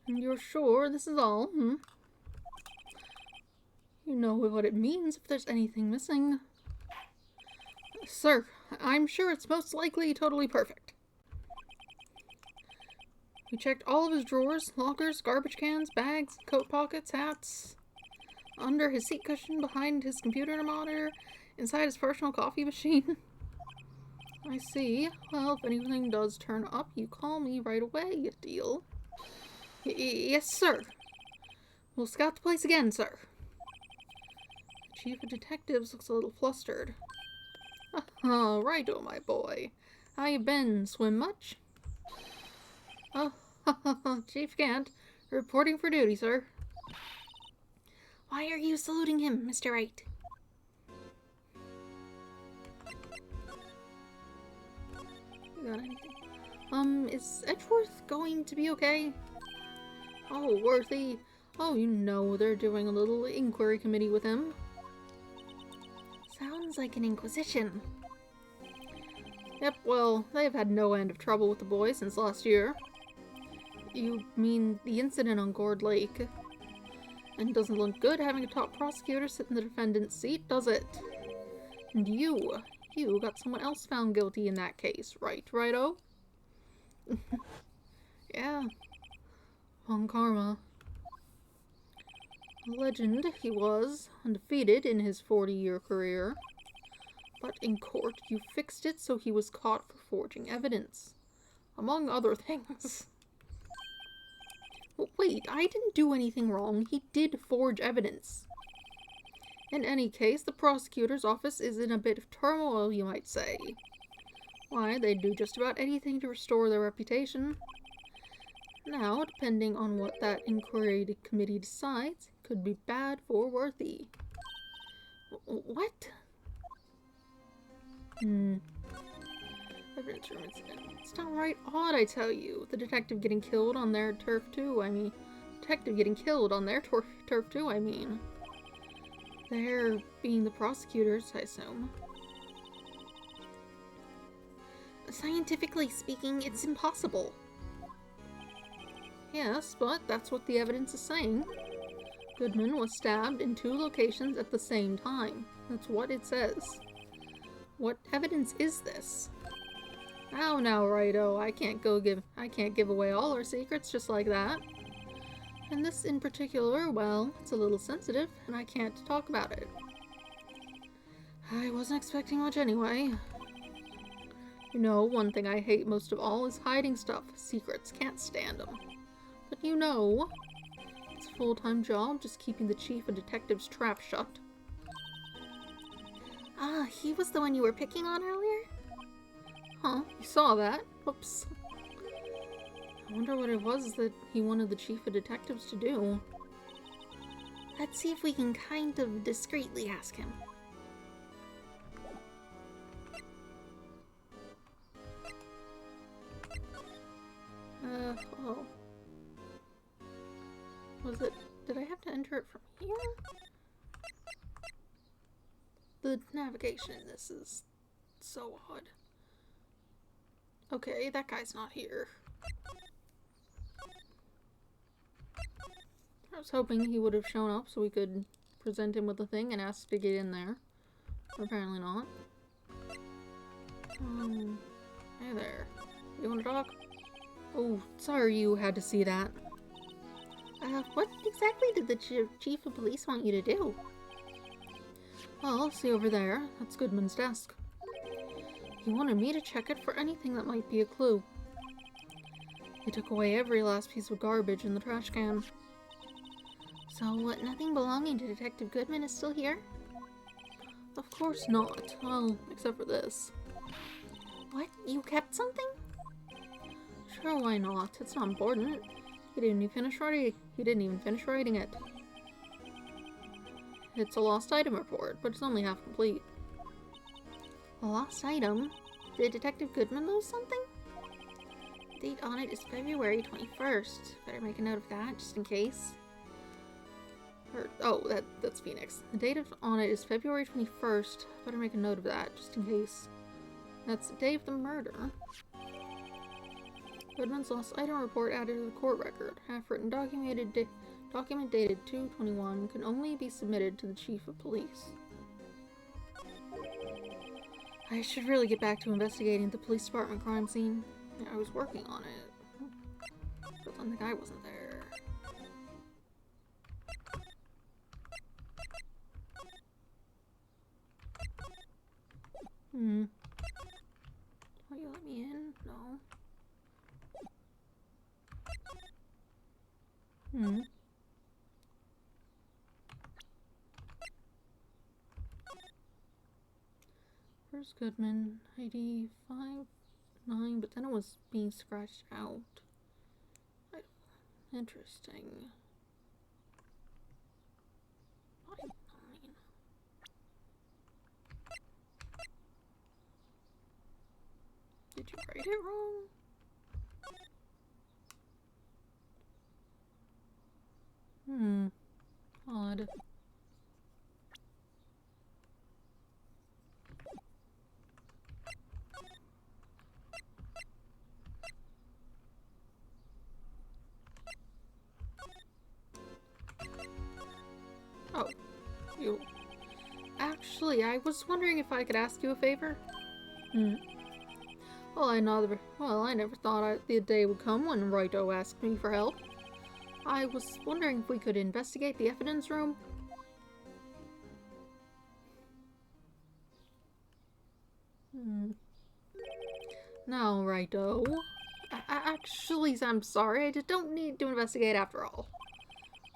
And you're sure this is all, You know what it means if there's anything missing. Sir, I'm sure it's most likely totally perfect. We checked all of his drawers, lockers, garbage cans, bags, coat pockets, hats, under his seat cushion, behind his computer monitor, inside his personal coffee machine. I see. Well, if anything does turn up, you call me right away, deal? Yes, sir. We'll scout the place again, sir. The Chief of Detectives looks a little flustered. Oh, righto, my boy. How you been? Swim much? Oh, Chief Gant, reporting for duty, sir. Why are you saluting him, Mr. Wright? You got anything? Is Edgeworth going to be okay? Oh, Worthy. Oh, you know they're doing a little inquiry committee with him. Sounds like an inquisition. Yep, well, they've had no end of trouble with the boy since last year. You mean the incident on Gourd Lake? And doesn't look good having a top prosecutor sit in the defendant's seat, does it? And you got someone else found guilty in that case, right, righto? Yeah. On karma. A legend he was, undefeated in his 40-year career. But in court, you fixed it so he was caught for forging evidence. Among other things. But wait, I didn't do anything wrong. He did forge evidence. In any case, the prosecutor's office is in a bit of turmoil, you might say. Why, they'd do just about anything to restore their reputation. Now, depending on what that inquiry committee decides, it could be bad for Worthy. What? Evidence room incident. It's downright odd, I tell you. The detective getting killed on their turf too, I mean. Detective getting killed on their turf too, I mean. They're being the prosecutors, I assume. Scientifically speaking, it's impossible. Yes, but that's what the evidence is saying. Goodman was stabbed in 2 locations at the same time. That's what it says. What evidence is this? Now, righto, I can't give away all our secrets just like that. And this in particular, well, it's a little sensitive, and I can't talk about it. I wasn't expecting much anyway. You know, one thing I hate most of all is hiding stuff. Secrets, can't stand them. But you know, it's a full-time job just keeping the chief and detective's trap shut. Ah, he was the one you were picking on earlier? Huh, you saw that? Oops. I wonder what it was that he wanted the chief of detectives to do. Let's see if we can kind of discreetly ask him. Oh. Was it... Did I have to enter it from here? The navigation in this is so odd. Okay, that guy's not here. I was hoping he would have shown up so we could present him with the thing and ask to get in there. But apparently not. Hey there. You want to talk? Oh, sorry you had to see that. What exactly did the chief of police want you to do? Well, see over there. That's Goodman's desk. He wanted me to check it for anything that might be a clue. He took away every last piece of garbage in the trash can. So, nothing belonging to Detective Goodman is still here? Of course not. Well, except for this. What? You kept something? Sure, why not? It's not important. He didn't even finish writing it. It's a lost item report, but it's only half complete. A lost item? Did Detective Goodman lose something? The date on it is February 21st. Better make a note of that, just in case. Oh, that's Phoenix. The date on it is February 21st. Better make a note of that, just in case. That's the day of the murder. Goodman's lost item report added to the court record. Half-written document dated 2/21 can only be submitted to the chief of police. I should really get back to investigating the police department crime scene. Yeah, I was working on it. But then the guy wasn't there. Will you let me in? No. Where's Goodman? ID 59, but then it was being scratched out. Interesting. 59. Did you write it wrong? Odd. Oh, you. Actually, I was wondering if I could ask you a favor. Well, I never thought the day would come when Wright asked me for help. I was wondering if we could investigate the evidence room. No, Righto. Actually, I'm sorry. I just don't need to investigate after all.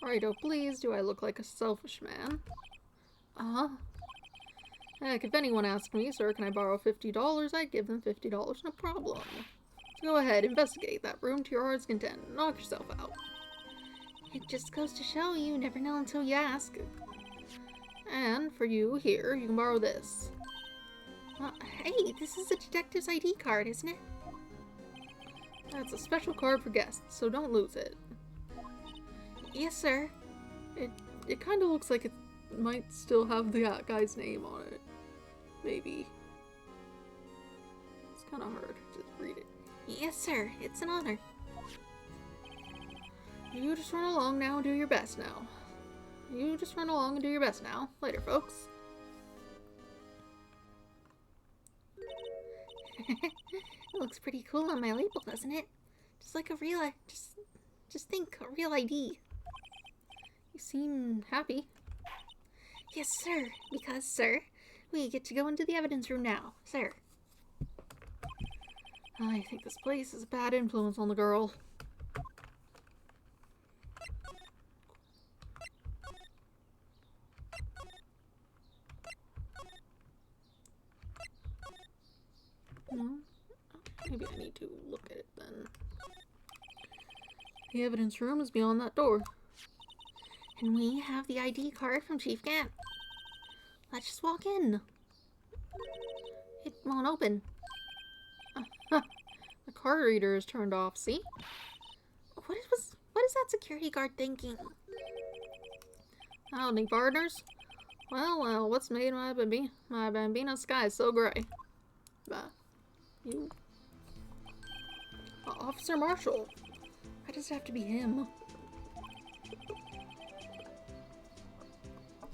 Righto, please. Do I look like a selfish man? Heck, if anyone asked me, sir, can I borrow $50? I'd give them $50, no problem. So go ahead, investigate that room to your heart's content. Knock yourself out. It just goes to show you never know until you ask. And for you, here, you can borrow this. Hey, this is a detective's ID card, isn't it? That's a special card for guests, so don't lose it. Yes, sir. It kind of looks like it might still have the guy's name on it. Maybe. It's kind of hard to read it. Yes, sir. It's an honor. You just run along now and do your best now. You just run along and do your best now. Later, folks. It looks pretty cool on my label, doesn't it? Just like a real, just think, a real ID. You seem happy. Yes, sir. Because, sir, we get to go into the evidence room now, sir. I think this place is a bad influence on the girl. No? Maybe I need to look at it then. The evidence room is beyond that door. And we have the ID card from Chief Gant. Let's just walk in. It won't open. The card reader is turned off, see? What is that security guard thinking? Howdy, partners. Well, what's made my bambino sky so gray? You... Officer Marshall. Why does it have to be him?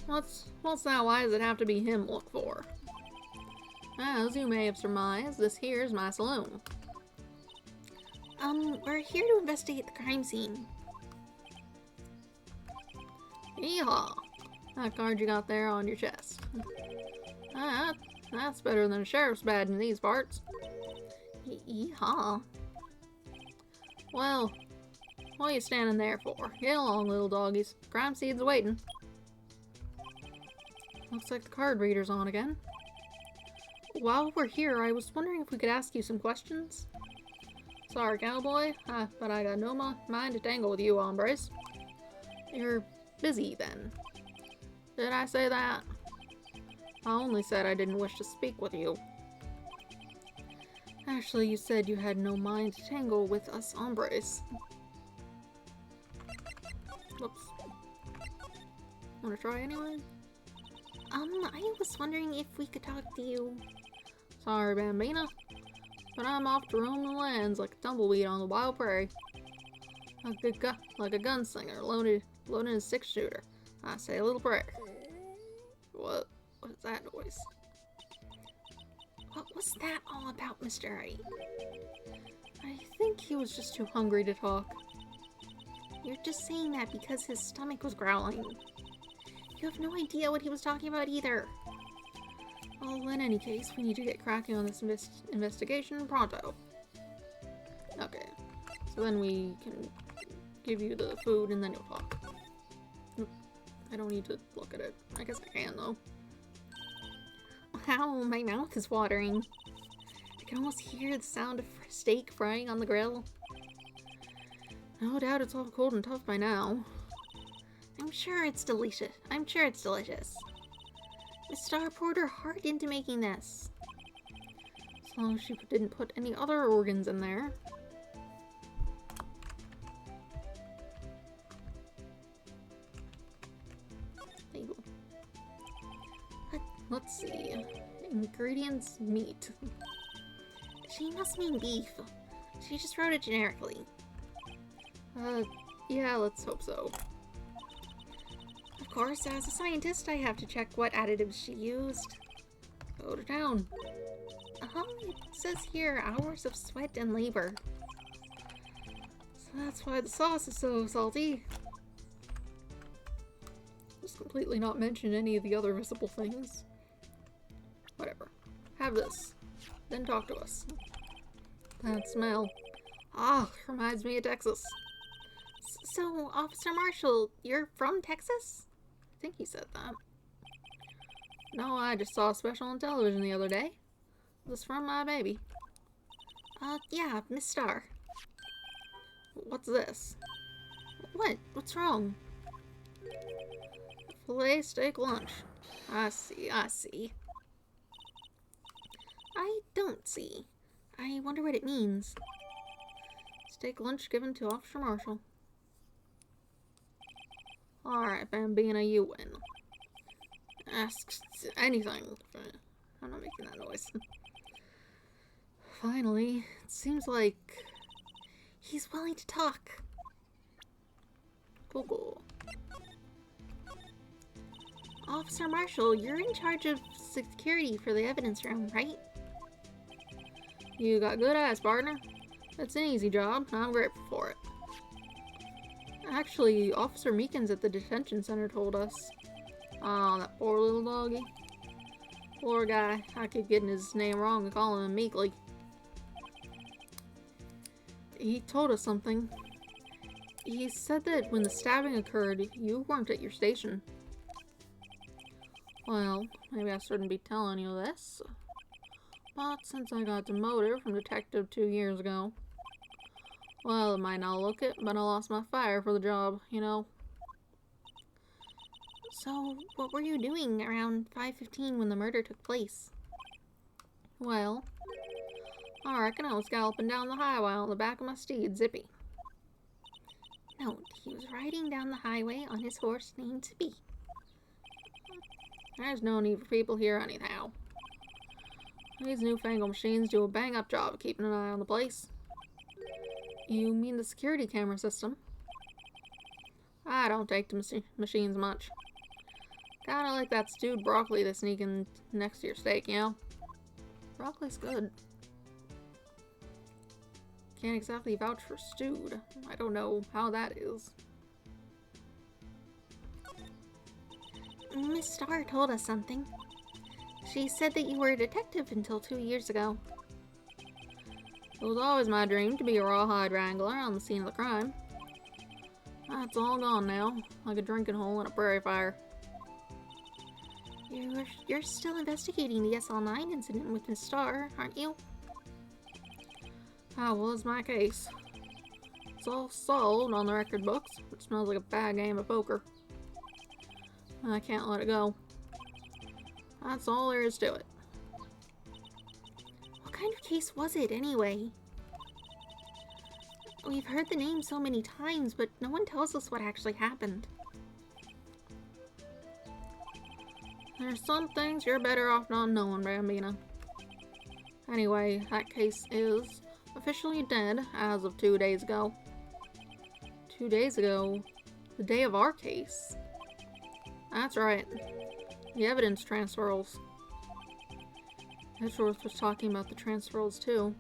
What's that? Why does it have to be him look for? As you may have surmised, this here is my saloon. We're here to investigate the crime scene. Yeehaw! That card you got there on your chest. That's better than a sheriff's badge in these parts. Yeehaw. Well, what are you standing there for? Get along, little doggies. Crime seed's waiting. Looks like the card reader's on again. While we're here, I was wondering if we could ask you some questions. Sorry, cowboy, but I got no mind to tangle with you hombres. You're busy, then. Did I say that? I only said I didn't wish to speak with you. Actually, you said you had no mind to tangle with us hombres. Whoops. Wanna try anyway? I was wondering if we could talk to you. Sorry, Bambina, but I'm off to roam the lands like a tumbleweed on the wild prairie. Like a gunslinger loading a 6-shooter. I say a little prayer. What is that noise? What was that all about, Mr. Wright? I think he was just too hungry to talk. You're just saying that because his stomach was growling. You have no idea what he was talking about either. Well, in any case, we need to get cracking on this investigation pronto. Okay, so then we can give you the food and then you'll talk. I don't need to look at it. I guess I can, though. Wow, my mouth is watering. I can almost hear the sound of steak frying on the grill. No doubt it's all cold and tough by now. I'm sure it's delicious. Miss Star poured her heart into making this. As long as she didn't put any other organs in there. Label. Let's see. Ingredients: meat. She must mean beef. She just wrote it generically. Yeah, let's hope so. Of course, as a scientist, I have to check what additives she used. Go to town. It says here, hours of sweat and labor. So that's why the sauce is so salty. Just completely not mention any of the other visible things. Whatever. Have this. Then talk to us. That smell. Reminds me of Texas. So, Officer Marshall, you're from Texas? I think he said that. No, I just saw a special on television the other day. It was from my baby. Yeah, Miss Star. What's this? What? What's wrong? Filet steak lunch. I see. I don't see. I wonder what it means. Steak lunch given to Officer Marshall. Alright, Bambina, you win. Ask anything. I'm not making that noise. Finally, it seems like he's willing to talk. Cool. Officer Marshall, you're in charge of security for the evidence room, right? You got good eyes, partner. That's an easy job. I'm grateful for it. Actually, Officer Meekins at the detention center told us. Oh, that poor little doggy. Poor guy. I keep getting his name wrong and calling him Meekly. He told us something. He said that when the stabbing occurred, you weren't at your station. Well, maybe I shouldn't be telling you this. But since I got demoted from detective 2 years ago, well, it might not look it, but I lost my fire for the job, you know. So, what were you doing around 5:15 when the murder took place? Well, I reckon I was galloping down the highway on the back of my steed, Zippy. No, he was riding down the highway on his horse named Zippy. There's no need for people here anyhow. These newfangled machines do a bang-up job of keeping an eye on the place. You mean the security camera system? I don't take to machines much. Kinda like that stewed broccoli that's sneaking next to your steak, you know? Broccoli's good. Can't exactly vouch for stewed. I don't know how that is. Miss Starr told us something. She said that you were a detective until 2 years ago. It was always my dream to be a rawhide wrangler on the scene of the crime. That's all gone now, like a drinking hole in a prairie fire. You're still investigating the SL9 incident with Miss Starr, aren't you? How was my case? It's all solved on the record books, which smells like a bad game of poker. I can't let it go. That's all there is to it. What kind of case was it, anyway? We've heard the name so many times, but no one tells us what actually happened. There's some things you're better off not knowing, Bambina. Anyway, that case is officially dead as of 2 days ago. 2 days ago? The day of our case? That's right. The evidence transfers. Edgeworth was talking about the transfers too.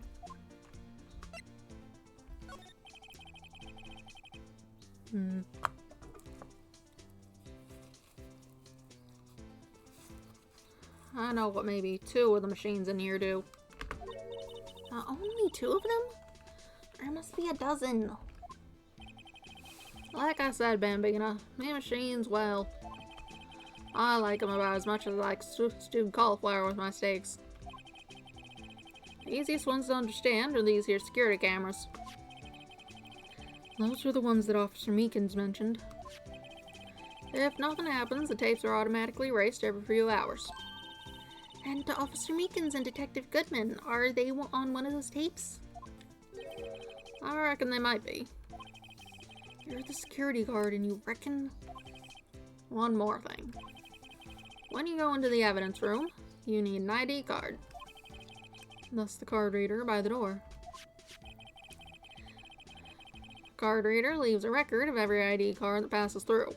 I know what maybe 2 of the machines in here do. Only 2 of them? There must be a dozen. Like I said, Bambina, me machines, well, I like them about as much as I like stewed cauliflower with my steaks. The easiest ones to understand are these here security cameras. Those are the ones that Officer Meekins mentioned. If nothing happens, the tapes are automatically erased every few hours. And Officer Meekins and Detective Goodman, are they on one of those tapes? I reckon they might be. You're the security guard and you reckon... One more thing. When you go into the evidence room, you need an ID card. Thus the card reader by the door. The card reader leaves a record of every ID card that passes through.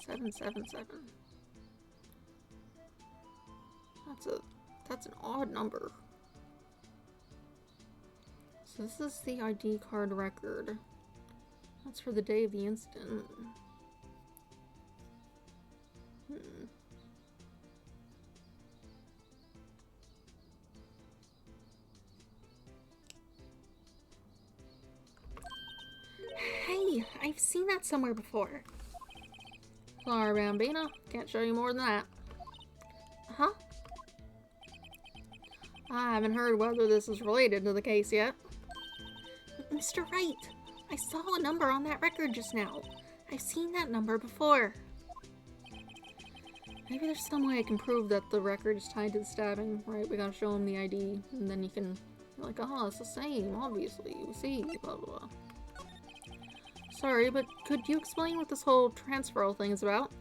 7777. That's an odd number. So this is the ID card record. That's for the day of the incident. Hey, I've seen that somewhere before. Sorry, Bambina. Can't show you more than that. Huh? I haven't heard whether this is related to the case yet. Mr. Wright, I saw a number on that record just now. I've seen that number before. Maybe there's some way I can prove that the record is tied to the stabbing, right? We gotta show him the ID, and then you can be like, oh, it's the same, obviously. We see, blah, blah, blah. Sorry, but could you explain what this whole transferal thing is about?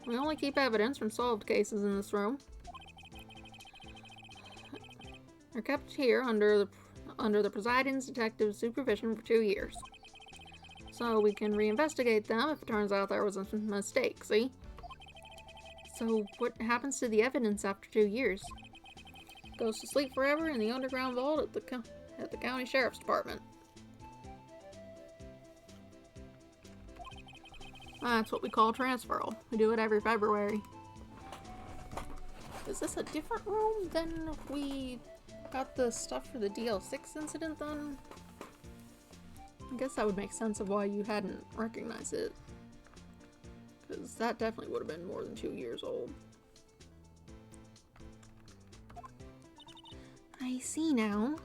We only keep evidence from solved cases in this room. They're kept here under the presiding detective's supervision for 2 years. So we can reinvestigate them if it turns out there was a mistake, see? So what happens to the evidence after 2 years? It goes to sleep forever in the underground vault at the county sheriff's department. That's what we call transferal. We do it every February. Is this a different room than we got the stuff for the DL6 incident then? I guess that would make sense of why you hadn't recognized it. Because that definitely would have been more than 2 years old. I see now.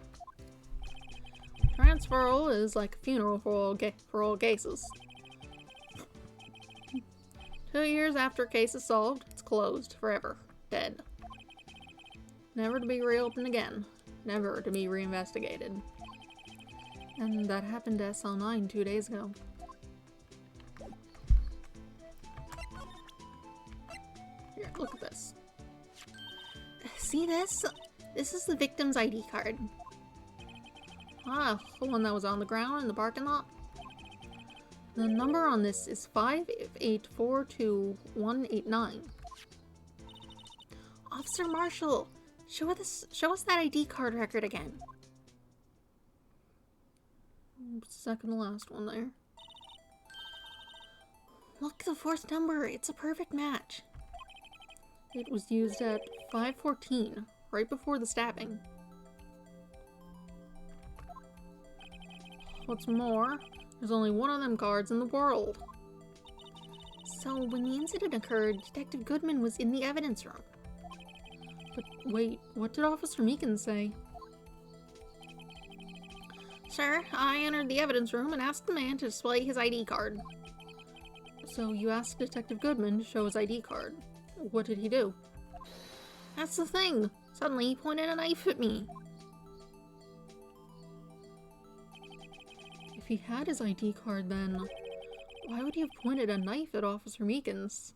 Transferal is like a funeral for all cases. 2 years after a case is solved, it's closed forever. Dead. Never to be reopened again. Never to be reinvestigated. And that happened to SL9 2 days ago. Here, look at this. See this? This is the victim's ID card. Ah, the one that was on the ground in the parking lot? The number on this is 5842189. Officer Marshall, show us that ID card record again. Second to last one there. Look, the fourth number. It's a perfect match. It was used at 5:14, right before the stabbing. What's more, there's only one of them cards in the world. So, when the incident occurred, Detective Goodman was in the evidence room. But wait, what did Officer Meekins say? Sir, I entered the evidence room and asked the man to display his ID card. So you asked Detective Goodman to show his ID card. What did he do? That's the thing. Suddenly he pointed a knife at me. If he had his ID card, then why would he have pointed a knife at Officer Meekins?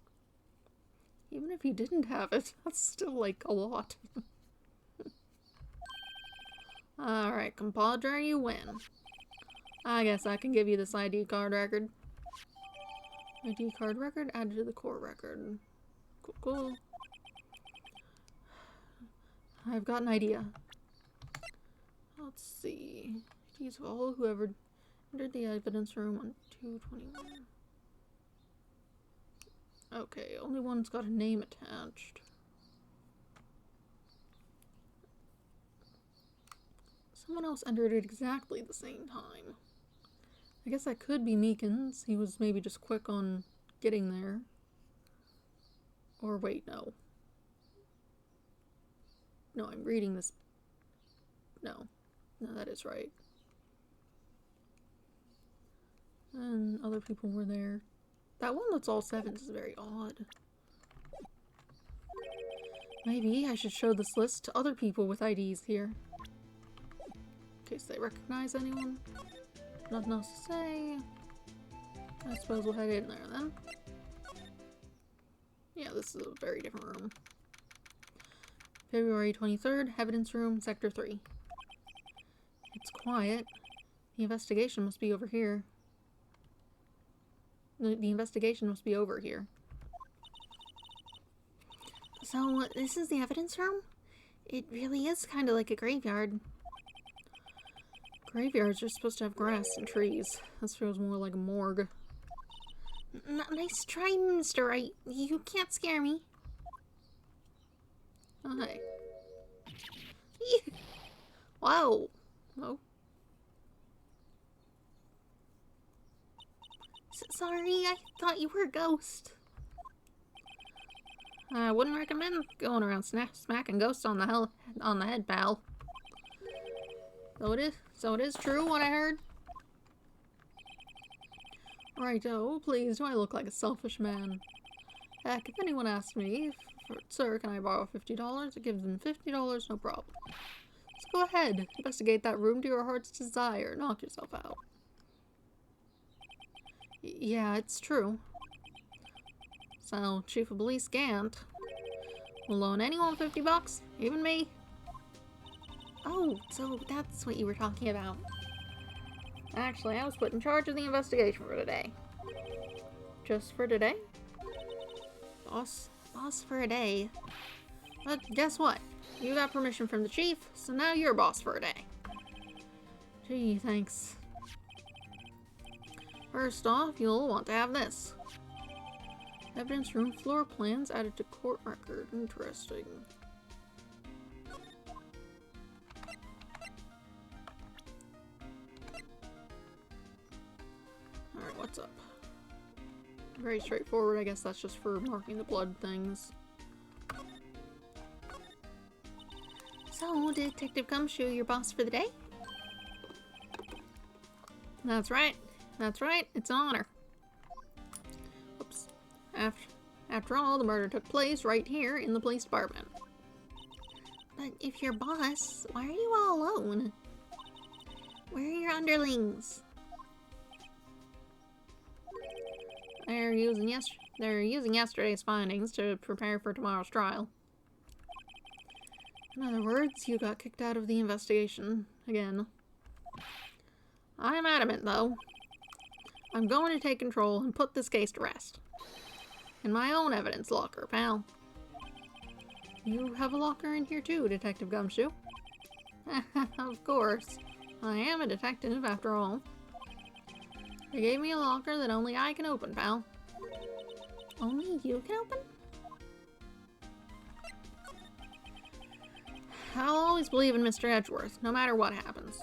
Even if he didn't have it, that's still, like, a lot. Alright, compadre, you win. I guess I can give you this ID card record. ID card record added to the court record. Cool, cool. I've got an idea. Let's see. These all whoever entered the evidence room on 221. Okay, only one's got a name attached. Someone else entered at exactly the same time. I guess that could be Meekins. He was maybe just quick on getting there. Or wait, no. No, I'm reading this. No. No, that is right. And other people were there. That one that's all sevens is very odd. Maybe I should show this list to other people with IDs here. In case they recognize anyone. Nothing else to say. I suppose we'll head in there then. Yeah, this is a very different room. February 23rd, evidence room, sector 3. It's quiet. The investigation must be over here. The investigation must be over here. So, this is the evidence room? It really is kind of like a graveyard. Graveyards are supposed to have grass and trees. This feels more like a morgue. Nice try, Mr. Wright. You can't scare me. Oh, hey. Wow. Oh. Sorry, I thought you were a ghost. I wouldn't recommend going around smacking ghosts on the head, pal. So it is true what I heard? Righto, please, do I look like a selfish man? Heck, if anyone asks me, sir, can I borrow $50? It gives them $50, no problem. Just go ahead, investigate that room to your heart's desire, knock yourself out. Yeah, it's true. So, Chief of Police Gant will loan anyone $50, even me. Oh, so that's what you were talking about. Actually, I was put in charge of the investigation for today. Just for today? Boss for a day. But guess what? You got permission from the chief, so now you're boss for a day. Gee, thanks. First off, you'll want to have this. Evidence room floor plans added to court record. Interesting. Alright, what's up? Very straightforward. I guess that's just for marking the blood things. So, Detective Gumshoe, your boss for the day? That's right. That's right. It's an honor. Oops. After all, the murder took place right here in the police department. But if you're boss, why are you all alone? Where are your underlings? They're using yesterday's findings to prepare for tomorrow's trial. In other words, you got kicked out of the investigation again. I'm adamant, though. I'm going to take control and put this case to rest. In my own evidence locker, pal. You have a locker in here too, Detective Gumshoe. Of course. I am a detective, after all. They gave me a locker that only I can open, pal. Only you can open? I'll always believe in Mr. Edgeworth, no matter what happens.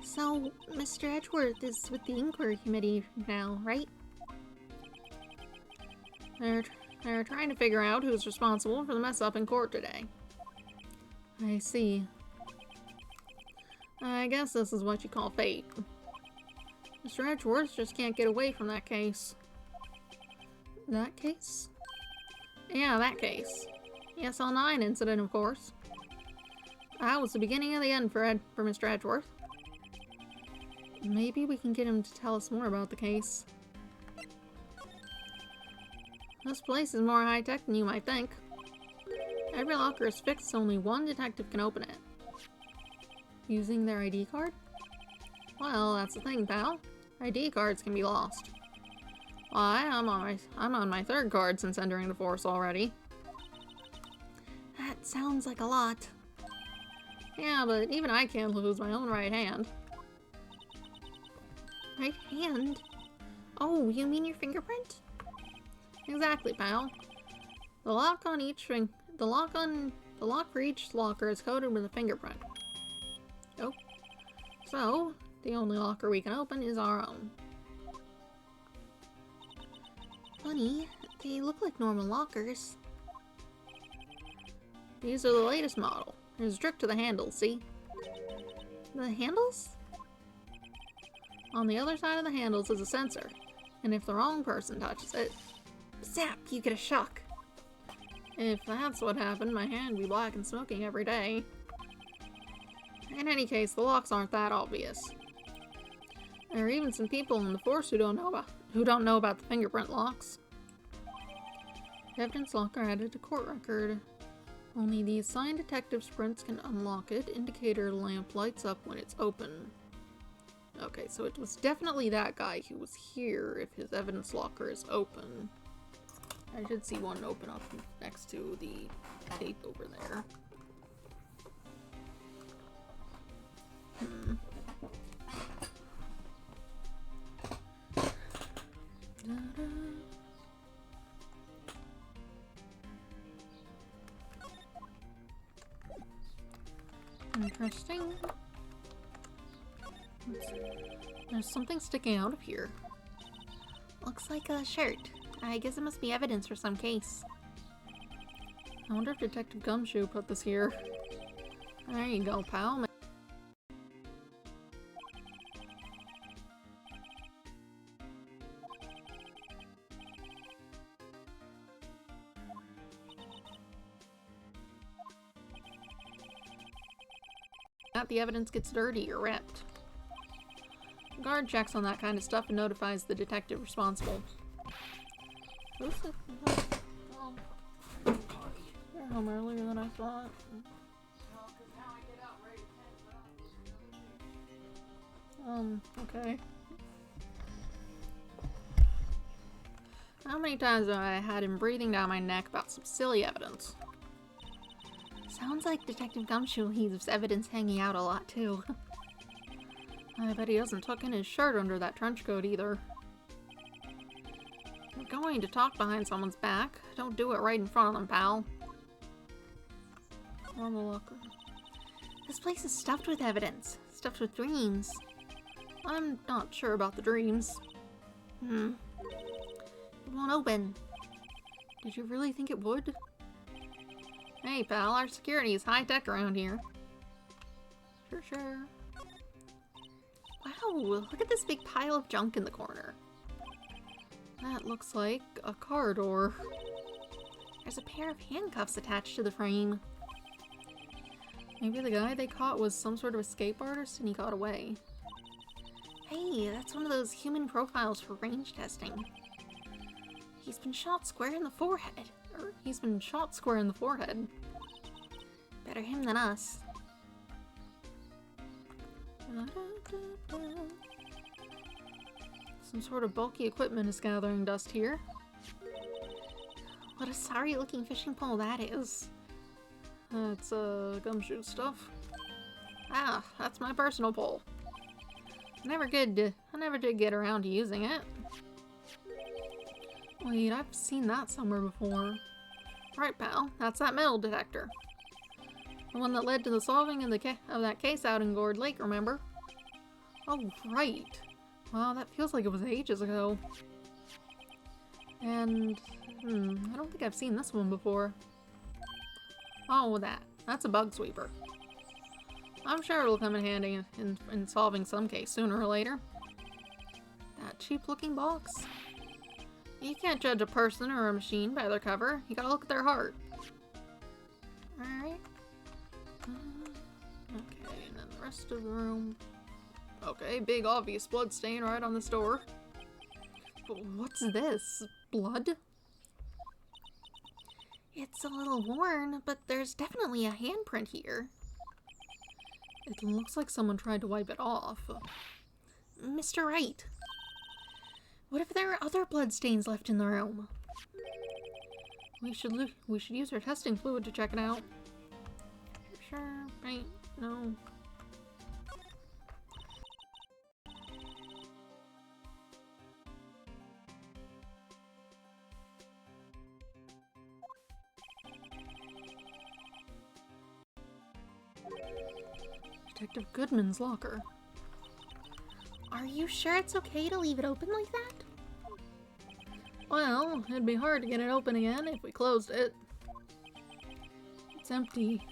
So, Mr. Edgeworth is with the inquiry committee now, right? They're trying to figure out who's responsible for the mess up in court today. I see. I guess this is what you call fate. Mr. Edgeworth just can't get away from that case. That case? Yeah, that case. The SL9 incident, of course. That was the beginning of the end for Mr. Edgeworth. Maybe we can get him to tell us more about the case. This place is more high-tech than you might think. Every locker is fixed so only one detective can open it. Using their ID card? Well, that's the thing, pal. ID cards can be lost. Why, I'm on my third card since entering the force already. That sounds like a lot. Yeah, but even I can't lose my own right hand. Right hand? Oh, you mean your fingerprint? Exactly, pal. The lock for each locker is coded with a fingerprint. Oh. So, the only locker we can open is our own. Funny, they look like normal lockers. These are the latest model. They're strict to the handles, see? The handles? On the other side of the handles is a sensor, and if the wrong person touches it, zap, you get a shock. If that's what happened, my hand would be black and smoking every day. In any case, the locks aren't that obvious. There are even some people in the force who don't know about the fingerprint locks. Evidence locker added to court record. Only the assigned detective's prints can unlock it. Indicator lamp lights up when it's open. Okay, so it was definitely that guy who was here if his evidence locker is open. I did see one open up next to the tape over there. Interesting. There's something sticking out of here. Looks like a shirt. I guess it must be evidence for some case. I wonder if Detective Gumshoe put this here. There you go, pal. The evidence gets dirty or ripped. Guard checks on that kind of stuff and notifies the detective responsible. They're home earlier than I thought. Okay. How many times have I had him breathing down my neck about some silly evidence? Sounds like Detective Gumshoe leaves evidence hanging out a lot, too. I bet he hasn't tucked in his shirt under that trench coat either. If you're going to talk behind someone's back, don't do it right in front of them, pal. Or the locker. This place is stuffed with evidence. Stuffed with dreams. I'm not sure about the dreams. It won't open. Did you really think it would? Hey, pal, our security is high-tech around here. Sure. Wow, look at this big pile of junk in the corner. That looks like a car door. There's a pair of handcuffs attached to the frame. Maybe the guy they caught was some sort of escape artist and he got away. Hey, that's one of those human profiles for range testing. He's been shot square in the forehead. He's been shot square in the forehead. Better him than us. Some sort of bulky equipment is gathering dust here. What a sorry looking fishing pole that is. That's gumshoe stuff. Ah, that's my personal pole. I never did get around to using it. Wait, I've seen that somewhere before. Right, pal, that's that metal detector. The one that led to the solving of that case out in Gourd Lake, remember? Oh, right. Wow, that feels like it was ages ago. And, I don't think I've seen this one before. Oh, that's a bug sweeper. I'm sure it'll come in handy in solving some case sooner or later. That cheap-looking box. You can't judge a person or a machine by their cover. You gotta look at their heart. Alright. Okay, and then the rest of the room. Okay, big obvious blood stain right on this door. But what's this? Blood? It's a little worn, but there's definitely a handprint here. It looks like someone tried to wipe it off. Mr. Wright, what if there are other bloodstains left in the room? We should use our testing fluid to check it out. Sure, right? No. Detective Goodman's locker. Are you sure it's okay to leave it open like that? Well, it'd be hard to get it open again if we closed it. It's empty.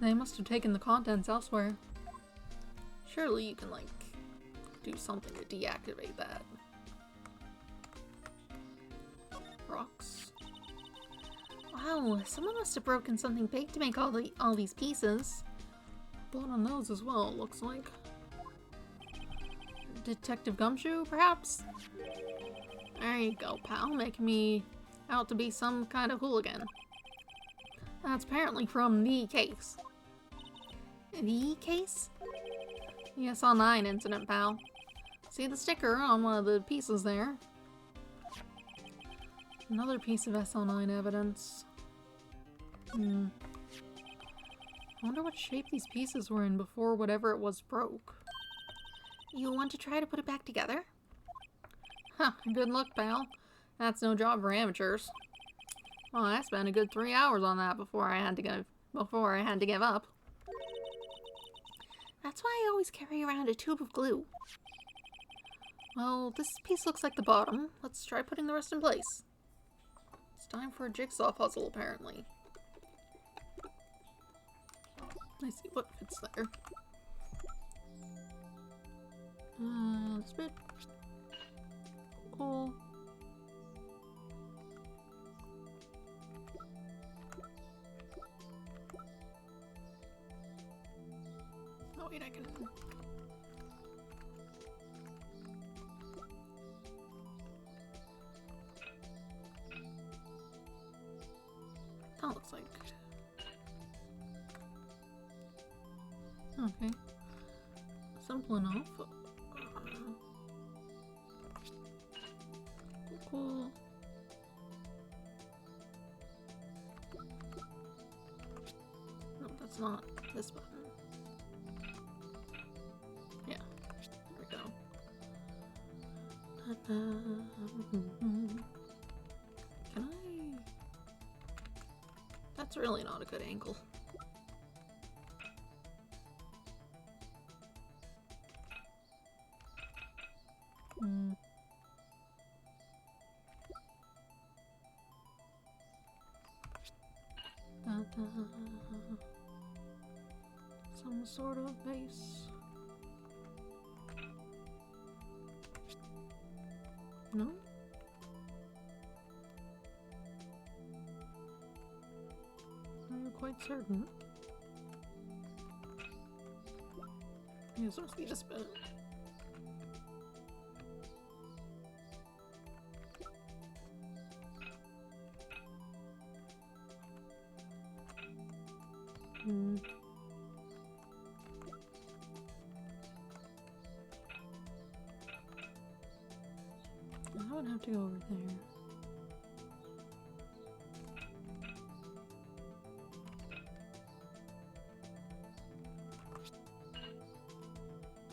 They must have taken the contents elsewhere. Surely you can, like, do something to deactivate that. Rocks. Wow, someone must have broken something big to make all these pieces. Blood on those as well, it looks like. Detective Gumshoe, perhaps? There you go, pal, making me out to be some kind of hooligan. That's apparently from the case. The case? The SL9 incident, pal. See the sticker on one of the pieces there? Another piece of SL9 evidence. I wonder what shape these pieces were in before whatever it was broke. You want to try to put it back together? Huh, good luck, pal. That's no job for amateurs. Well, I spent a good 3 hours on that before I had to give up. That's why I always carry around a tube of glue. Well, this piece looks like the bottom. Let's try putting the rest in place. It's time for a jigsaw puzzle, apparently. Let's see what fits there. This bit. Cool. Oh wait, I can... That looks like... Okay. Simple enough. Cool. No, that's not this button. Can I? That's really not a good angle. Some sort of base. No? Are you quite certain? You're supposed to be just bit. I would have to go over there.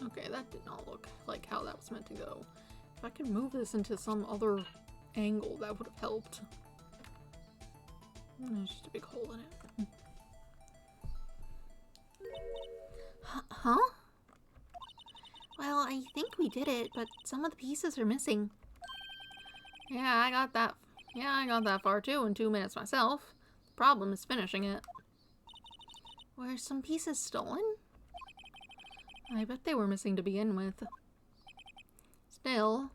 Okay, that did not look like how that was meant to go. If I could move this into some other angle, that would have helped. There's just a big hole in it. Huh? Well, I think we did it, but some of the pieces are missing. Yeah, I got that. Yeah, I got that far too in 2 minutes myself. The problem is finishing it. Were some pieces stolen? I bet they were missing to begin with. Still,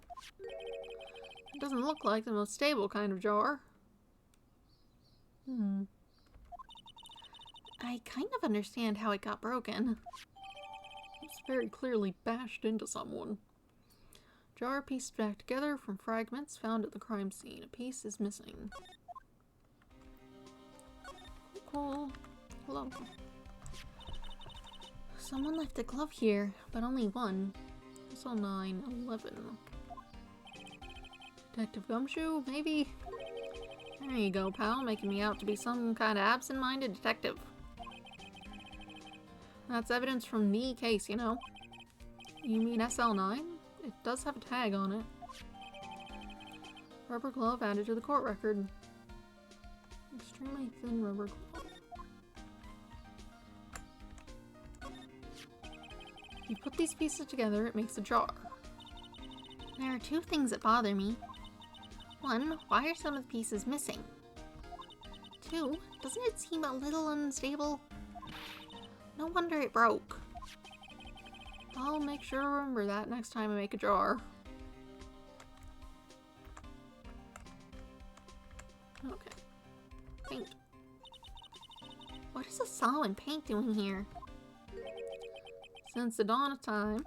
it doesn't look like the most stable kind of jar. I kind of understand how it got broken. It's very clearly bashed into someone. Jar pieced back together from fragments found at the crime scene. A piece is missing. Cool. Hello. Someone left a glove here, but only one. So 9, 11. Detective Gumshoe, maybe? There you go, pal, making me out to be some kind of absent-minded detective. That's evidence from the case, you know. You mean SL9? It does have a tag on it. Rubber glove added to the court record. Extremely thin rubber glove. You put these pieces together, it makes a jar. There are two things that bother me. One, why are some of the pieces missing? Two, doesn't it seem a little unstable? No wonder it broke. I'll make sure to remember that next time I make a jar. Okay. Paint. What is a saw and paint doing here? Since the dawn of time,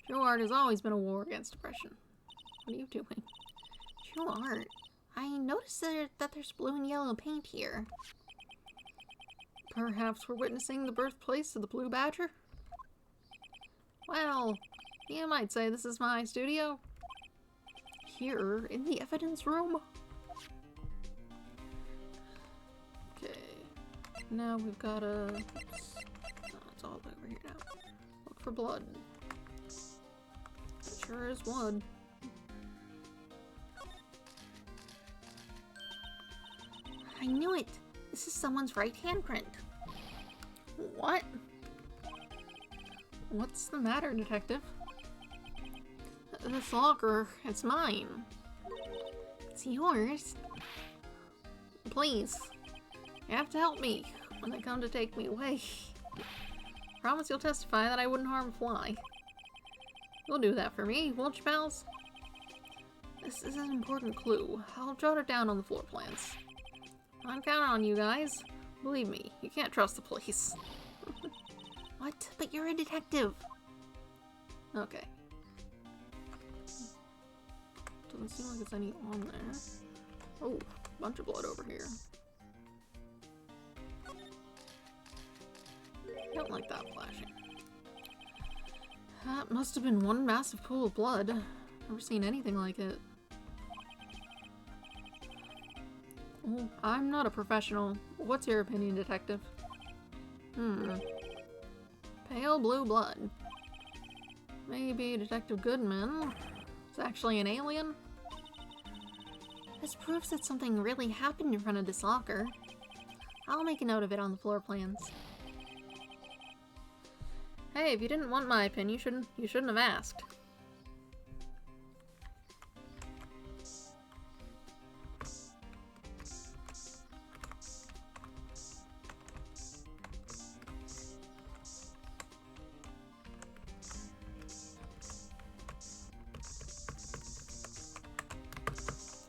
true art has always been a war against oppression. What are you doing? True art? I noticed that there's blue and yellow paint here. Perhaps we're witnessing the birthplace of the Blue Badger? Well, you might say this is my studio. Here, in the evidence room. Okay. Now we've got a... Oh, it's all the way over here now. Look for blood. It sure is blood. I knew it! This is someone's right handprint. What? What's the matter, detective? This locker, it's mine. It's yours. Please, you have to help me when they come to take me away. Promise you'll testify that I wouldn't harm a fly. You'll do that for me, won't you, pals? This is an important clue. I'll jot it down on the floor plans. I'm counting on you guys. Believe me, you can't trust the police. What? But you're a detective. Okay. Doesn't seem like there's any on there. Oh, bunch of blood over here. Don't like that flashing. That must have been one massive pool of blood. Never seen anything like it. Oh, I'm not a professional. What's your opinion, detective? Pale blue blood. Maybe Detective Goodman It's actually an alien? This proves that something really happened in front of this locker. I'll make a note of it on the floor plans. Hey, if you didn't want my opinion, you shouldn't have asked.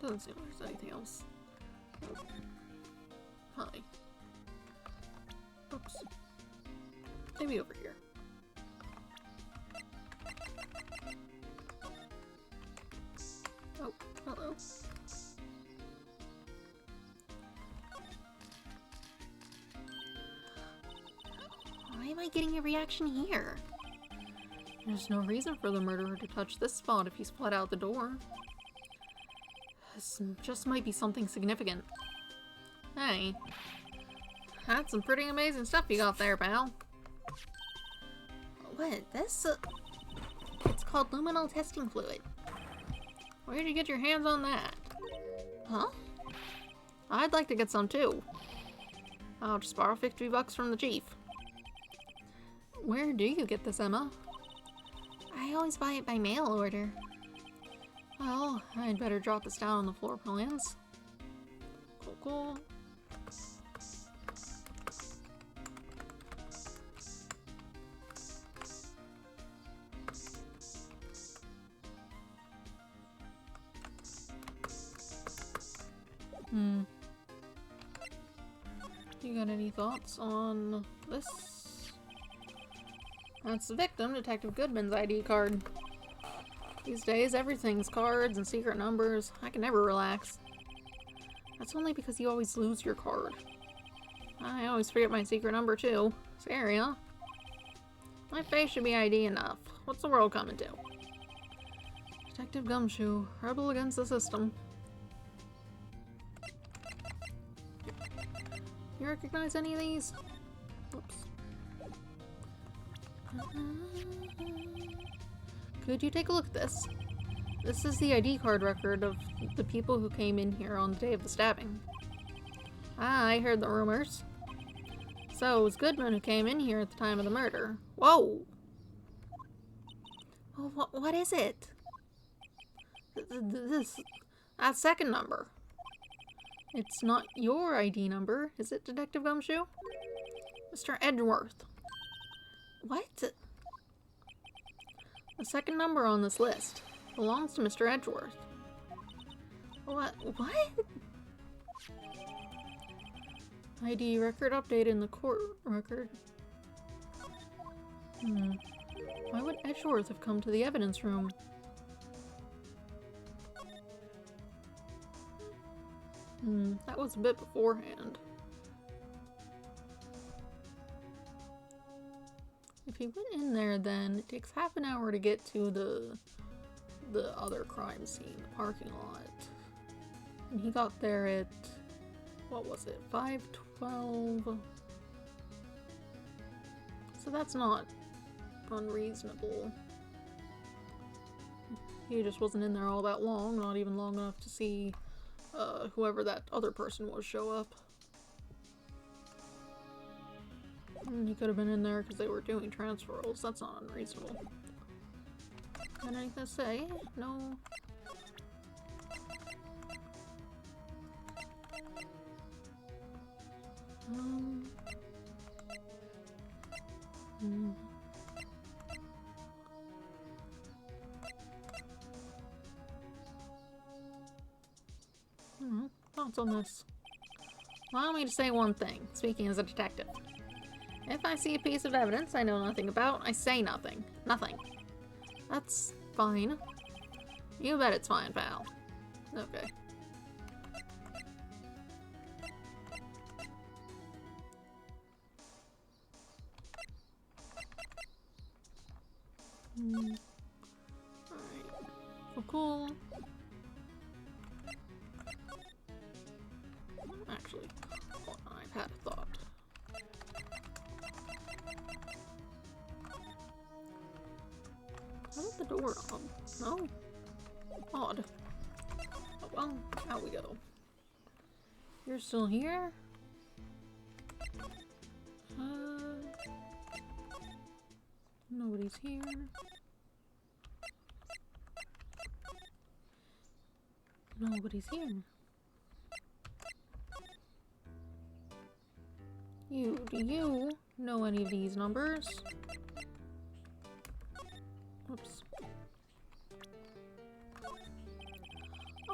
Doesn't seem like there's anything else. Oh. Hi. Oops. Maybe over here. Oh, hello. Why am I getting a reaction here? There's no reason for the murderer to touch this spot if he's flat out the door. This just might be something significant. Hey. That's some pretty amazing stuff you got there, pal. What? This? It's called luminol testing fluid. Where did you get your hands on that? Huh? I'd like to get some too. I'll just borrow $50 from the chief. Where do you get this, Emma? I always buy it by mail order. Well, I'd better drop this down on the floor plans. Cool. You got any thoughts on this? That's the victim, Detective Goodman's ID card. These days, everything's cards and secret numbers. I can never relax. That's only because you always lose your card. I always forget my secret number too. Scary, huh? My face should be ID enough. What's the world coming to? Detective Gumshoe, rebel against the system. You recognize any of these? Oops. Could you take a look at this? This is the ID card record of the people who came in here on the day of the stabbing. Ah, I heard the rumors. So it was Goodman who came in here at the time of the murder. Whoa! Well, what is it? That second number. It's not your ID number, is it, Detective Gumshoe? Mr. Edgeworth. What? The second number on this list belongs to Mr. Edgeworth. What? ID record updated in the court record. Why would Edgeworth have come to the evidence room? That was a bit beforehand. If he went in there, then it takes half an hour to get to the other crime scene, the parking lot. And he got there at, what was it, 5:12? So that's not unreasonable. He just wasn't in there all that long, not even long enough to see whoever that other person was show up. And he could have been in there because they were doing transferals. That's not unreasonable. Got anything to say? No. Thoughts on this? Allow me to say one thing, speaking as a detective. If I see a piece of evidence I know nothing about, I say nothing. Nothing. That's fine. You bet it's fine, pal. Okay. Alright. So cool. Actually, hold on, I've had a thought. How did the door open? No. Odd. Oh, well, out we go. You're still here? Nobody's here. Nobody's here. Do you know any of these numbers? Oops.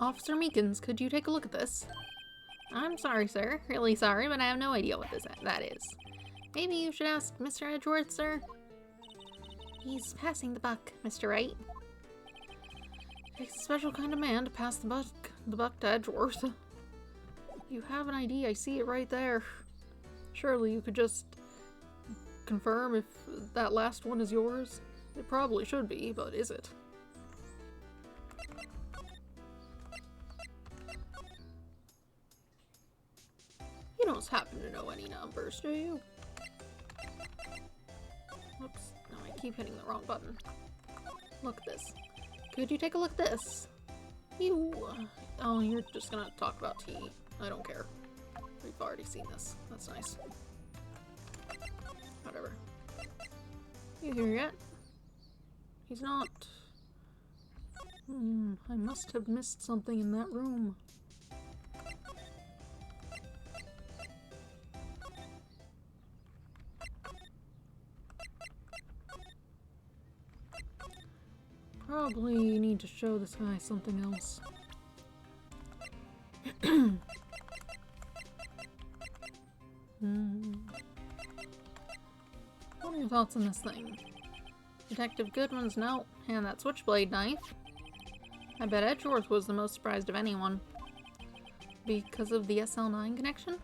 Officer Meekins, could you take a look at this? I'm sorry, sir. Really sorry, but I have no idea what that is. Maybe you should ask Mr. Edgeworth, sir? He's passing the buck, Mr. Wright. Takes a special kind of man to pass the buck to Edgeworth. You have an ID, I see it right there. Surely you could just confirm if that last one is yours? It probably should be, but is it? You don't happen to know any numbers, do you? Oops, no, I keep hitting the wrong button. Look at this. Could you take a look at this? Oh, you're just gonna talk about tea. I don't care. We've already seen this. That's nice. Whatever. You here yet? He's not. I must have missed something in that room. Probably need to show this guy something else. What are your thoughts on this thing? Detective Goodman's note and that switchblade knife. I bet Edgeworth was the most surprised of anyone. Because of the SL9 connection?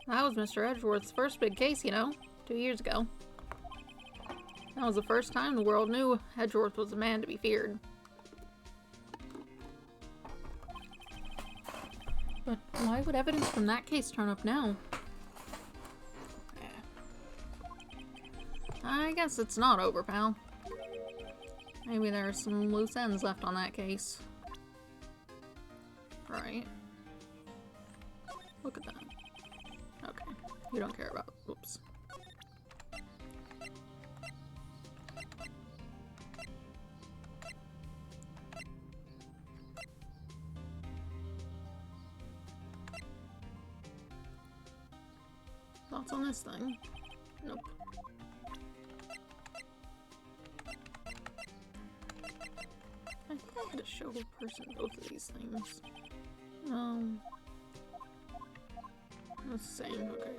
That was Mr. Edgeworth's first big case, you know, 2 years ago. That was the first time the world knew Edgeworth was a man to be feared. But why would evidence from that case turn up now? I guess it's not over, pal. Maybe there's some loose ends left on that case. Right. Look at that. Okay. You don't care about... Oops. Thoughts on this thing? Nope. I think I had to show a person both of these things. That's the same, okay.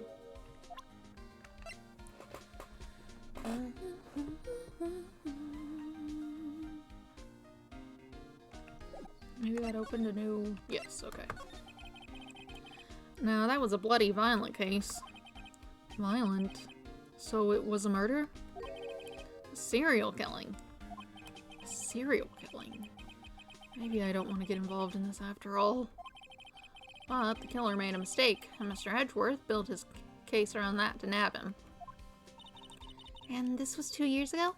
Maybe that opened a new... Yes, okay. Now, that was a bloody, violent case. Violent? So it was a murder? A serial killing. A serial killing. Maybe I don't want to get involved in this after all. But the killer made a mistake, and Mr. Edgeworth built his case around that to nab him. And this was 2 years ago?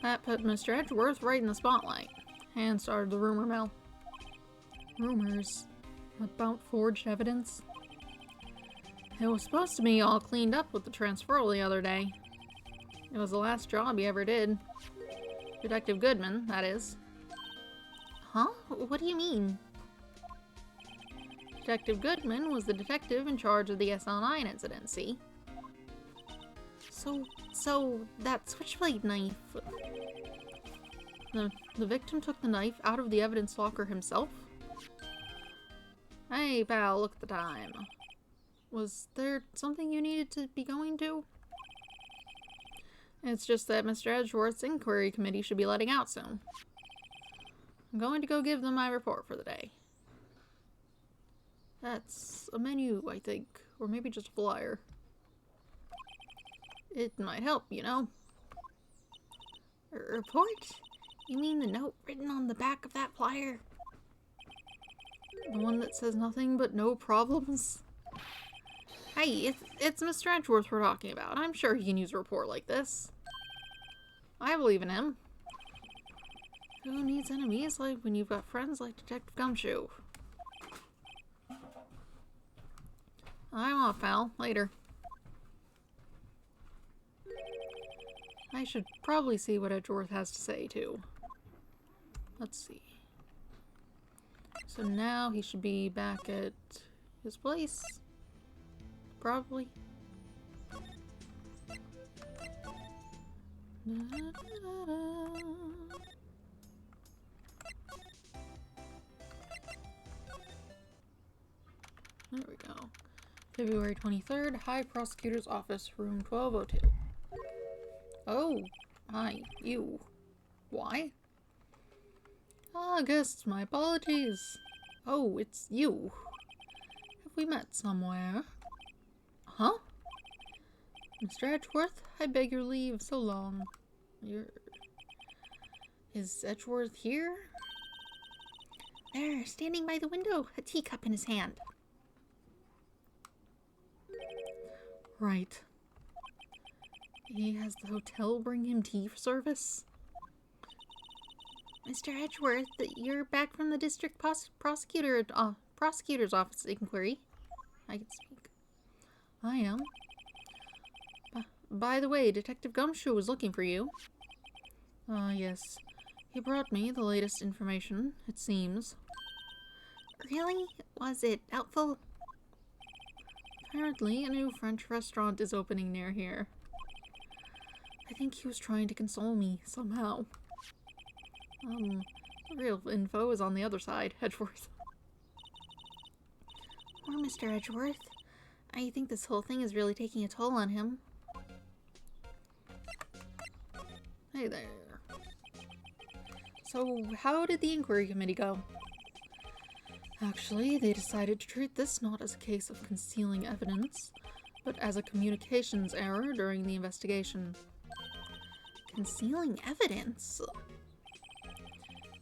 That put Mr. Edgeworth right in the spotlight, and started the rumor mill. Rumors about forged evidence? It was supposed to be all cleaned up with the transferal the other day. It was the last job he ever did. Detective Goodman, that is. Huh? What do you mean? Detective Goodman was the detective in charge of the SL9 incident, see? So that switchblade knife... The victim took the knife out of the evidence locker himself? Hey, pal, look at the time. Was there something you needed to be going to? It's just that Mr. Edgeworth's inquiry committee should be letting out soon. I'm going to go give them my report for the day. That's a menu, I think. Or maybe just a flyer. It might help, you know. A report? You mean the note written on the back of that flyer? The one that says nothing but no problems? Hey, it's Mr. Edgeworth we're talking about. I'm sure he can use a report like this. I believe in him. Who needs enemies like when you've got friends like Detective Gumshoe? I'm off, pal. Later. I should probably see what Edgeworth has to say, too. Let's see. So now he should be back at his place. Probably. There we go. February 23rd, High Prosecutor's Office, room 1202. Oh, hi, you. Why? Ah, guests, my apologies. Oh, it's you. Have we met somewhere? Huh? Mr. Edgeworth, I beg your leave, so long. Is Edgeworth here? There, standing by the window, a teacup in his hand. Right. He has the hotel bring him tea for service? Mr. Edgeworth, you're back from the district prosecutor's office inquiry. I can speak. I am. By the way, Detective Gumshoe was looking for you. Yes. He brought me the latest information, it seems. Really? Was it helpful? Apparently, a new French restaurant is opening near here. I think he was trying to console me, somehow. The real info is on the other side, Edgeworth. Poor Mr. Edgeworth. I think this whole thing is really taking a toll on him. Hey there. So, how did the inquiry committee go? Actually, they decided to treat this not as a case of concealing evidence, but as a communications error during the investigation. Concealing evidence?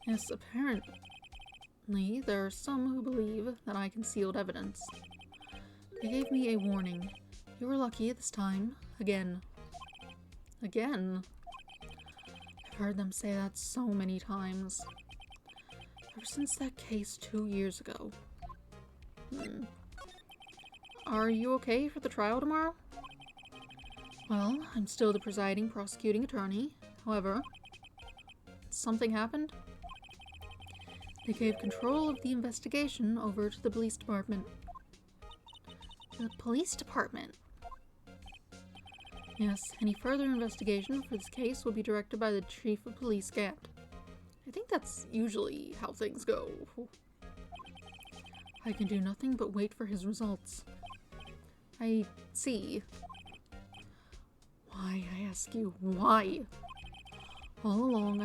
Yes, apparently there are some who believe that I concealed evidence. They gave me a warning. You were lucky this time. Again. Again? I've heard them say that so many times. Ever since that case 2 years ago. Are you okay for the trial tomorrow? Well, I'm still the presiding prosecuting attorney. However, something happened. They gave control of the investigation over to the police department. The police department? Yes, any further investigation for this case will be directed by the chief of police, Gant. I think that's usually how things go. I can do nothing but wait for his results. I see. Why, I ask you, why? All along,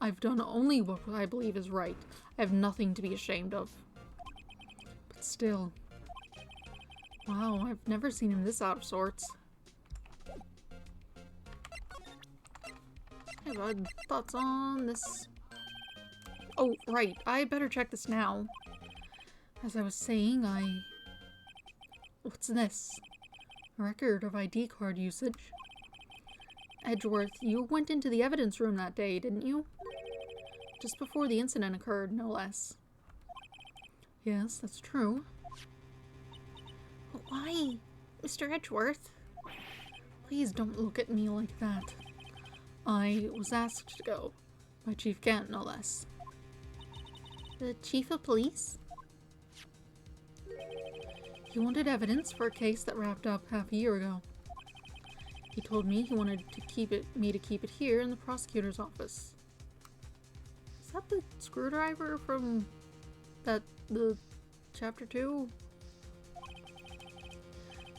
I've done only what I believe is right. I have nothing to be ashamed of. But still. Wow, I've never seen him this out of sorts. Hey bud, thoughts on this? Oh, right, I better check this now. As I was saying, What's this? A record of ID card usage. Edgeworth, you went into the evidence room that day, didn't you? Just before the incident occurred, no less. Yes, that's true. But why, Mr. Edgeworth? Please don't look at me like that. I was asked to go. By Chief Gant, no less. The chief of police? He wanted evidence for a case that wrapped up half a year ago. He told me he wanted to keep it here in the prosecutor's office. Is that the screwdriver from the chapter 2?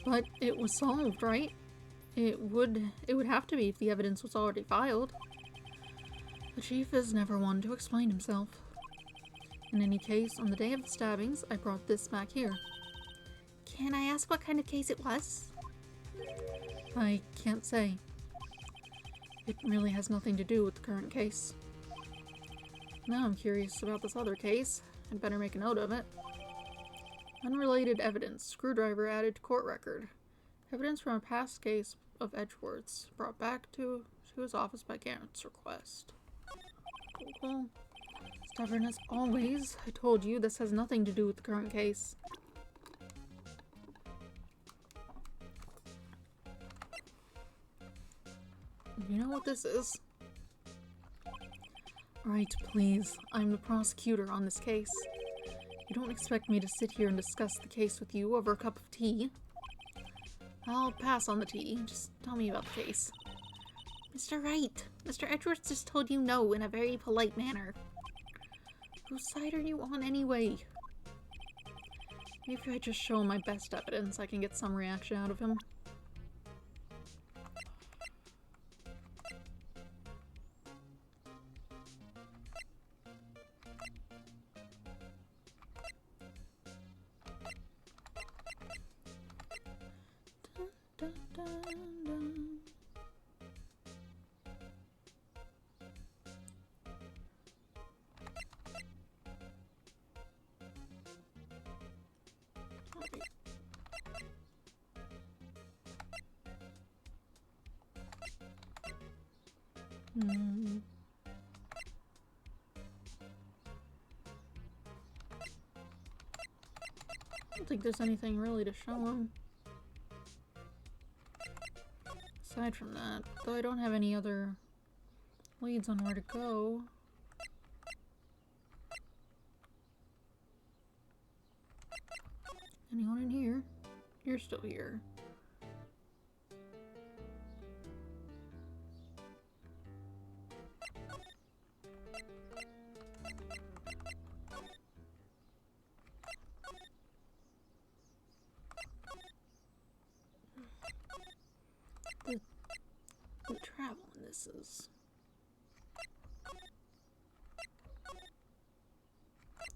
But it was solved, right? It would have to be if the evidence was already filed. The chief is never one to explain himself. In any case, on the day of the stabbings, I brought this back here. Can I ask what kind of case it was? I can't say. It really has nothing to do with the current case. Now I'm curious about this other case. I'd better make a note of it. Unrelated evidence. Screwdriver added to court record. Evidence from a past case of Edgeworth's brought back to his office by Gant's request. Cool. Stubborn as always. I told you this has nothing to do with the current case. You know what this is? Right, please. I'm the prosecutor on this case. You don't expect me to sit here and discuss the case with you over a cup of tea. I'll pass on the tea. Just tell me about the case. Mr. Wright, Mr. Edwards just told you no in a very polite manner. Whose side are you on anyway? Maybe if I just show him my best evidence, I can get some reaction out of him. Dun, dun, dun, dun. I don't think there's anything really to show him. Aside from that, though I don't have any other leads on where to go. Anyone in here? You're still here. The travel in this is...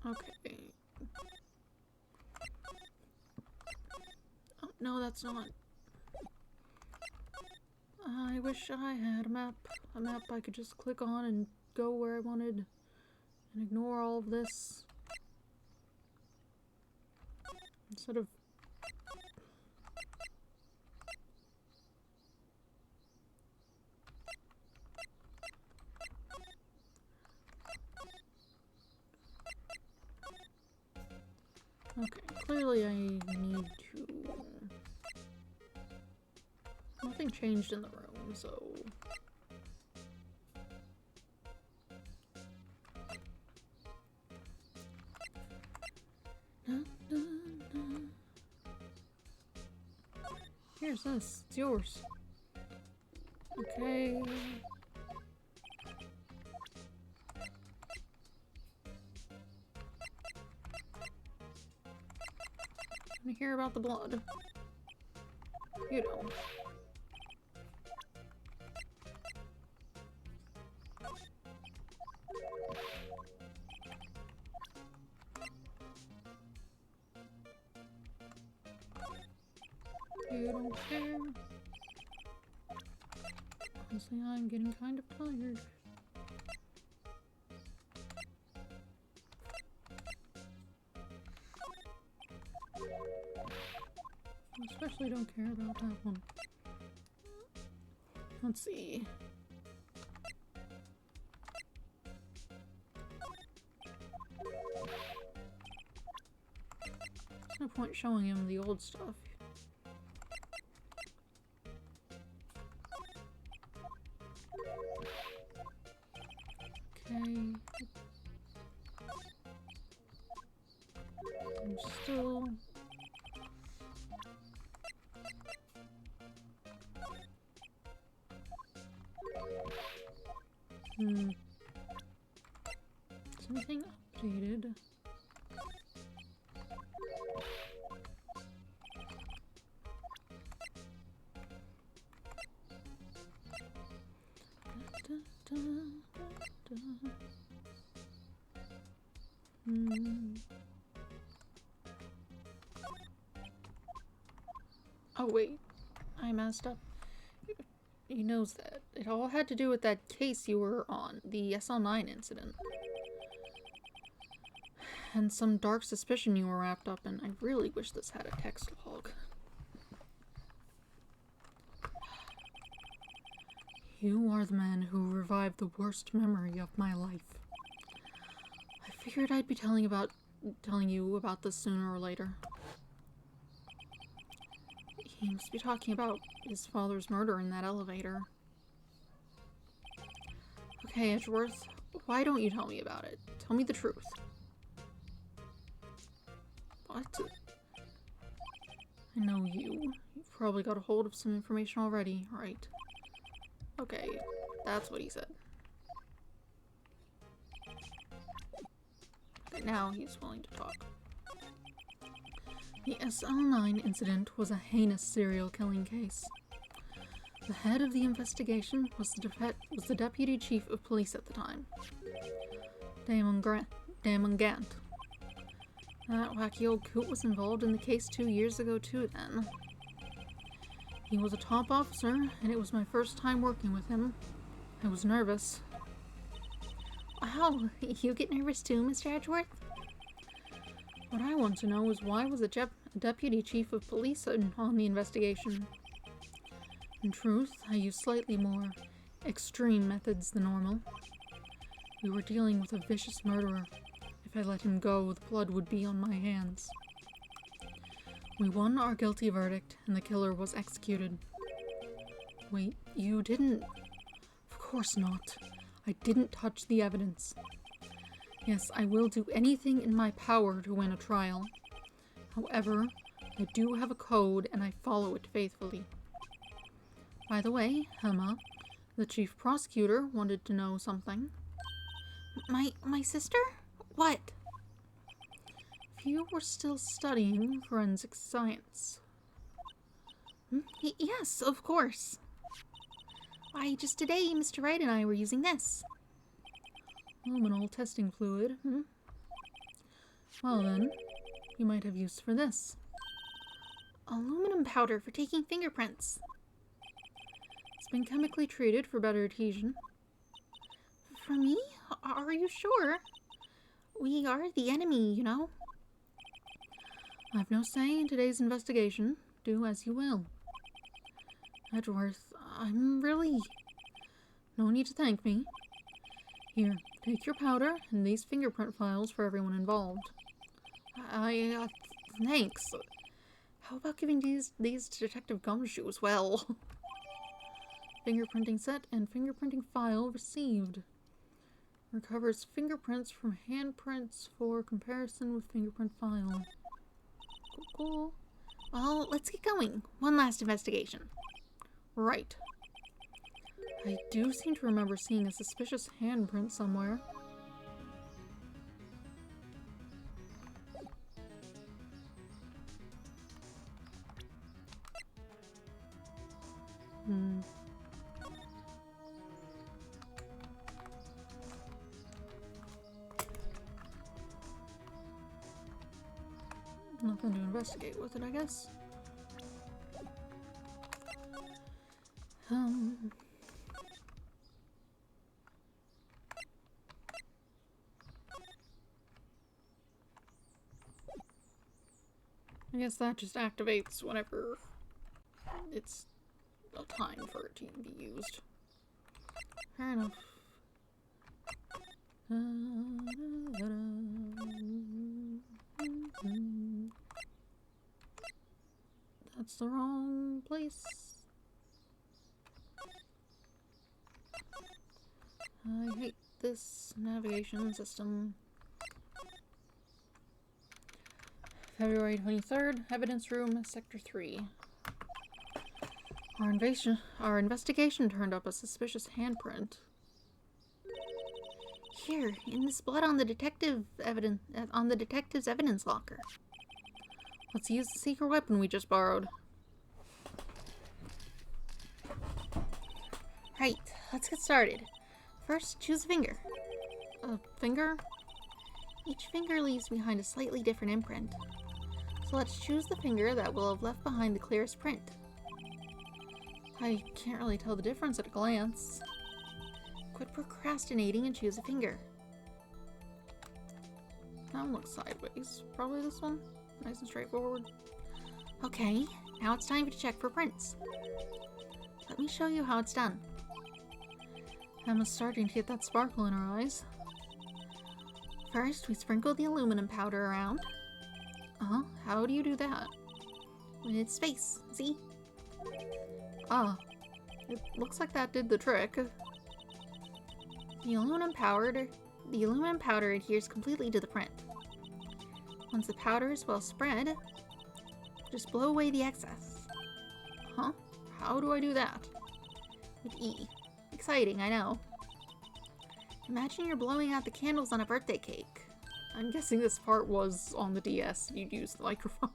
Okay. Oh, no, that's not. I wish I had a map. A map I could just click on and go where I wanted and ignore all of this. Instead of... Okay, clearly I need to... Nothing changed in the room, so... Here's this. It's yours. Okay. Let me hear about the blood. You don't. You don't care. Honestly, I'm getting kind of tired. Especially don't care about that one. Let's see. There's no point showing him the old stuff. Okay. I'm still... Something updated. Oh wait, I messed up. He knows that. It all had to do with that case you were on, the SL9 incident. And some dark suspicion you were wrapped up in. I really wish this had a text log. You are the man who revived the worst memory of my life. I figured I'd be telling you about this sooner or later. He must be talking about his father's murder in that elevator. Okay, Edgeworth, why don't you tell me about it? Tell me the truth. What? I know you. You've probably got a hold of some information already, right? Okay, that's what he said. Okay, now he's willing to talk. The SL9 incident was a heinous serial killing case. The head of the investigation was the deputy chief of police at the time, Damon Gant. That wacky old coot was involved in the case 2 years ago too then. He was a top officer, and it was my first time working with him. I was nervous. Wow, you get nervous too, Mr. Edgeworth? What I want to know is why was a deputy chief of police on the investigation? In truth, I used slightly more extreme methods than normal. We were dealing with a vicious murderer. If I let him go, the blood would be on my hands. We won our guilty verdict, and the killer was executed. Wait, you didn't? Of course not. I didn't touch the evidence. Yes, I will do anything in my power to win a trial. However, I do have a code, and I follow it faithfully. By the way, Emma, the chief prosecutor wanted to know something. My sister? What? If you were still studying forensic science. Yes, of course. Why, just today, Mr. Wright and I were using this. Luminol testing fluid, Well then, you might have use for this. Aluminum powder for taking fingerprints. It's been chemically treated for better adhesion. For me? Are you sure? We are the enemy, you know. I've no say in today's investigation. Do as you will. Edgeworth, I'm really... No need to thank me. Here, take your powder and these fingerprint files for everyone involved. Thanks. How about giving these Detective Gumshoe as well? Fingerprinting set and fingerprinting file received. Recovers fingerprints from handprints for comparison with fingerprint file. Cool. Well, let's get going. One last investigation. Right. I do seem to remember seeing a suspicious handprint somewhere. Nothing to investigate with it, I guess. I guess that just activates whenever it's a time for it to be used. Fair enough. That's the wrong place. I hate this navigation system. February 23rd, evidence room, sector 3. Our investigation turned up a suspicious handprint. Here, in this blood on the detective's evidence locker. Let's use the secret weapon we just borrowed. Right, let's get started. First, choose a finger. A finger? Each finger leaves behind a slightly different imprint. So let's choose the finger that will have left behind the clearest print. I can't really tell the difference at a glance. Quit procrastinating and choose a finger. That one looks sideways. Probably this one. Nice and straightforward. Okay, now it's time to check for prints. Let me show you how it's done. Emma's starting to get that sparkle in her eyes. First, we sprinkle the aluminum powder around. How do you do that? With space, see? Ah, it looks like that did the trick. The aluminum powder adheres completely to the print. Once the powder is well spread, just blow away the excess. Huh? How do I do that? With E. Exciting, I know. Imagine you're blowing out the candles on a birthday cake. I'm guessing this part was on the DS. You'd use the microphone.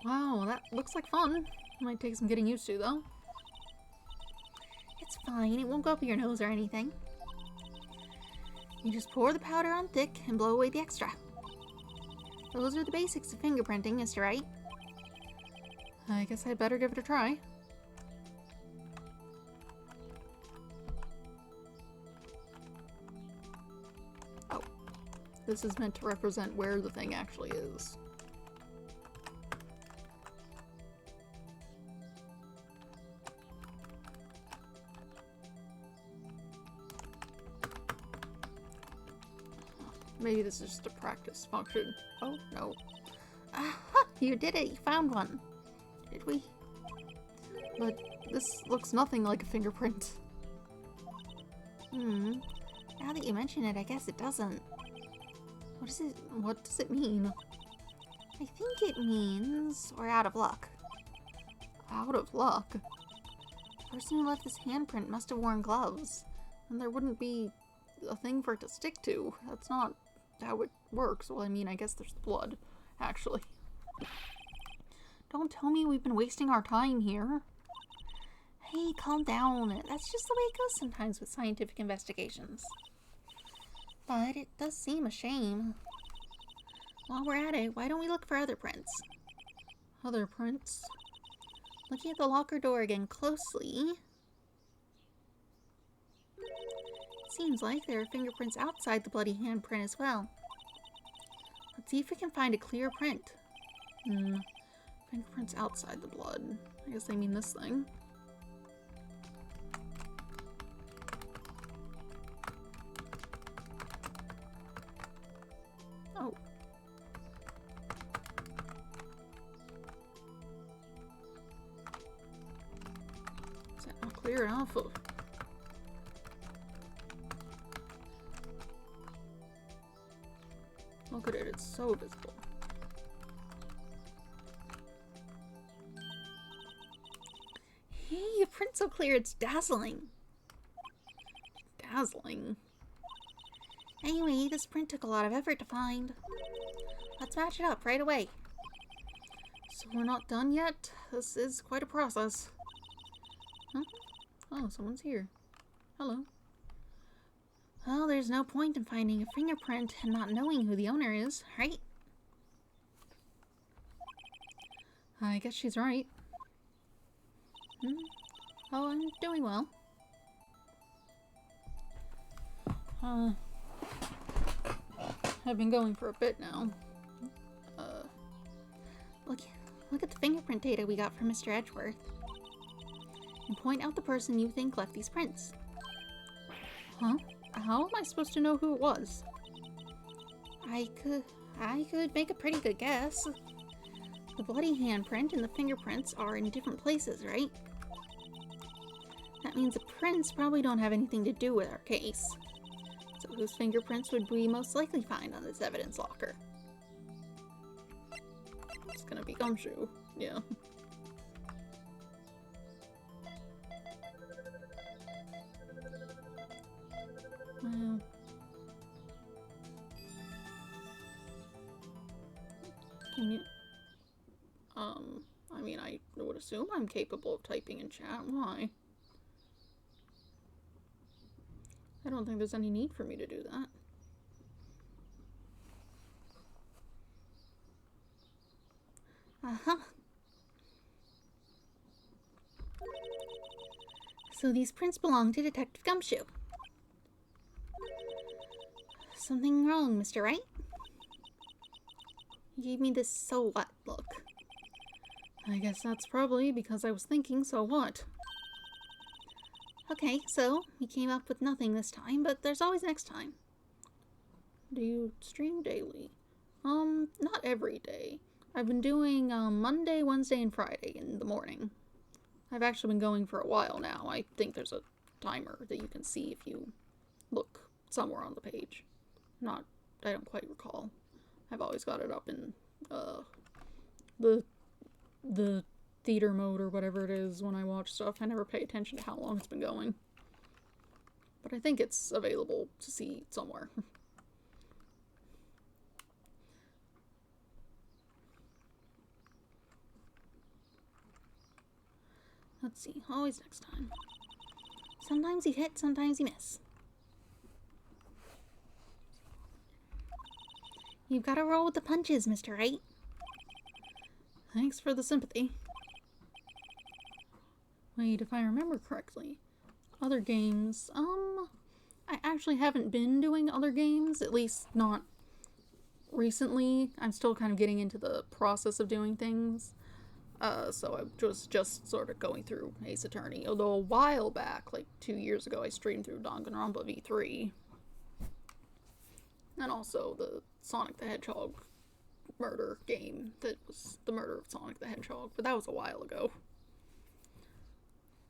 Wow, that looks like fun. Might take some getting used to, though. It's fine, it won't go up your nose or anything. You just pour the powder on thick and blow away the extra. Those are the basics of fingerprinting, Mr. Wright. I guess I'd better give it a try. Oh, this is meant to represent where the thing actually is. Maybe this is just a practice function. Oh, no. Aha! You did it! You found one! Did we? But this looks nothing like a fingerprint. Now that you mention it, I guess it doesn't. What does it mean? I think it means we're out of luck. Out of luck? The person who left this handprint must have worn gloves. And there wouldn't be a thing for it to stick to. That's not how it works. Well, I mean, I guess there's blood, actually. Don't tell me we've been wasting our time here. Hey, calm down. That's just the way it goes sometimes with scientific investigations. But it does seem a shame. While we're at it, why don't we look for other prints? Other prints? Looking at the locker door again closely, it seems like there are fingerprints outside the bloody handprint as well. Let's see if we can find a clear print. Fingerprints outside the blood. I guess they mean this thing. Oh. Is that not clear enough? Look at it, it's so visible. Hey, your print's so clear, it's dazzling. Dazzling? Anyway, this print took a lot of effort to find. Let's match it up right away. So we're not done yet? This is quite a process. Huh? Oh, someone's here. Hello. Well, there's no point in finding a fingerprint and not knowing who the owner is, right? I guess she's right. Oh, I'm doing well. I've been going for a bit now. Look at the fingerprint data we got from Mr. Edgeworth. And point out the person you think left these prints. Huh? How am I supposed to know who it was? I could make a pretty good guess. The bloody handprint and the fingerprints are in different places, right? That means the prints probably don't have anything to do with our case. So whose fingerprints would we most likely find on this evidence locker? It's gonna be Gumshoe, yeah. Well, can you, I mean, I would assume I'm capable of typing in chat. Why? I don't think there's any need for me to do that. Uh-huh. So these prints belong to Detective Gumshoe. Something wrong, Mr. Wright? You gave me this so what look. I guess that's probably because I was thinking, so what? Okay, so we came up with nothing this time, but there's always next time. Do you stream daily? Not every day. I've been doing Monday, Wednesday, and Friday in the morning. I've actually been going for a while now. I think there's a timer that you can see if you look somewhere on the page. I don't quite recall. I've always got it up in the theater mode or whatever it is when I watch stuff. I never pay attention to how long it's been going. But I think it's available to see somewhere. Let's see, always next time. Sometimes you hit, sometimes you miss. You've got to roll with the punches, Mr. Wright. Thanks for the sympathy. Wait, if I remember correctly, other games, I actually haven't been doing other games, at least not recently. I'm still kind of getting into the process of doing things. So I was just sort of going through Ace Attorney. Although a while back, like 2 years ago, I streamed through Danganronpa V3. And also the Sonic the Hedgehog murder game that was the murder of Sonic the Hedgehog. But that was a while ago.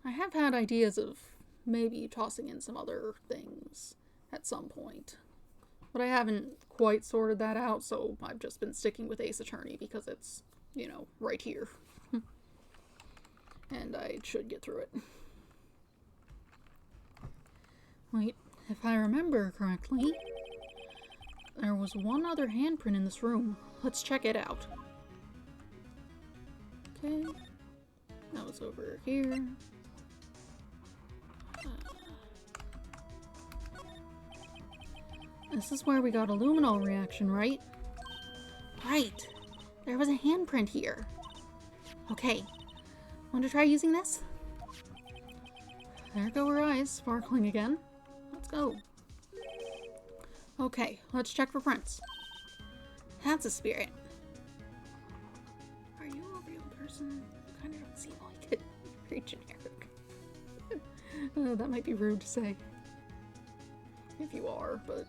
I have had ideas of maybe tossing in some other things at some point. But I haven't quite sorted that out, so I've just been sticking with Ace Attorney because it's, right here. And I should get through it. Wait, if I remember correctly, there was one other handprint in this room. Let's check it out. Okay. That was over here. This is where we got a luminol reaction, right? Right. There was a handprint here. Okay. Want to try using this? There go her eyes, sparkling again. Let's go. Okay, let's check for prints. That's a spirit. Are you a real person? You kind of don't seem like it. Very generic. That might be rude to say. If you are, but...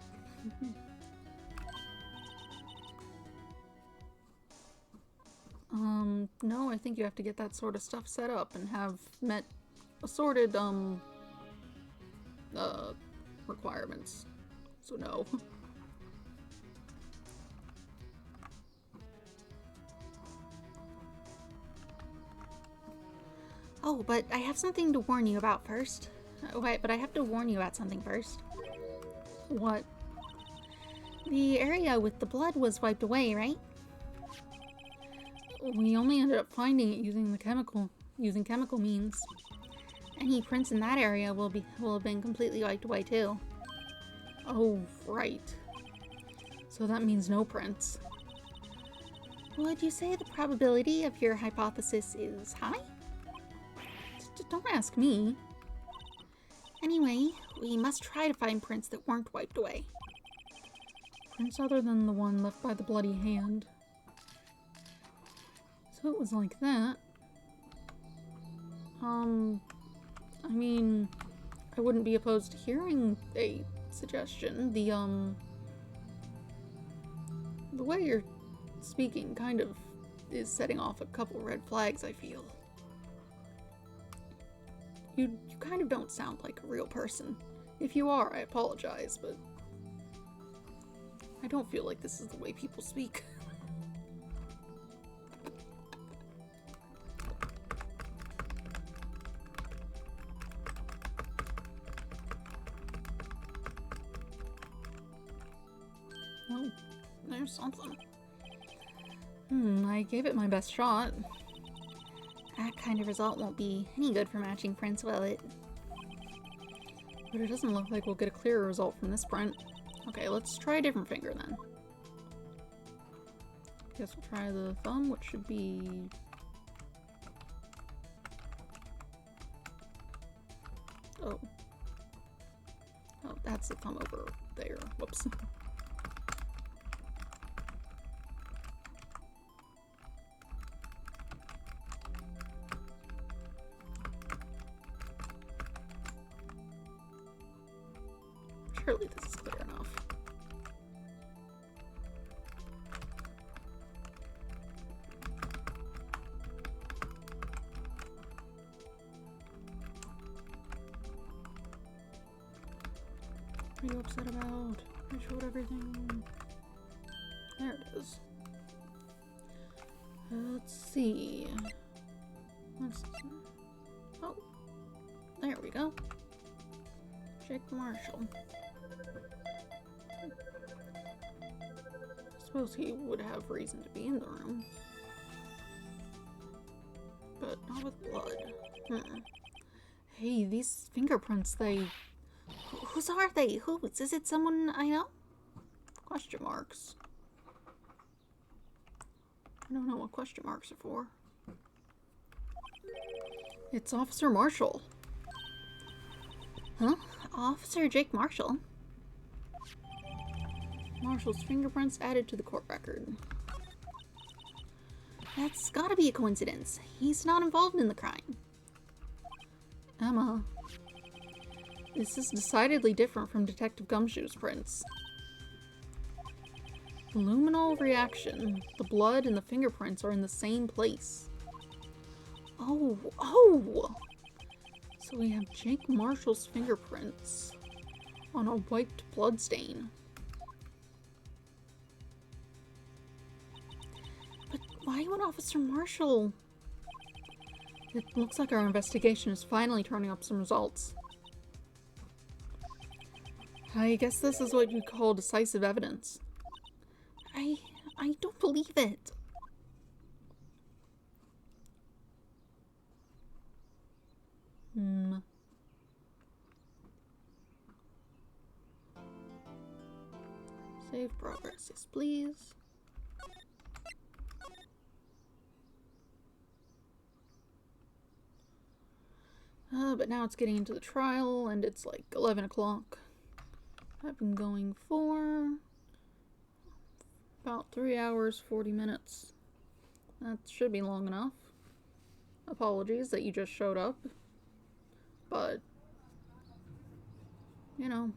No, I think you have to get that sort of stuff set up and have met assorted, requirements. So no. Oh, but I have something to warn you about first. Wait, but I have to warn you about something first. What? The area with the blood was wiped away, right? We only ended up finding it using chemical means. Any prints in that area will have been completely wiped away too. Oh, right. So that means no prints. Would you say the probability of your hypothesis is high? Don't ask me. Anyway, we must try to find prints that weren't wiped away. Prints other than the one left by the bloody hand. So it was like that. I mean, I wouldn't be opposed to hearing a suggestion. The way you're speaking kind of is setting off a couple red flags, I feel. You kind of don't sound like a real person. If you are, I apologize, but I don't feel like this is the way people speak. Oh, there's something. I gave it my best shot. That kind of result won't be any good for matching prints, will it? But it doesn't look like we'll get a clearer result from this print. Okay, let's try a different finger then. Guess we'll try the thumb, which should be... Oh. Oh, that's the thumb over there. Whoops. Surely this is clear enough. What are you upset about? I showed everything. There it is. Let's see. Oh, there we go. Jake Marshall. I suppose he would have reason to be in the room. But not with blood. Hey, these fingerprints, they... Whose are they? Whose? Is it someone I know? Question marks. I don't know what question marks are for. It's Officer Marshall. Huh? Officer Jake Marshall? Marshall's fingerprints added to the court record. That's gotta be a coincidence. He's not involved in the crime. Emma. This is decidedly different from Detective Gumshoe's prints. The luminol reaction, the blood and the fingerprints are in the same place. Oh! So we have Jake Marshall's fingerprints on a wiped bloodstain. But why would Officer Marshall? It looks like our investigation is finally turning up some results. I guess this is what you'd call decisive evidence. I don't believe it. Save progress, yes please. But now it's getting into the trial and it's like 11 o'clock. I've been going for about 3 hours, 40 minutes. That should be long enough. Apologies that you just showed up. But, you know,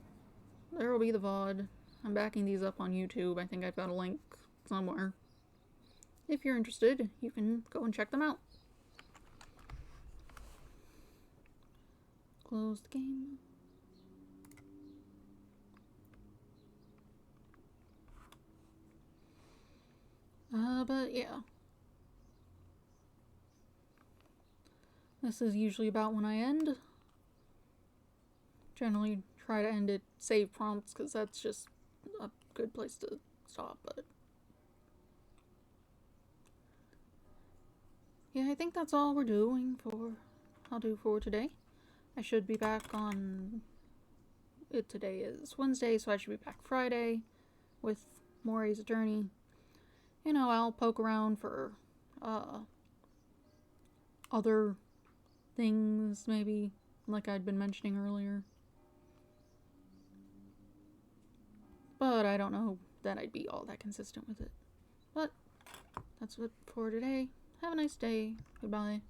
there will be the VOD. I'm backing these up on YouTube. I think I've got a link somewhere. If you're interested, you can go and check them out. Close the game. But yeah. This is usually about when I end. Generally try to end at save prompts because that's just a good place to stop, but yeah, I think that's all I'll do for today. I should be back on today is Wednesday, so I should be back Friday with Maury's Attorney. You know, I'll poke around for other things, maybe, like I'd been mentioning earlier. But I don't know that I'd be all that consistent with it. But that's it for today. Have a nice day. Goodbye.